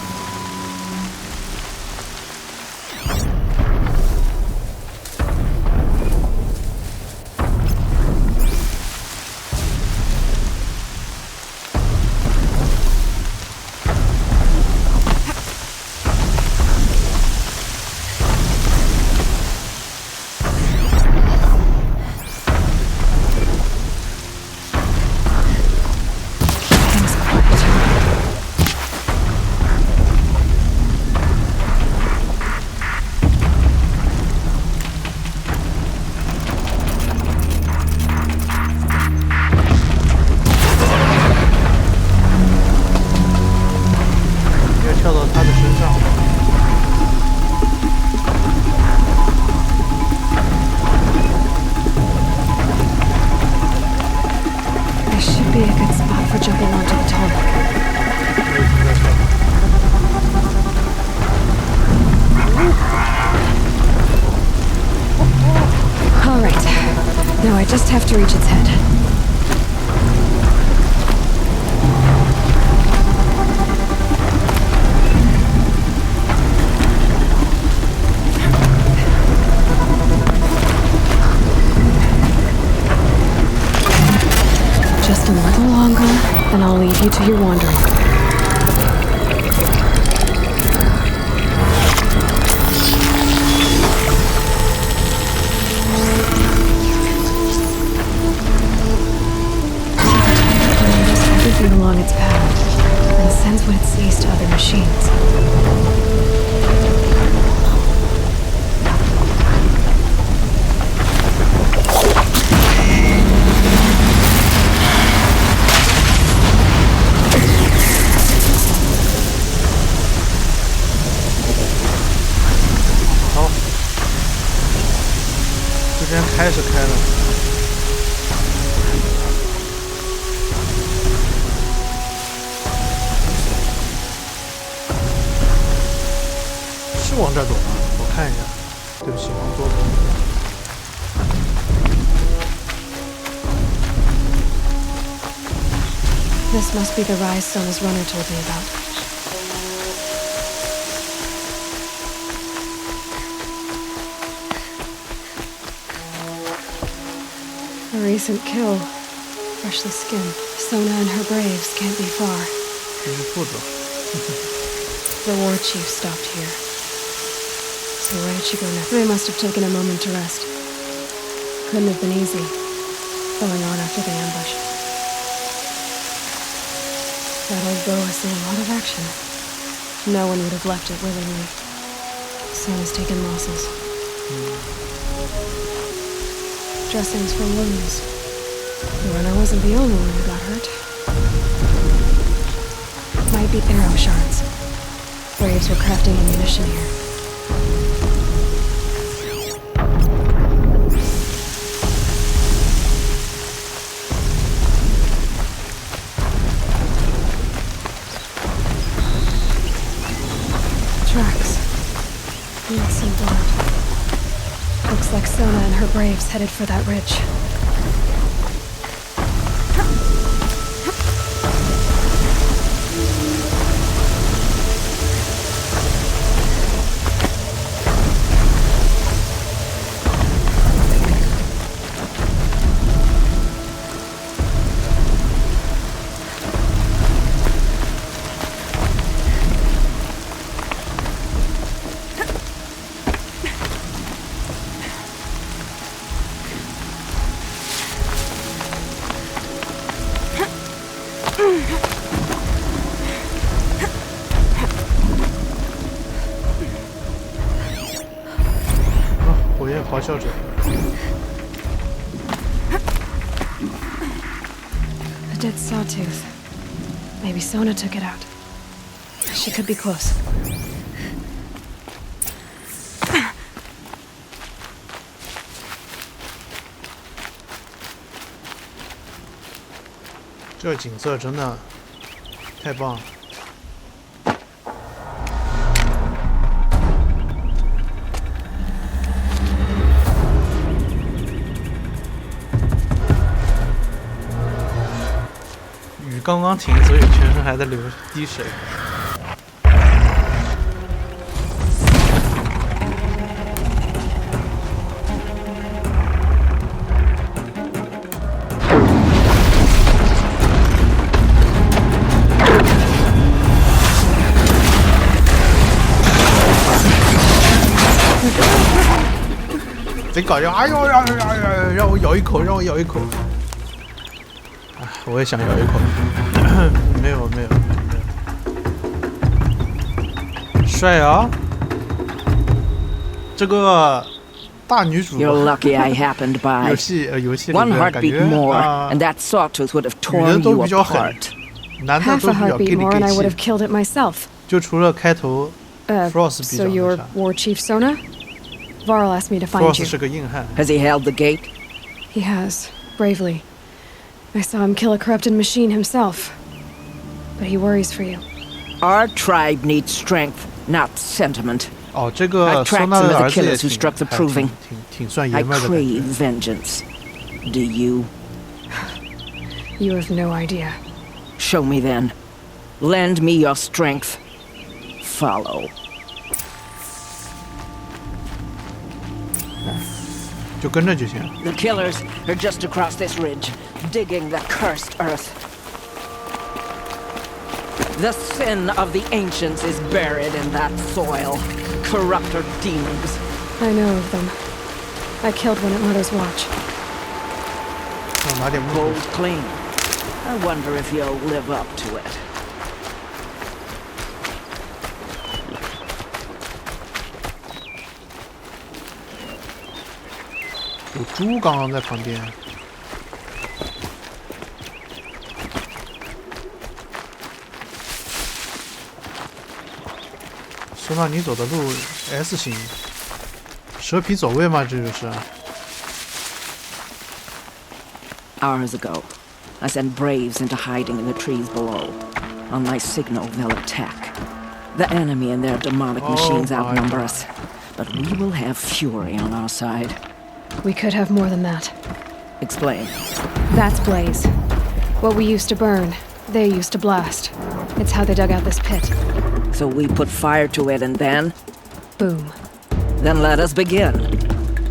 S3: Now I just have to reach its head. Just a little longer, and I'll leave you to your wandering. Along its path and sends what it sees to other machines.
S1: Oh. 这边开是开了。 是往这儿走吗？我看一下。对不起，往左走。
S3: This must be the rise Sona's runner told me about. A recent kill. Freshly skinned. Sona and her braves can't be far.
S1: 这是副手。
S3: The war chief stopped here. So where did she go next? They must have taken a moment to rest. Couldn't have been easy, going on after the ambush. That old bow has seen a lot of action. No one would have left it willingly. Sona's taken losses. Dressings for wounds. The runner wasn't the only one who got hurt. Might be arrow shards. Braves were crafting ammunition here. Tracks. Need some blood. Looks like Sona and her braves headed for that ridge.
S1: The
S3: dead sawtooth. Maybe Sona took it out. She could be close.
S1: 这景色真的太棒了。雨刚刚停，所以全身还在流滴水。贼搞笑！哎呦，让我咬一口，让我咬一口！哎，我也想咬一口。没有。帅啊！这个大女主。
S9: You're lucky I happened by.
S1: 游戏里
S9: One
S1: 面感
S9: heartbeat
S1: 觉
S9: more,
S1: 啊，
S9: and that sawtooth would have
S1: 女的
S9: torn
S1: 都
S9: you
S1: 比较狠，
S9: apart.
S1: 男的
S3: Half
S1: 都
S3: a
S1: 比较
S3: heartbeat
S1: 给力
S3: more, and I would
S1: 给
S3: have
S1: 气。
S3: killed it myself.
S1: 就除了开头 Frost 比
S3: So
S1: 较
S3: you're
S1: 那啥
S3: War Chief Sona? Varl asked me to find
S1: ，Frost
S3: you.
S1: 是个硬汉。
S9: Has he held the gate?
S3: He has, bravely. I saw him kill a corrupted machine himself. But he worries for you.
S9: Our tribe needs strength, not sentiment.
S1: 哦，这个
S9: I've
S1: 收
S9: tracked
S1: 纳
S9: some
S1: 的
S9: of the
S1: 儿子也
S9: killers who
S1: 挺
S9: struck the
S1: 还
S9: proving.
S1: 挺算
S9: I
S1: 爷们儿的感
S9: crave
S1: 觉。
S9: vengeance. Do you?
S3: You have no idea.
S9: Show me then. Lend me your strength. Follow.
S1: 就跟着就行。
S9: The killers are just across this ridge, digging the cursed earth. The sin of the ancients is buried in that soil. Corrupter demons.
S3: I know of them. I killed one at Mother's Watch.
S1: 我拿点木头。
S9: Gold clean. I wonder if you'll live up to it.
S1: 有猪刚刚在旁边。说到你走的路 S 型，蛇皮走位吗？这就是。
S9: Hours ago, I sent braves into hiding in the trees below. On my signal, they'll attack. The enemy and their demonic machines outnumber us, but we will have fury on our side.
S3: We could have more than that.
S9: Explain.
S3: That's Blaze. What we used to burn, they used to blast. It's how they dug out this pit.
S9: So we put fire to it and then?
S3: Boom.
S9: Then let us begin.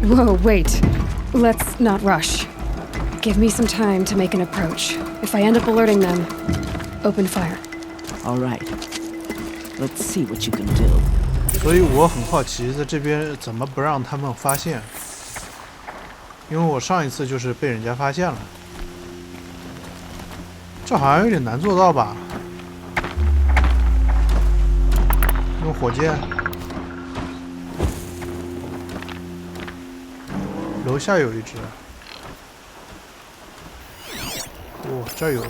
S3: Whoa, wait. Let's not rush. Give me some time to make an approach. If I end up alerting them, open fire.
S9: All right. Let's see what you can do.
S1: 所以我很好奇，在这边怎么不让他们发现？因为我上一次就是被人家发现了，这好像有点难做到吧？用火箭，楼下有一只，哦，这儿有。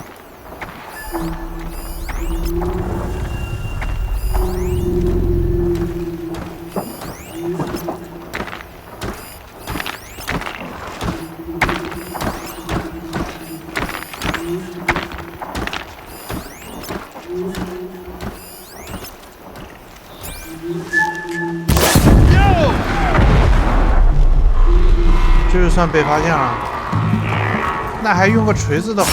S1: 这就算被发现了，那还用个锤子的火？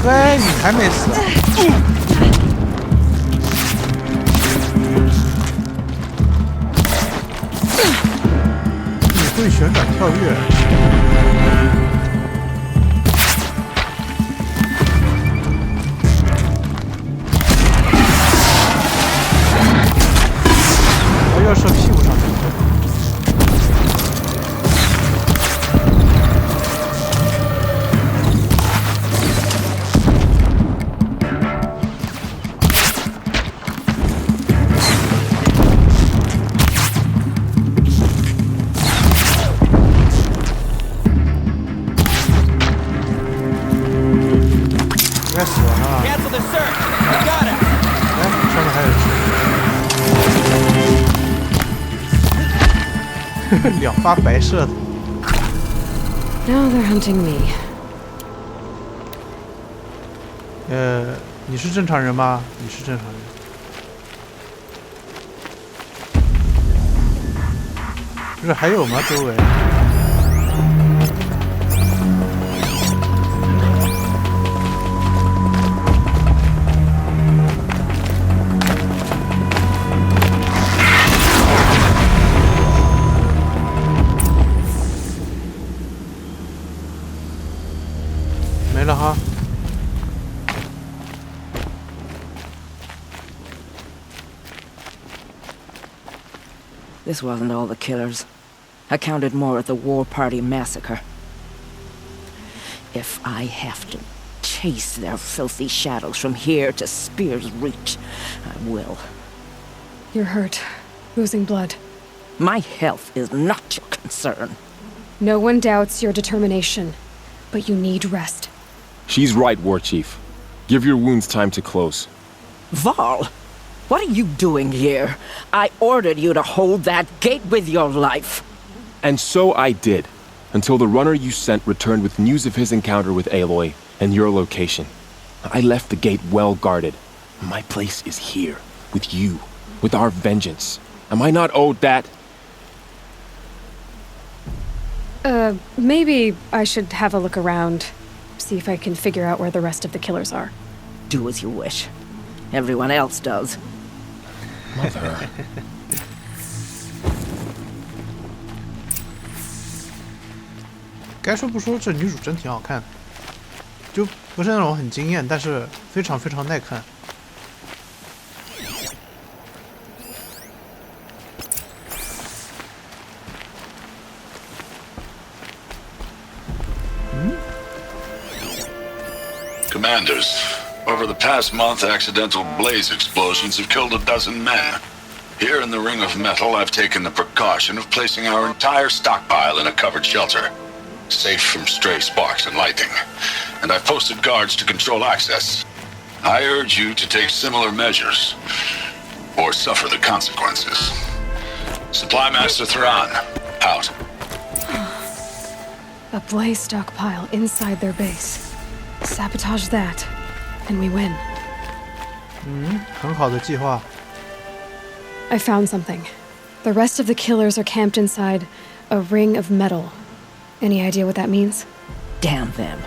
S1: 嘿，你还没死？ 会旋转跳跃，我要射屁股上去。
S24: cancel the search. We got it.
S1: 哎，上面还有只，两发白射的。
S3: Now they're hunting me.
S1: 你是正常人吗？你是正常人。不是还有吗？周围？没了哈。
S11: This wasn't all the killers. I counted more at the War Party massacre. If I have to chase their filthy shadows from here to Spear's Reach, I will.
S3: You're hurt. Losing blood.
S11: My health is not your concern.
S3: No one doubts your determination, but you need rest.
S2: She's right, War Chief. Give your wounds time to close.
S11: Varl, what are you doing here? I ordered you to hold that gate with your life.
S2: And so I did, until the runner you sent returned with news of his encounter with Aloy and your location. I left the gate well guarded. My place is here, with you, with our vengeance. Am I not owed that?
S3: Maybe I should have a look around. See if I can figure out where the rest of the killers are.
S11: Do as you wish. Everyone else does.
S2: Mother.
S1: 该说不说，这女主真挺好看的，就不是那种很惊艳，但是非常非常耐看。
S7: Commanders, over the past month, accidental blaze explosions have killed 12 men. Here in the Ring of Metal, I've taken the precaution of placing our entire stockpile in a covered shelter, safe from stray sparks and lightning, and I've posted guards to control access. I urge you to take similar measures, or suffer the consequences. Supply Master Thran, out.
S3: A blaze stockpile inside their base. Sabotage that, and we win.
S1: 很好的计划。
S3: I found something. The rest of the killers are camped inside a ring of metal. Any idea what that means?
S11: Damn them.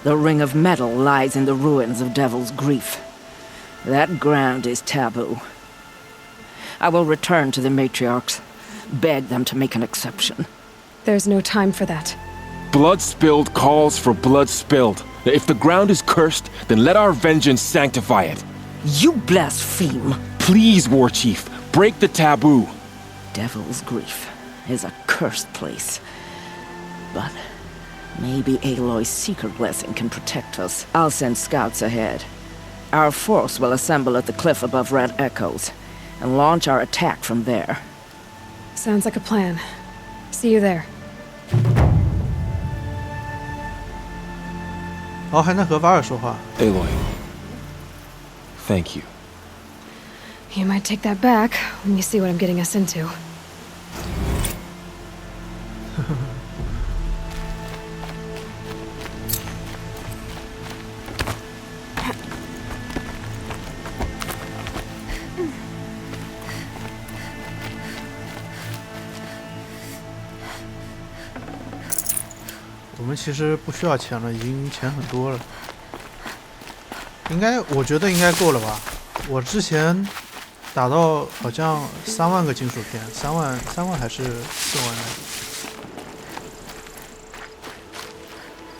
S11: The Ring of Metal lies in the ruins of Devil's Grief. That ground is taboo. I will return to the matriarchs, beg them to make an exception.
S3: There's no time for that.
S2: Blood spilled calls for blood spilled. If the ground is cursed, then let our vengeance sanctify it.
S11: You blaspheme.
S2: Please, War Chief, break the taboo.
S11: Devil's Grief is a cursed place. But maybe Aloy's secret blessing can protect us. I'll send scouts ahead. Our force will assemble at the cliff above Red Echoes and launch our attack from there.
S3: Sounds like a plan. See you there.
S1: 哦，还能和瓦尔说话。
S2: Aloy, thank you.
S3: You might take that back when you see what I'm getting us into. 我们其实不需要钱了，已经钱很多了。我觉得应该够了吧？我之前打到好像3万个金属片，3万还是4万来着。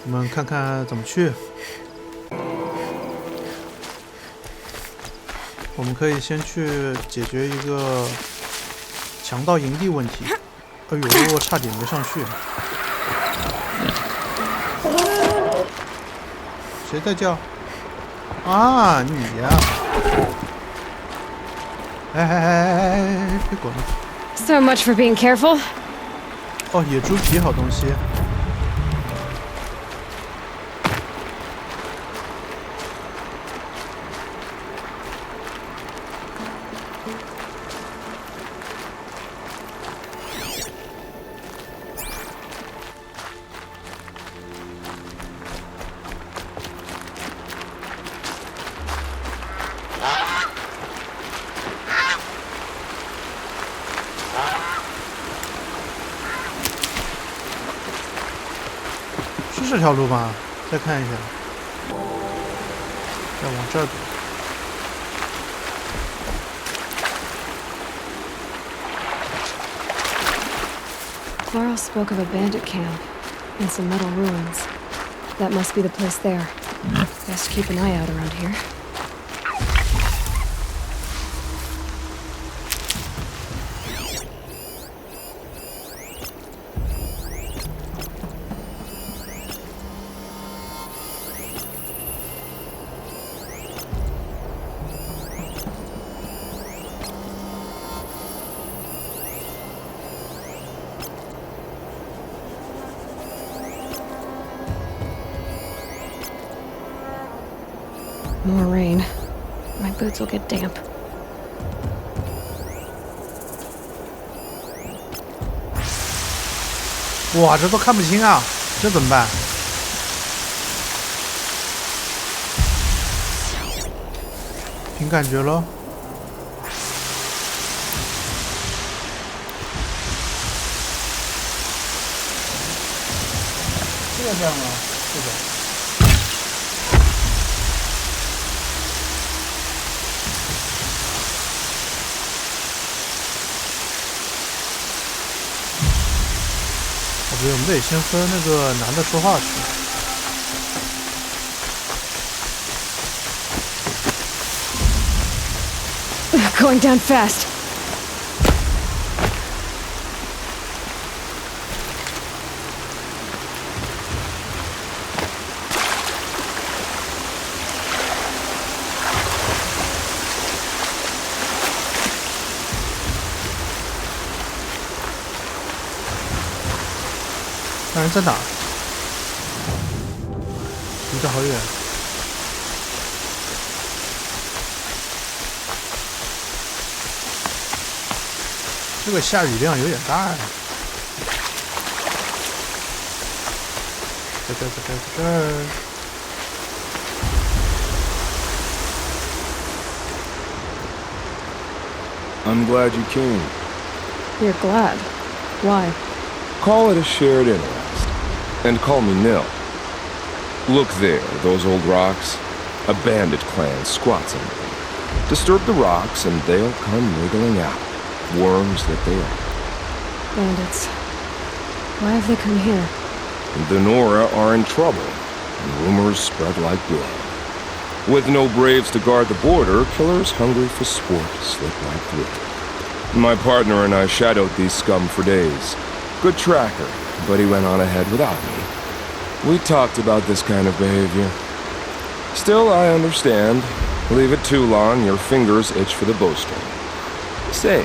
S3: 我们看看怎么去。我们可以先去解决一个强盗营地问题。哎呦，我差点没上去。 谁在叫？啊，你呀！哎，别滚！ So much for being careful.
S1: 哦，野猪皮好东西。是这条路吗？再看一下，再往这儿走。
S3: Laurel spoke of a bandit camp and some metal ruins. That must be the place there. Best keep an eye out around here. More rain. My boots will get damp.
S1: 哇，这都看不清啊，这怎么办？凭感觉咯。这样吗？是的。 我们得先和那个男的说话去。
S3: Going down fast.
S1: 那人在哪？离得好远。这个下雨量有点大呀。在这儿。
S5: I'm glad you came.
S3: You're glad. Why?
S5: Call it a shared interest. And call me Nil. Look there, those old rocks. A bandit clan squats under them. Disturb the rocks and they'll come wriggling out. Worms that they are.
S3: Bandits. Why have they come here?
S5: The Nora are in trouble, and rumors spread like blood. With no braves to guard the border, killers hungry for sport slip right through. My partner and I shadowed these scum for days. Good tracker, but he went on ahead without me. We talked about this kind of behavior. Still, I understand. Leave it too long, your fingers itch for the bowstring. Say,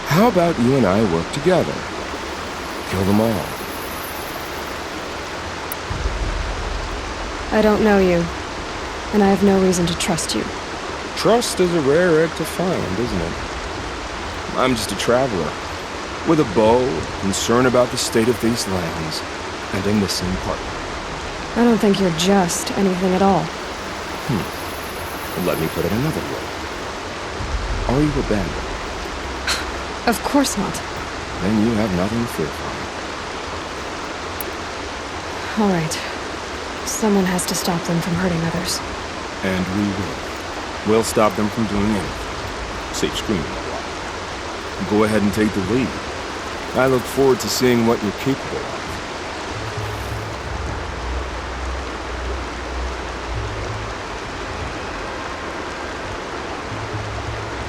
S5: how about you and I work together? Kill them all.
S3: I don't know you, and I have no reason to trust you.
S5: Trust is a rare egg to find, isn't it? I'm just a traveler, with a bow, concern about the state of these lands, and a missing partner.
S3: I don't think you're just anything at all.
S5: Let me put it another way. Are you a bandit?
S3: Of course not.
S5: Then you have nothing to fear from.
S3: All right. Someone has to stop them from hurting others.
S5: And we will. We'll stop them from doing anything. Safe screaming, no. Go ahead and take the lead. I look forward to seeing what you're capable of.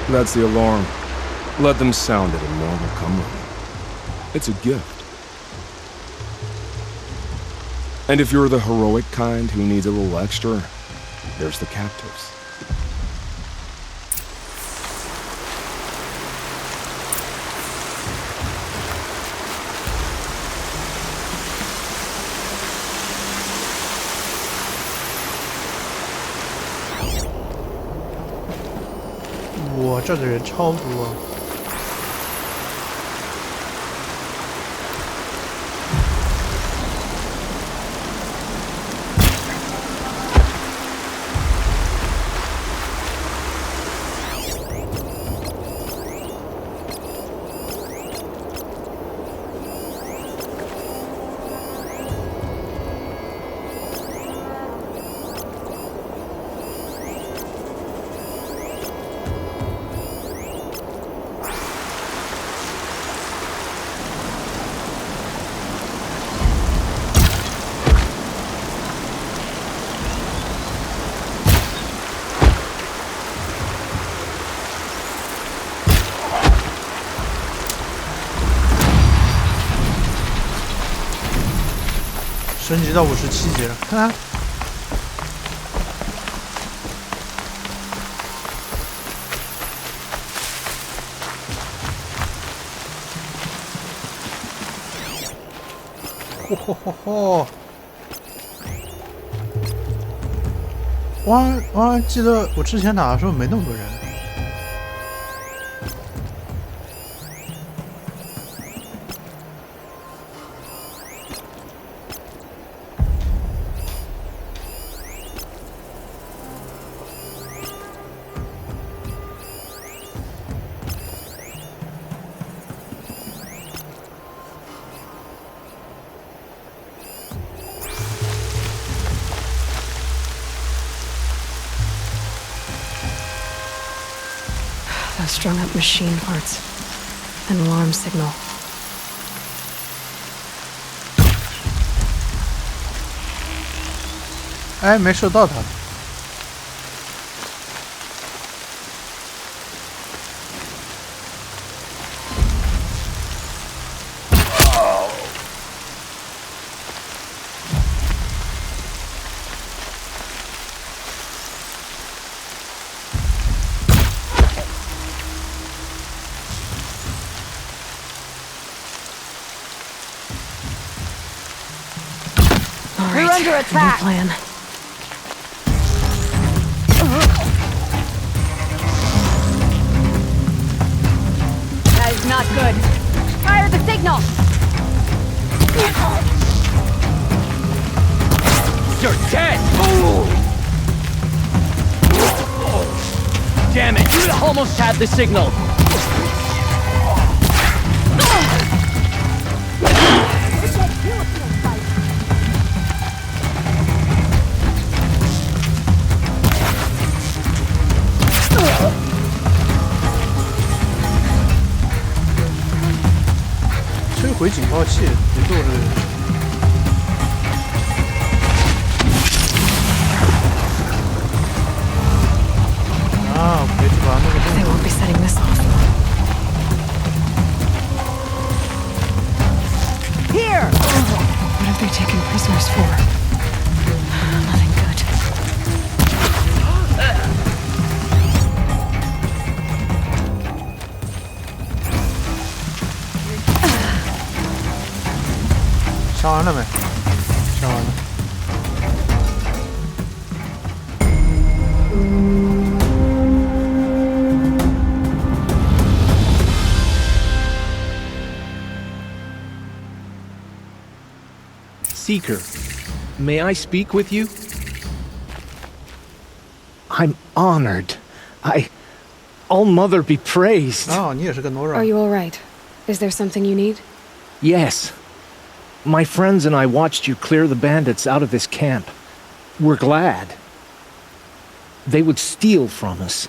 S5: That's the alarm. Let them sound it and more will come running. It's a gift. And if you're the heroic kind who needs a little extra, there's the captives.
S1: Wow, 这个人超多。升级到57级了，看。嚯嚯嚯嚯！我记得我之前打的时候没那么多人。
S3: Those strung-up machine parts. An alarm signal.
S1: 哎，没射到他。
S3: We're under attack. New plan.
S14: That is not good. Fire the signal.
S21: You're dead. Ooh. Damn it! You almost had the signal.
S1: 摧毁警报器，别做这个。啊，可以去把那个。
S3: They won't be setting this off.
S14: Here.
S3: What have they taken prisoners for? Nothing good.
S1: 杀完了没？杀完了。
S22: Seeker, may I speak with you? I'm honored. All-Mother be praised.
S1: Oh, 你也是个 Nora.
S3: Are you all right? Is there something you need?
S22: Yes. My friends and I watched you clear the bandits out of this camp. We're glad. They would steal from us,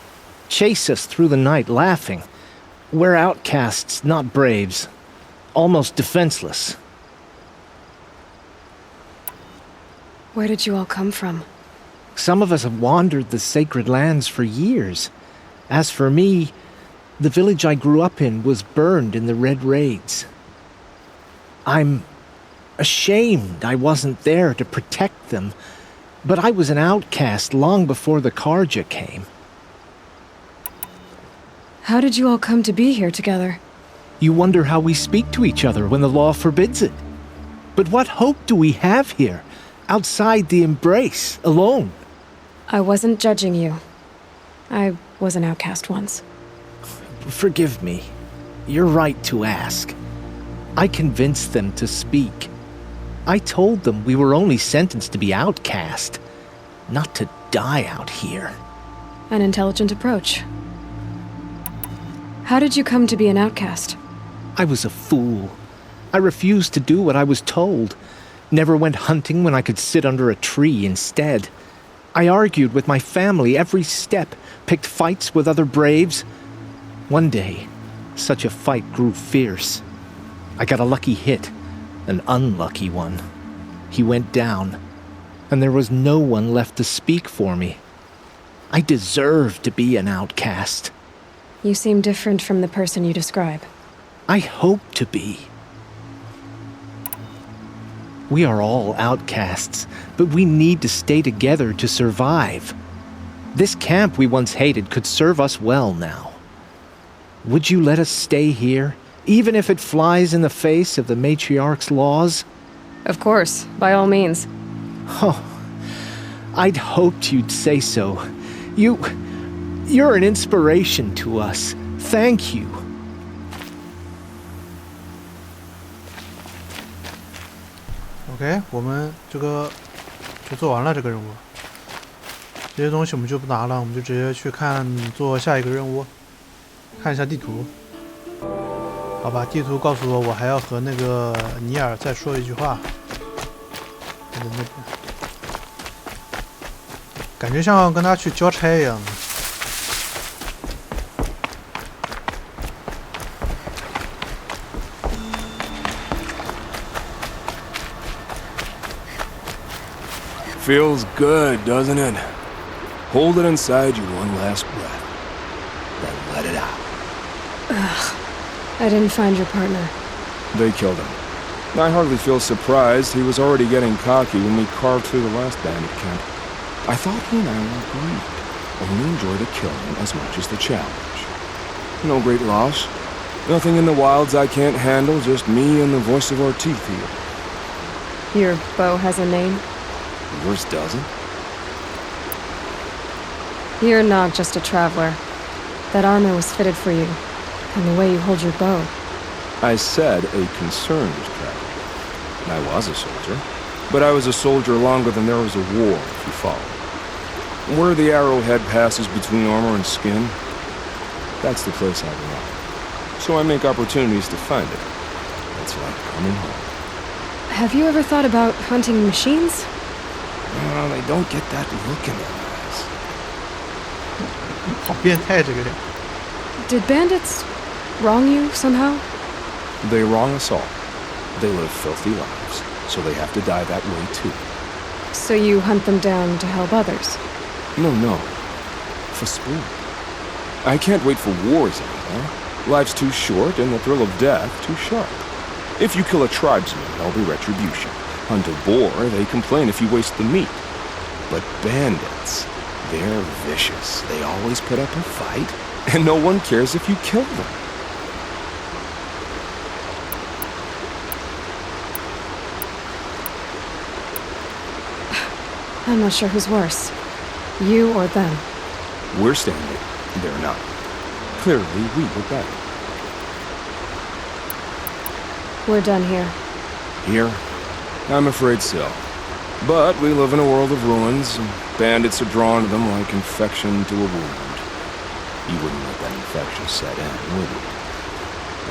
S22: chase us through the night laughing. We're outcasts, not braves. Almost defenseless.
S3: Where did you all come from?
S22: Some of us have wandered the sacred lands for years. As for me, the village I grew up in was burned in the Red Raids. I'm ashamed I wasn't there to protect them, but I was an outcast long before the Karja came.
S3: How did you all come to be here together?
S22: You wonder how we speak to each other when the law forbids it. But what hope do we have here, outside the embrace, alone?
S3: I wasn't judging you. I was an outcast once.
S22: Forgive me. You're right to ask. I convinced them to speak. I told them we were only sentenced to be outcast, not to die out here.
S3: An intelligent approach. How did you come to be an outcast?
S22: I was a fool. I refused to do what I was told. Never went hunting when I could sit under a tree instead. I argued with my family every step, picked fights with other braves. One day, such a fight grew fierce. I got a lucky hit, an unlucky one. He went down, and there was no one left to speak for me. I deserved to be an outcast.
S3: You seem different from the person you describe.
S22: I hope to be. We are all outcasts, but we need to stay together to survive. This camp we once hated could serve us well now. Would you let us stay here, even if it flies in the face of the matriarch's laws?
S3: Of course, by all means.
S22: Oh, I'd hoped you'd say so. You're an inspiration to us. Thank you.
S1: OK， 我们这个就做完了这个任务，这些东西我们就不拿了，我们就直接去看做下一个任务，看一下地图。好吧，地图告诉我，我还要和那个尼尔再说一句话。在那边，感觉像跟他去交差一样的。
S5: Feels good, doesn't it? Hold it inside you one last breath. Then let it out.
S3: Ugh. I didn't find your partner.
S5: They killed him. I hardly feel surprised. He was already getting cocky when we carved through the last bandit camp. I thought he and I were agreed. Only enjoy the killing as much as the challenge. No great loss. Nothing in the wilds I can't handle, just me and the voice of our teeth here.
S3: Your bow has a name?
S5: Yours doesn't?
S3: You're not just a traveler. That armor was fitted for you, and the way you hold your bow.
S5: I said a concerned traveler. I was a soldier, but I was a soldier longer than there was a war, if you follow. Where the arrowhead passes between armor and skin, that's the place I belong. So I make opportunities to find it. It's like coming home.
S3: Have you ever thought about hunting machines?
S5: Well, they don't get that look in their eyes.
S1: 好变态这个人。
S3: Did bandits wrong you somehow?
S5: They wrong us all. They live filthy lives, so they have to die that way too.
S3: So you hunt them down to help others?
S5: No. For sport. I can't wait for wars anymore. Life's too short and the thrill of death too sharp. If you kill a tribesman, there'll be retribution. Hunt a boar, they complain if you waste the meat. But bandits, they're vicious. They always put up a fight, and no one cares if you kill them.
S3: I'm not sure who's worse. You or them.
S5: We're standing. They're not. Clearly, we were better.
S3: We're done here.
S5: Here? I'm afraid so. But we live in a world of ruins, and bandits are drawn to them like infection to a wound. You wouldn't let that infection set in, would you?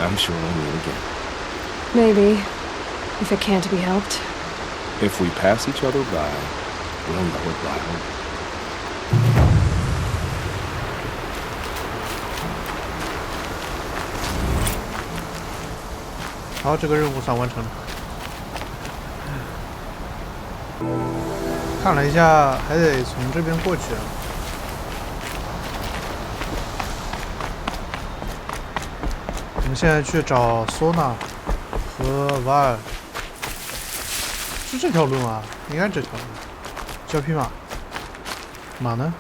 S5: I'm sure we'll meet again.
S3: Maybe. If it can't be helped.
S5: If we pass each other by, we'll know it right away.
S1: 好，这个任务算完成了。看了一下，还得从这边过去啊。我们现在去找索娜和瓦尔，是这条路吗？应该是这条路。交匹马，马呢？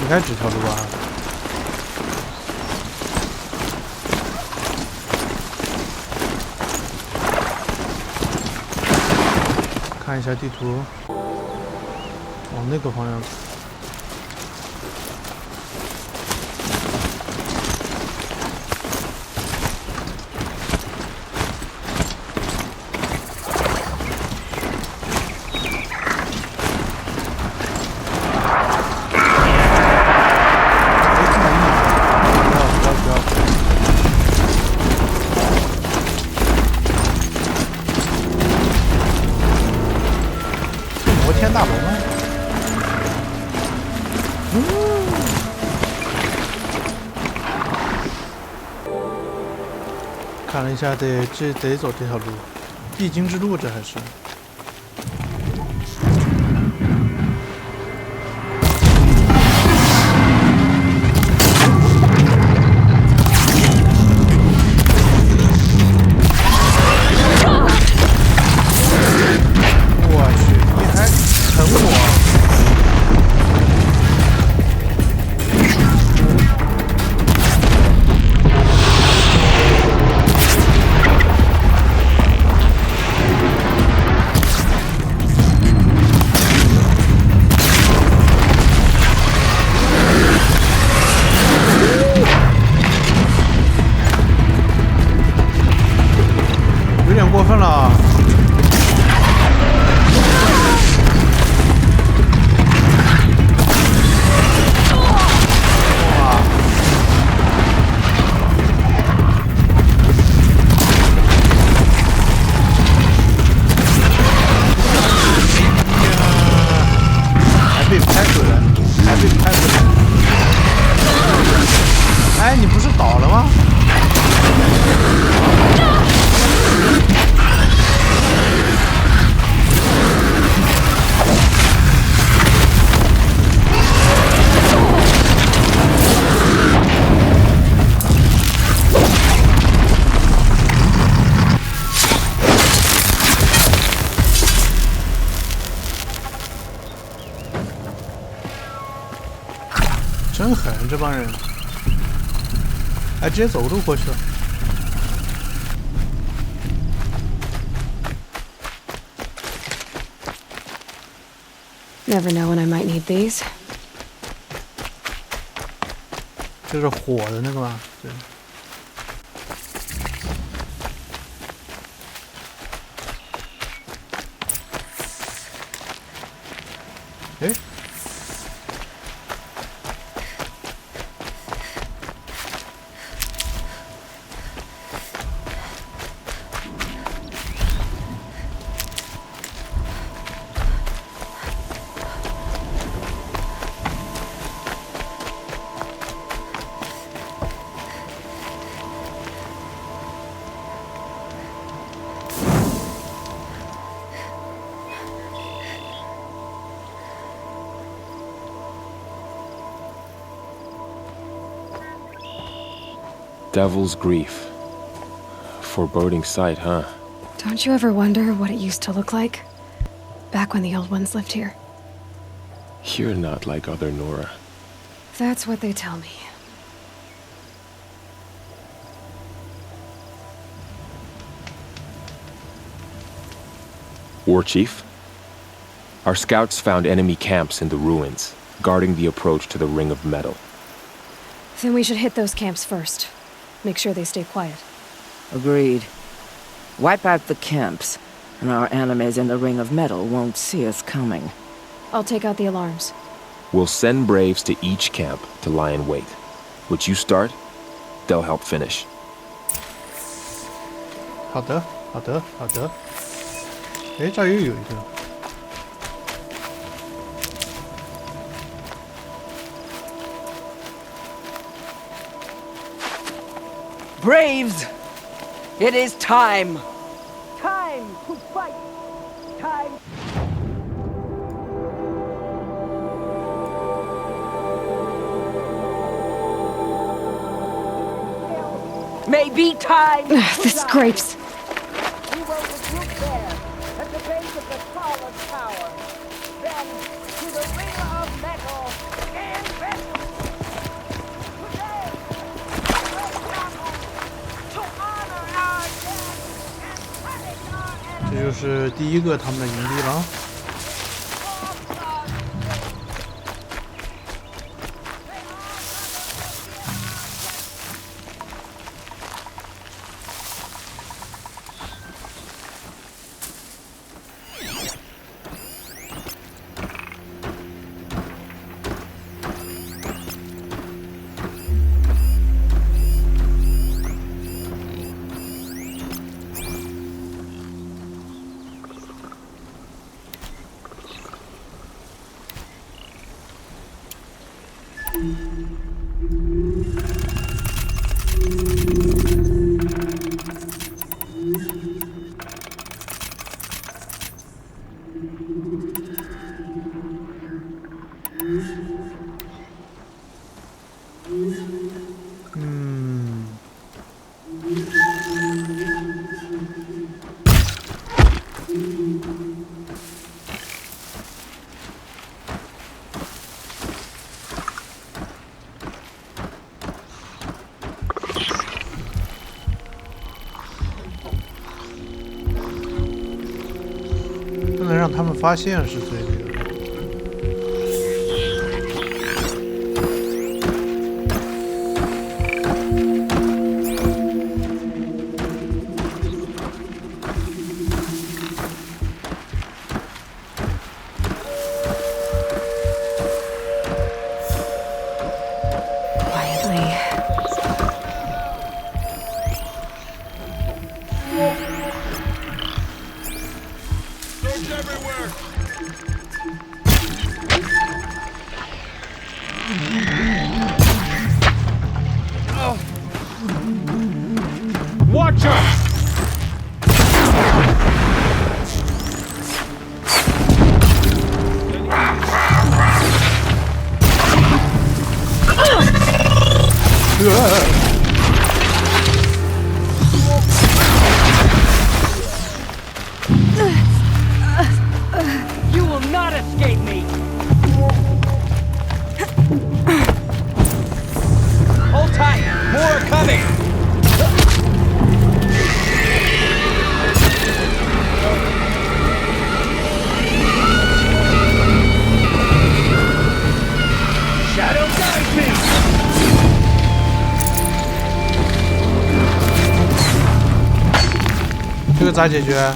S1: 应该这条路啊。看一下地图，往那个方向走。天大龙吗？看了一下，得走这条路，必经之路，这还是。我去，你还疼我！ 有点过分了。哇！还被拍回来，还被拍回来。哎，你不是倒了吗？ 真狠，这帮人！哎，直接走路过去了。
S3: Never know when I might need these.
S1: 这是火的那个吧？对。哎。
S2: Devil's Grief. Foreboding sight, huh?
S3: Don't you ever wonder what it used to look like? Back when the old ones lived here.
S2: You're not like other Nora.
S3: That's what they tell me.
S2: War Chief? Our scouts found enemy camps in the ruins, guarding the approach to the Ring of Metal.
S3: Then we should hit those camps first. Make sure they stay quiet.
S11: Agreed. Wipe out the camps, and our enemies in the Ring of Metal won't see us coming.
S3: I'll take out the alarms.
S2: We'll send Braves to each camp to lie in wait. What you start, they'll help finish.
S1: 好的，好的，好的。哎，这儿又有一个。
S9: Braves! It is time! Time to fight! Time... Maybe time...
S3: The scrapes!
S9: We will regroup there, at the base of the tallest tower. Then, to the Ring of Metal, and battle! Today, to honor our dead and punish our
S1: 这就是第一个他们的营地了。不能让他们发现是最那个。
S21: Watch out!
S23: You will not escape me! Hold tight! More are coming! Shadow guides me!
S1: 这个咋解决？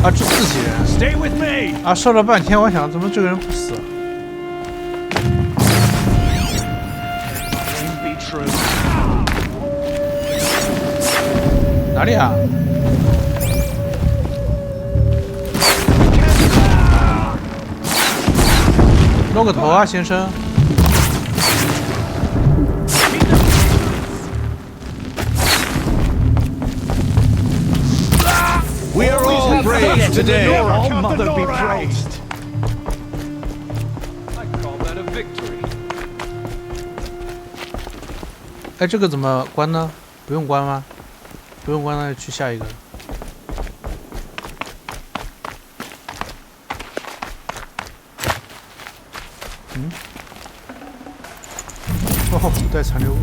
S1: 啊，这自己人。
S21: Stay with me.
S1: 啊，射了半天，我想怎么这个人不死？
S21: Be true.
S1: 哪里啊？露个头啊，先生。
S21: We are all brave today.
S23: All mother be praised.
S21: I call that a victory.
S1: 哎，这个怎么关呢？不用关吗？不用关，那就去下一个。嗯？哦，带残留物。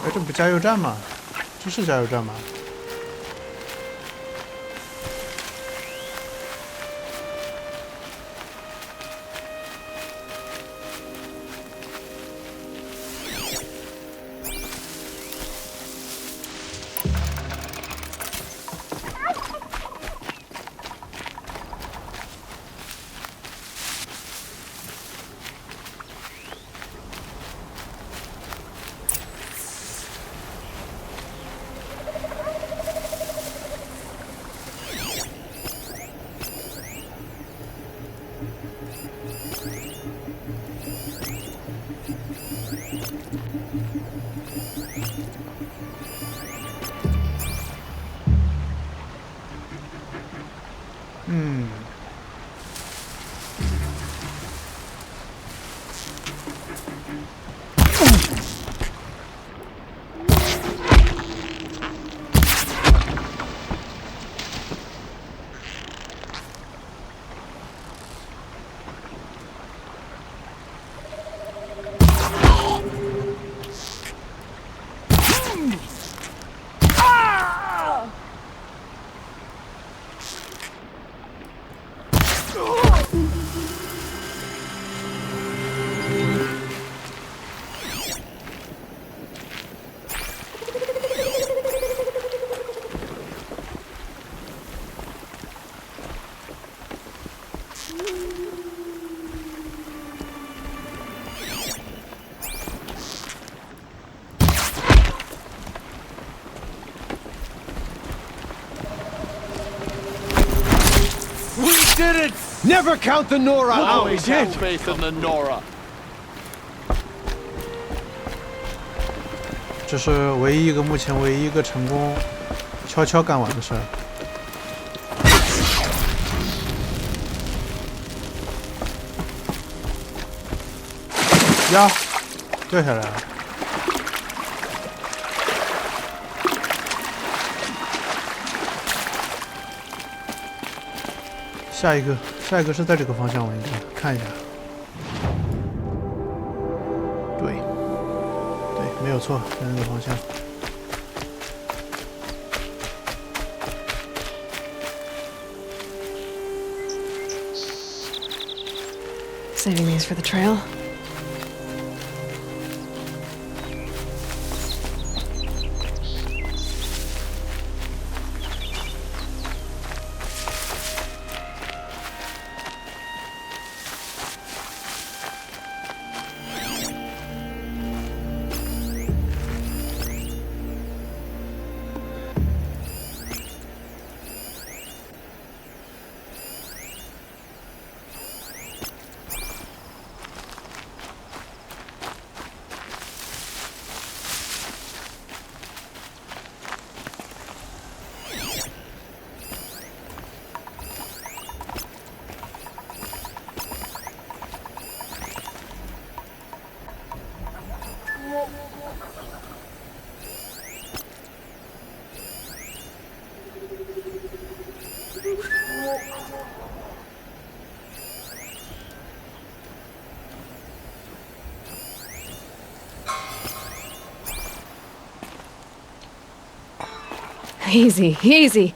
S1: 哎，这不加油站吗？这是加油站吗？嗯。
S21: We did it! Never count the Nora out!
S4: Always have faith in the Nora.
S1: 这是目前唯一一个成功悄悄干完的事儿。呀，掉下来了。下一个是在这个方向，我应该看一下。对，没有错，在那个方向。
S3: Saving these for the trail. Easy, easy.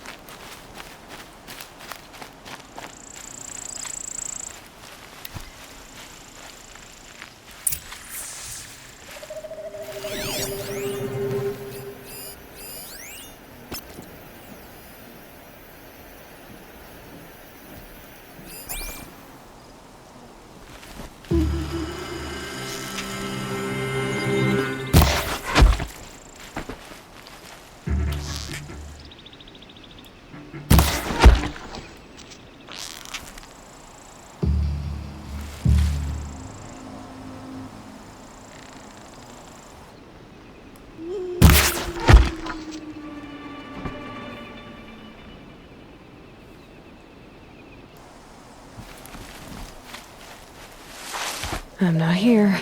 S3: I'm not here.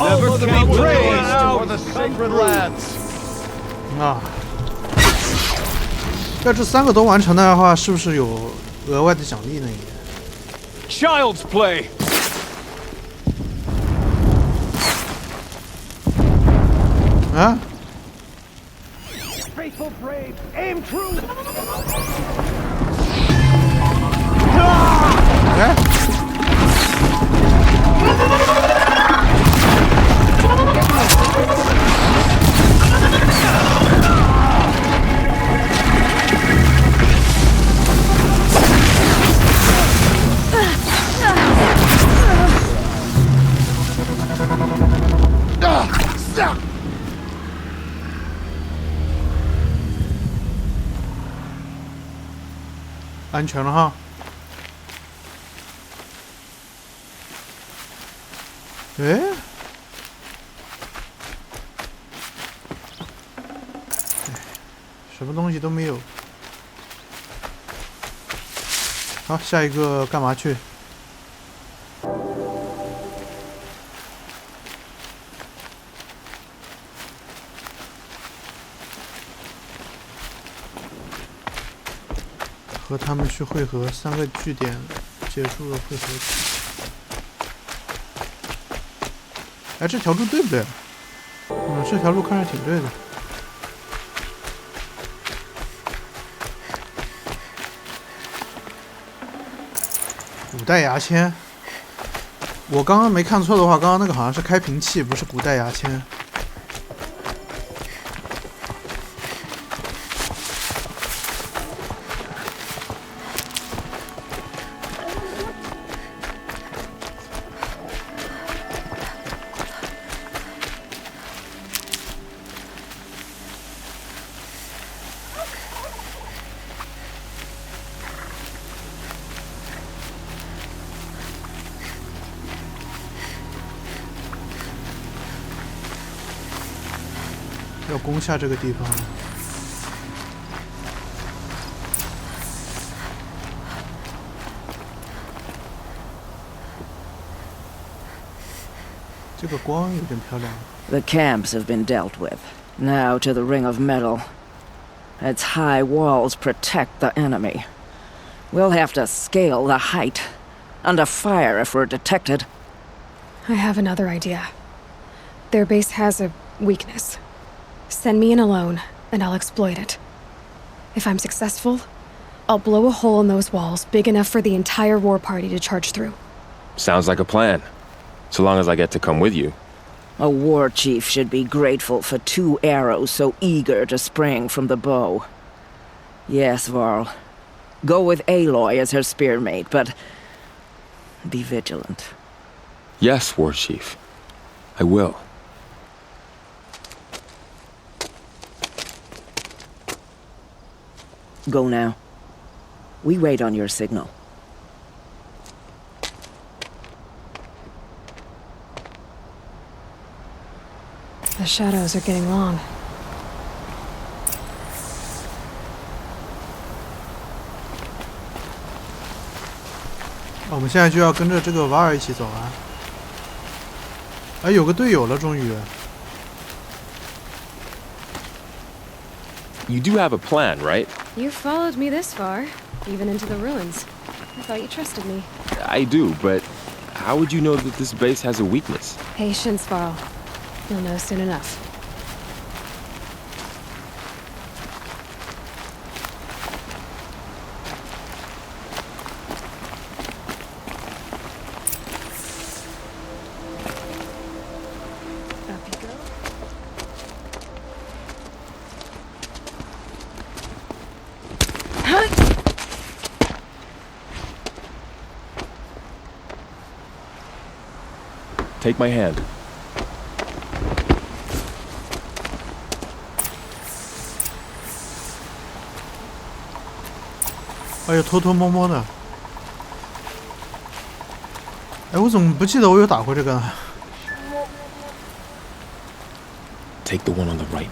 S21: Never be praised for the sacred lads.
S1: 啊，要这3个都完成的话，是不是有额外的奖励呢？
S21: Child's play.
S1: 啊
S21: Faithful brave, aim true.
S1: 哎。
S21: Ugh!
S1: 安全了哈。哎，什么东西都没有。好，下一个干嘛去？和他们去汇合，3个据点结束了汇合。哎，这条路对不对？这条路看着挺对的。古代牙签，我刚刚没看错的话，刚刚那个好像是开瓶器，不是古代牙签。要攻下这个地方了。这个光有点漂亮。
S11: The camps have been dealt with. Now to the ring of metal. Its high walls protect the enemy. We'll have to scale the height. Under fire if we're detected.
S3: I have another idea. Their base has a weakness. Send me in alone, and I'll exploit it. If I'm successful, I'll blow a hole in those walls big enough for the entire war party to charge through.
S2: Sounds like a plan. So long as I get to come with you.
S11: A war chief should be grateful for 2 arrows so eager to spring from the bow. Yes, Varl. Go with Aloy as her spearmate, but be vigilant.
S2: Yes, War Chief. I will.
S11: Go now. We wait on your signal.
S3: The shadows are getting long.
S1: 我们现在就要跟着这个瓦尔一起走啊！哎，有个队友了，终于。
S2: You do have a plan, right?
S3: You followed me this far, even into the ruins. I thought you trusted me.
S2: I do, but how would you know that this base has a weakness?
S3: Patience, Varl. You'll know soon enough. Up you go.
S2: Take my hand.
S1: 哎呦，偷偷摸摸的。哎，我怎么不记得我有打过这个呢？
S2: Take the one on the right.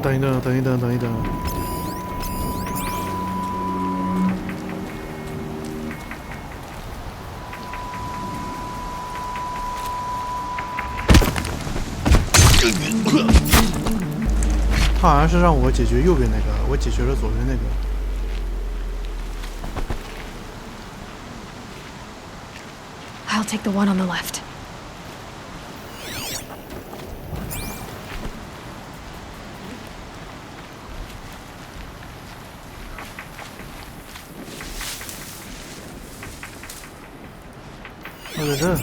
S1: 等一等，等一等，等一等。他好像是让我解决右边那个，我解决了左边那个。
S3: I'll take the one on the left.
S1: Oh, there's it.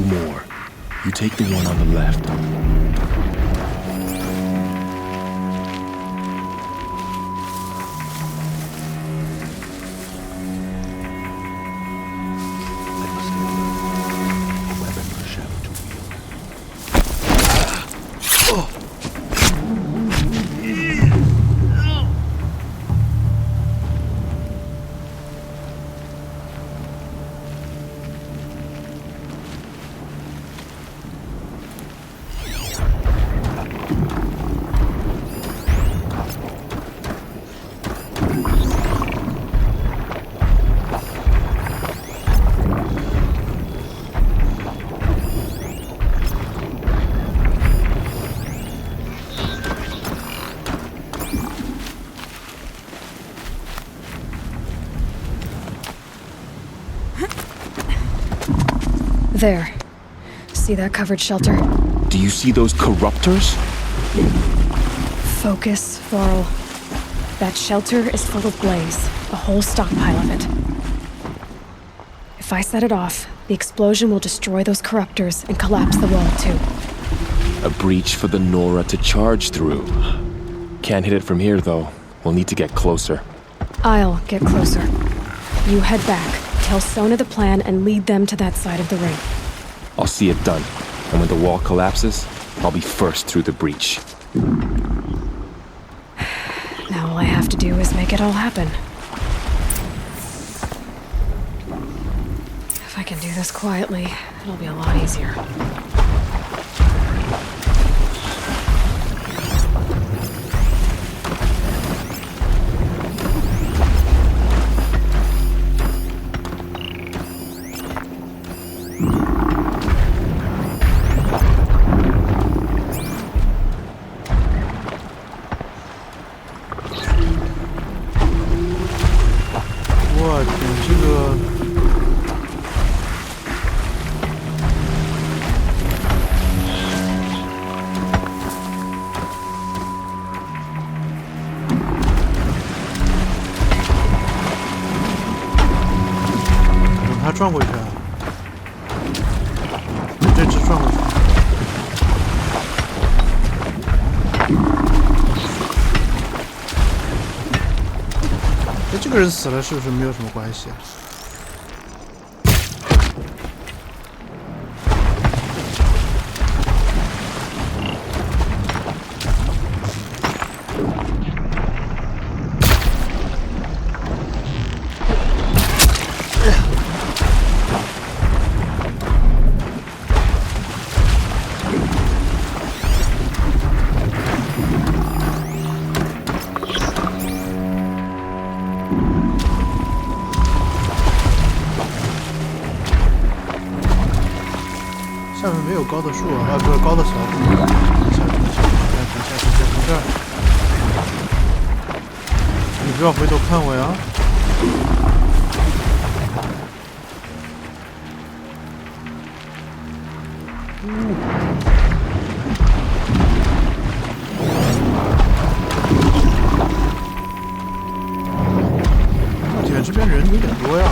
S2: 2 more. You take the one on the left.
S3: There. See that covered shelter?
S2: Do you see those corruptors?
S3: Focus, Varl. That shelter is full of blaze. A whole stockpile of it. If I set it off, the explosion will destroy those corruptors and collapse the wall, too.
S2: A breach for the Nora to charge through. Can't hit it from here, though. We'll need to get closer.
S3: I'll get closer. You head back, tell Sona the plan, and lead them to that side of the ring.
S2: I'll see it done. And when the wall collapses, I'll be first through the breach.
S3: Now all I have to do is make it all happen. If I can do this quietly, it'll be a lot easier.
S1: 转过去啊！这只转过去。哎，这个人死了是不是没有什么关系啊？下面没有高的树啊，不是高的小树。下停这儿。你不要回头看我呀！我天，这边人有点多呀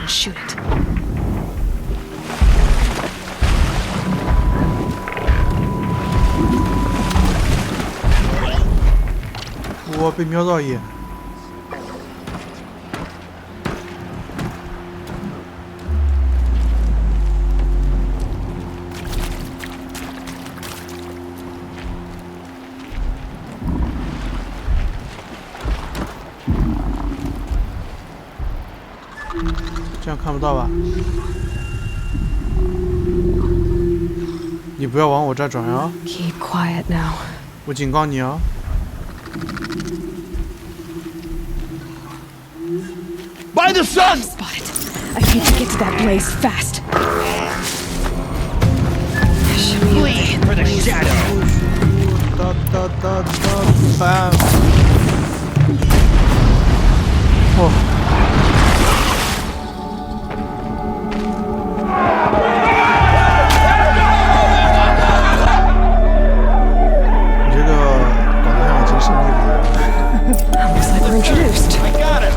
S1: ！Shoot
S3: it.
S1: 我被瞄到一眼。这样看不到吧？你不要往我这儿转啊！
S3: Keep quiet now.
S1: 我警告你啊！
S21: By the sun!
S3: Spot it. I need to get to that blaze fast.
S21: Flee for the shadow.
S1: Bam. Oh. 你这个搞得像已经胜利了。
S3: Looks like we're introduced.
S21: I got it.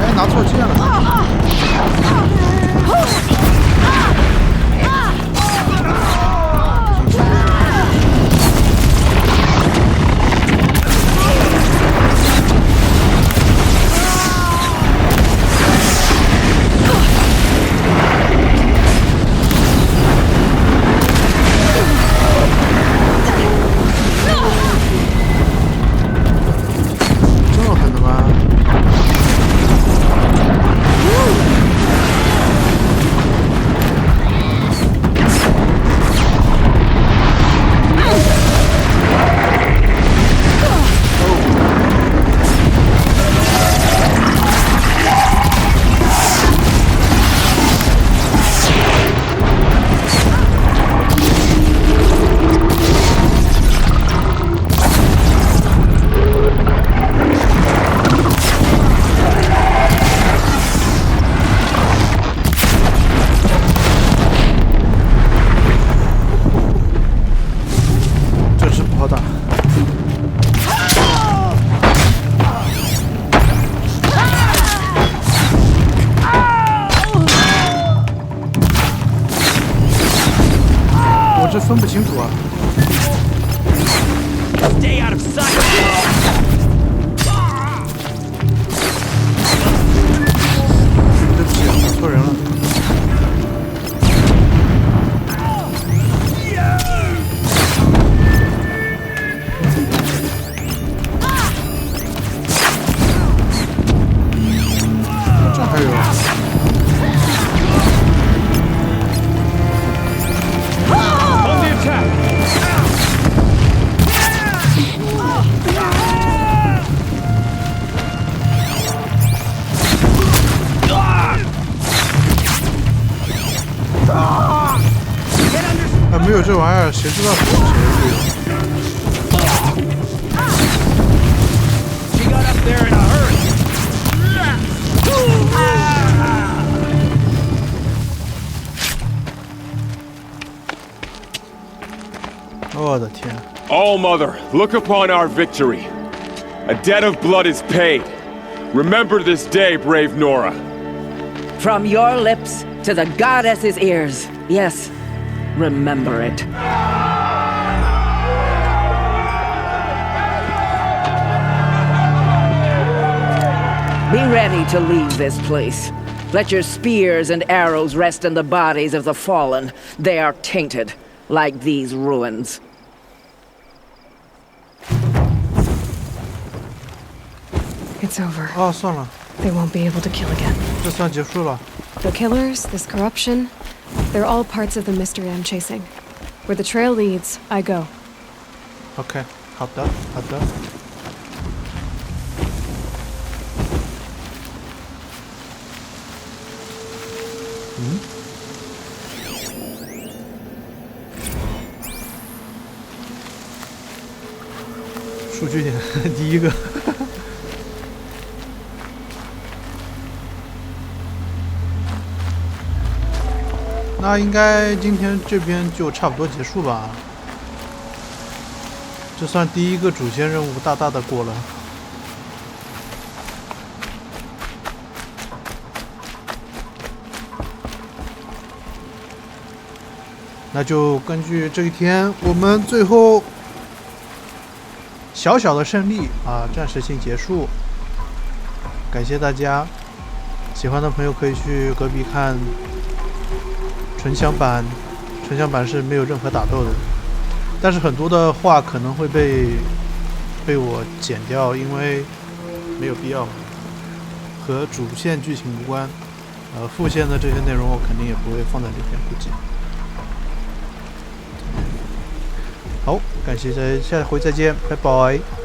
S1: 哎，拿错剑了。 这么狠的吗？这只不好打。我这分不清楚啊。
S21: Stay out of sight.
S1: 对不起，打错人了。这还有。
S21: On the attack.
S1: 啊，没有这玩意儿，谁知道谁是队友？
S21: She got up there in a hurry.
S1: 我的天！
S5: All Mother, look upon our victory. A debt of blood is paid. Remember this day, brave Nora.
S9: From your lips to the goddess's ears. Yes, remember it. Be ready to leave this place. Let your spears and arrows rest in the bodies of the fallen. They are tainted, like these ruins.
S3: It's over.
S1: 哦，算了，
S3: They won't be able to kill again.
S1: 这算结束了。
S3: The killers, this corruption, they're all parts of the mystery I'm chasing. Where the trail leads, I go.
S1: OK， 好的，好的。嗯？数据点第一个。那应该今天这边就差不多结束吧。这算第一个主线任务大大的过了。那就根据这一天我们最后小小的胜利啊，暂时性结束。感谢大家，喜欢的朋友可以去隔壁看纯享版是没有任何打斗的，但是很多的话可能会被我剪掉，因为没有必要，和主线剧情无关。副线的这些内容我肯定也不会放在这边，估计。好，感谢下回再见，拜拜。